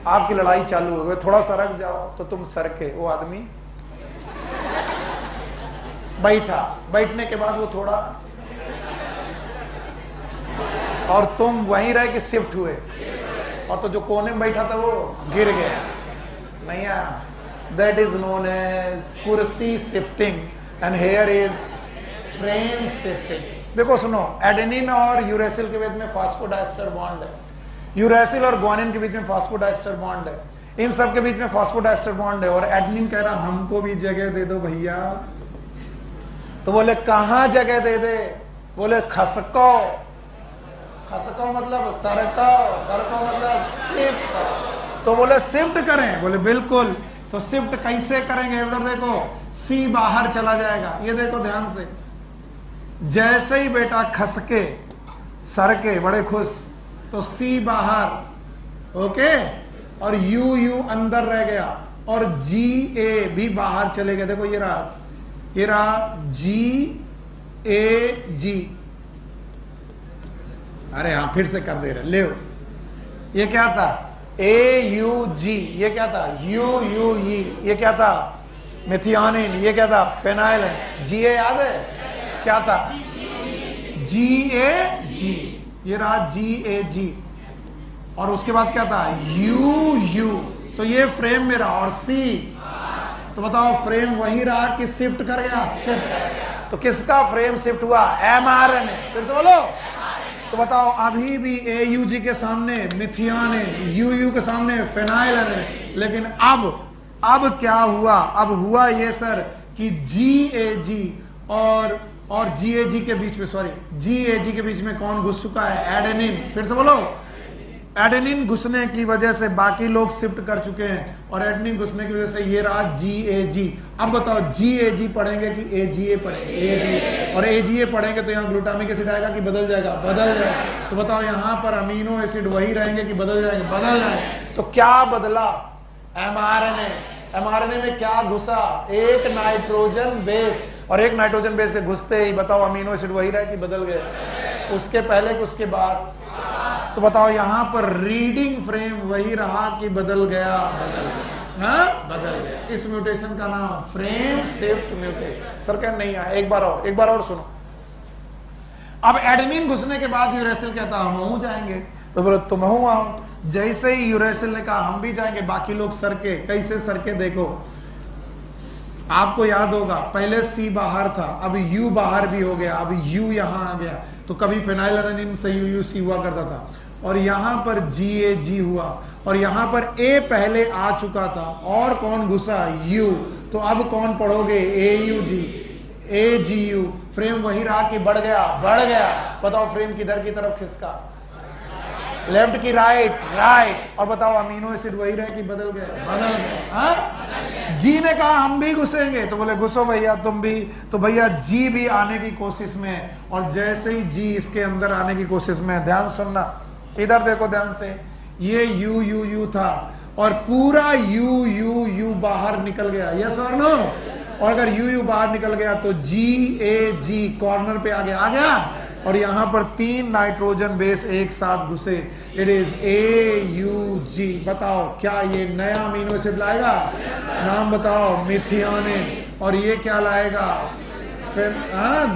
आपकी लड़ाई चालू हो गई, थोड़ा सरक जाओ। तो तुम सरके, वो आदमी बैठा। बैठने के बाद वो थोड़ा, और तुम वहीं रह के शिफ्ट हुए, और तो जो कोने में बैठा था वो गिर गया। नहीं आया। दैट इज नोन एज कुर्सी shifting and here is frame shifting. देखो सुनो, एडेनिन और यूरेसिल के बीच में फास्फोडाइस्टर बॉन्ड है, यूरेसिल और ग्वानिन के बीच में फास्फोडाइस्टर बॉन्ड है, इन सब के बीच में फास्फोडाइस्टर बॉन्ड है। और एडेनिन कह रहा हमको भी जगह दे दो भैया। तो बोले कहाँ जगह दे दे? बोले खसको। खसको मतलब सरको, सरको मतलब शिफ्ट। तो बोले शिफ्ट करें? बोले बिल्कुल। तो शिफ्ट कैसे करेंगे? उधर देखो, सी बाहर चला जाएगा। ये देखो ध्यान से, जैसे ही बेटा खसके सरके बड़े खुश, तो सी बाहर, ओके, और यू अंदर रह गया, और GA भी बाहर चले गए। देखो ये रहा GAG। अरे हाँ, फिर से कर दे रहे, ले। ये क्या था? AUG। ये क्या था? UUE। ये क्या था? मिथियोनिन। ये क्या था? फेनाइल। GA याद है क्या था? GAG। ये रहा GAG। और उसके बाद क्या था? UU। तो ये फ्रेम में रहा। और C, तो बताओ फ्रेम वही रहा कि शिफ्ट कर गया? शिफ्ट। तो किसका फ्रेम शिफ्ट हुआ? एमआरएनए। फिर से बोलो। तो बताओ अभी भी AUG के सामने मिथियोनिन, UU के सामने फेनाइल एनामिन। लेकिन अब क्या हुआ? अब हुआ ये सर कि GAG और GAG के बीच में, सॉरी GAG के बीच में कौन घुस चुका है? एडेनिन। फिर से बोलो, एडेनिन घुसने की वजह से बाकी लोग शिफ्ट कर चुके हैं और एडेनिन घुसने की वजह से ये रहा GAG। अब बताओ GAG पढ़ेंगे कि AGA पढ़ेंगे? AGA। और AGA पढ़ेंगे तो यहाँ ग्लूटामिक एसिड आएगा कि बदल जाएगा? बदल जाएगा। तो बताओ यहाँ पर अमीनो एसिड वही रहेंगे कि बदल जाएंगे? बदल जाएंगे। तो क्या बदला? mRNA में क्या घुसा? एक नाइट्रोजन बेस, और एक नाइट्रोजन बेस के घुसते ही बताओ अमीनो एसिड वही रहे कि बदल गए? उसके पहले कि उसके बाद? तो बताओ यहाँ पर रीडिंग फ्रेम वही रहा कि बदल गया? बदल गया। हाँ, बदल गया। इस म्यूटेशन का नाम फ्रेम शिफ्ट म्यूटेशन। सर क्या नहीं आया? एक बार और सुनो। अब एडेनिन घुसने के बाद यूरेसिल कहता हम जाएंगे, तो बोलो तुम आओ। जैसे ही यूरेसिल ने कहा हम भी जाएंगे, बाकी लोग सरके। कैसे सरके? देखो, आपको याद होगा पहले C बाहर था, अब U बाहर भी हो गया, अब U यहाँ आ गया। तो कभी फेनाइलएलानिन से UUC हुआ करता था, और यहाँ पर GAG हुआ, और यहाँ पर A पहले आ चुका था, और कौन घुसा? U। तो अब कौन पढ़ोगे? AUG, AGU। फ्रेम वही रहा कि बढ़ गया? बढ़ गया। बताओ फ्रेम किधर की तरफ खिसका? लेफ्ट की राइट? राइट। और बताओ अमीनो एसिड वही रहे कि बदल गए? बदल गए। हाँ, जी ने कहा हम भी घुसेंगे, तो बोले घुसो भैया तुम भी। तो भैया जी भी आने की कोशिश में, और जैसे ही जी इसके अंदर आने की कोशिश में, ध्यान सुनना, इधर देखो ध्यान से, ये U था और पूरा U बाहर निकल गया। यस और नो? और अगर U बाहर निकल गया तो GAG कॉर्नर पे आ गया, और यहां पर 3 नाइट्रोजन बेस एक साथ घुसे। It is AUG। बताओ क्या ये नया अमीनो एसिड लाएगा? नाम बताओ? मिथियोनिन। और ये क्या लाएगा?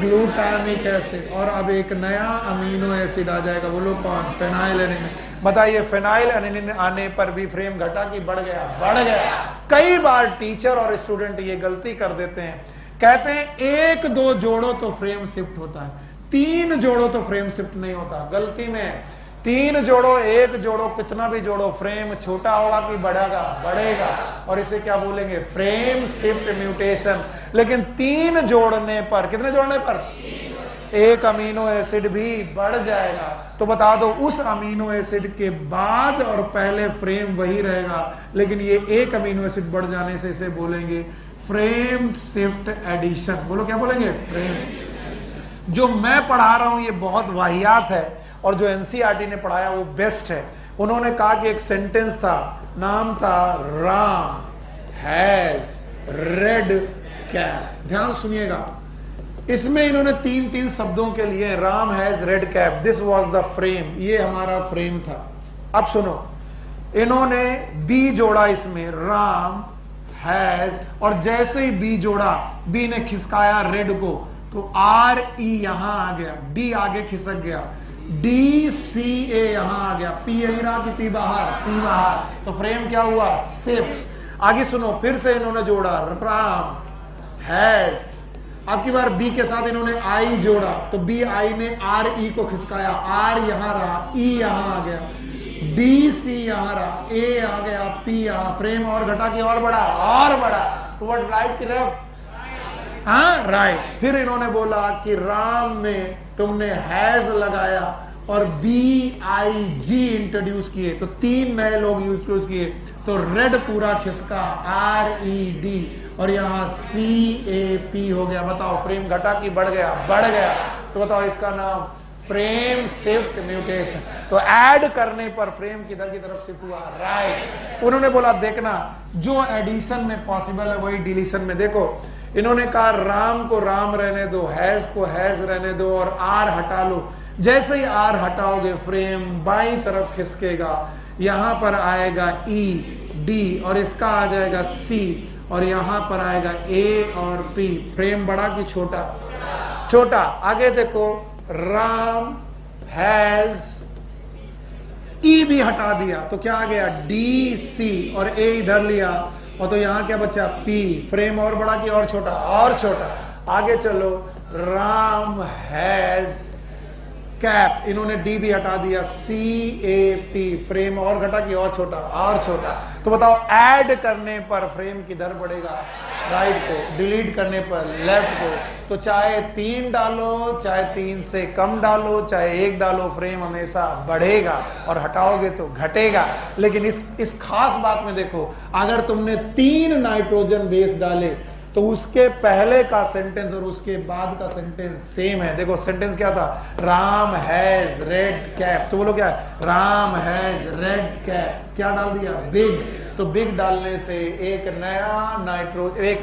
Glutamic acid. और अब एक नया अमीनो एसिड आ जाएगा, बोलो कौन? फेनाइलएलानिन। बताइए फेनाइलएलानिन आने पर भी फ्रेम घटा कि बढ़ गया? बढ़ गया। कई बार टीचर और स्टूडेंट ये गलती कर देते हैं, कहते हैं 1-2 जोड़ो तो फ्रेम शिफ्ट होता है, 3 जोड़ो तो फ्रेम शिफ्ट नहीं होता। गलती में 3 जोड़ो, 1 जोड़ो, कितना भी जोड़ो, फ्रेम छोटा होगा कि बढ़ेगा? बढ़ेगा। और इसे क्या बोलेंगे? Frame shift mutation. लेकिन 3 जोड़ने पर, कितने जोड़ने पर? 1 अमीनो एसिड भी बढ़ जाएगा। तो बता दो उस अमीनो एसिड के बाद और पहले फ्रेम वही रहेगा, लेकिन ये 1 अमीनो एसिड बढ़ जाने से इसे बोलेंगे फ्रेम शिफ्ट एडिशन। बोलो क्या बोलेंगे? फ्रेम। जो मैं पढ़ा रहा हूं ये बहुत वाहियात है, और जो NCERT ने पढ़ाया वो बेस्ट है। उन्होंने कहा कि एक सेंटेंस था, नाम था राम हैज रेड कैप। ध्यान सुनिएगा, इसमें इन्होंने 3 शब्दों के लिए Ram has red cap, this was the frame, ये हमारा फ्रेम था। अब सुनो, इन्होंने बी जोड़ा इसमें, राम हैज, और जैसे ही बी जोड़ा, बी ने खिसकाया रेड को, तो RE यहां आ गया, D आगे खिसक गया, DCA यहां आ गया, P यही रहा कि P बाहर? P बाहर। तो फ्रेम क्या हुआ? शिफ्ट। आगे सुनो, फिर से इन्होंने जोड़ा राम हैज, अब की बार B के साथ इन्होंने I जोड़ा, तो BI ने RE को खिसकाया, R यहां रहा, E यहां आ गया, DC यहां रहा, A आ गया, P यहां। फ्रेम और घटा के और बढ़ा? और बढ़ा। टुवर्ड राइट की लेफ्ट? हाँ, राइट। फिर इन्होंने बोला कि राम में तुमने हैज लगाया और BIG इंट्रोड्यूस किए, तो 3 नए लोग यूज किए, तो रेड पूरा खिसका, RED, और यहाँ CAP हो गया। बताओ फ्रेम घटा कि बढ़ गया? बढ़ गया। तो बताओ इसका नाम फ्रेम शिफ्ट म्यूटेशन। तो ऐड करने पर फ्रेम किधर की तरफ शिफ्ट हुआ? राइट। उन्होंने बोला देखना, जो एडिशन में पॉसिबल है वही डिलीशन में। देखो, इन्होंने कहा राम को राम रहने दो, हैज को हैज रहने दो, और R हटा लो। जैसे ही R हटाओगे फ्रेम बाईं तरफ खिसकेगा, यहां पर आएगा ED, और इसका आ जाएगा C, और यहां पर आएगा A और P। फ्रेम बड़ा कि छोटा? छोटा। आगे देखो, राम हैज, E भी हटा दिया, तो क्या आ गया? DC, और A इधर लिया, और तो यहां क्या बचा? P। फ्रेम और बड़ा कि और छोटा? और छोटा। आगे चलो, राम हैज कैप, इन्होंने डी भी हटा दिया, CAP, फ्रेम और घटा कि और छोटा, और छोटा। तो बताओ ऐड करने पर फ्रेम किधर बढ़ेगा, राइट को, डिलीट करने पर लेफ्ट को। तो चाहे 3 डालो, चाहे 3 से कम डालो, चाहे 1 डालो, फ्रेम हमेशा बढ़ेगा और हटाओगे तो घटेगा। लेकिन इस खास बात में देखो, अगर तुमने 3 नाइट्रोजन बेस डाले तो उसके पहले का सेंटेंस और उसके बाद का सेंटेंस सेम है। देखो सेंटेंस क्या था, राम हैज रेड कैप, तो बोलो क्या है, राम हैज रेड कैप, क्या डाल दिया, बिग। तो बिग डालने से एक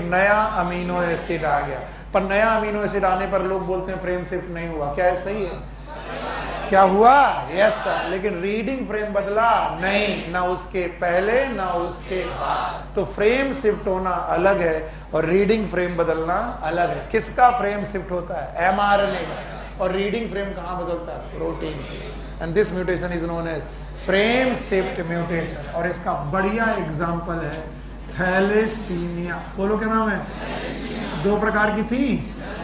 नया अमीनो एसिड आ गया। पर नया अमीनो एसिड आने पर लोग बोलते हैं फ्रेम शिफ्ट नहीं हुआ, क्या है, सही है, क्या हुआ, यस सर। लेकिन रीडिंग फ्रेम बदला नहीं, ना उसके पहले ना उसके बाद। तो फ्रेम शिफ्ट होना अलग है और रीडिंग फ्रेम बदलना अलग है। किसका फ्रेम शिफ्ट होता है, mRNA का। और रीडिंग फ्रेम कहाँ बदलता है, प्रोटीन की। And this mutation is known as frame shift mutation. और इसका बढ़िया एग्जाम्पल है थैलेसीमिया। बोलो क्या नाम है, 2 प्रकार की थी,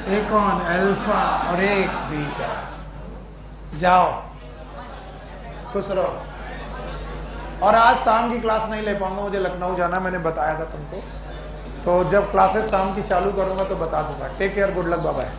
एक कौन, अल्फा और एक बीटा। जाओ खुश रहो। और आज शाम की क्लास नहीं ले पाऊंगा, मुझे लखनऊ जाना, मैंने बताया था तुमको। तो जब क्लासेस शाम की चालू करूंगा तो बता दूंगा। Take care, good luck, bye bye.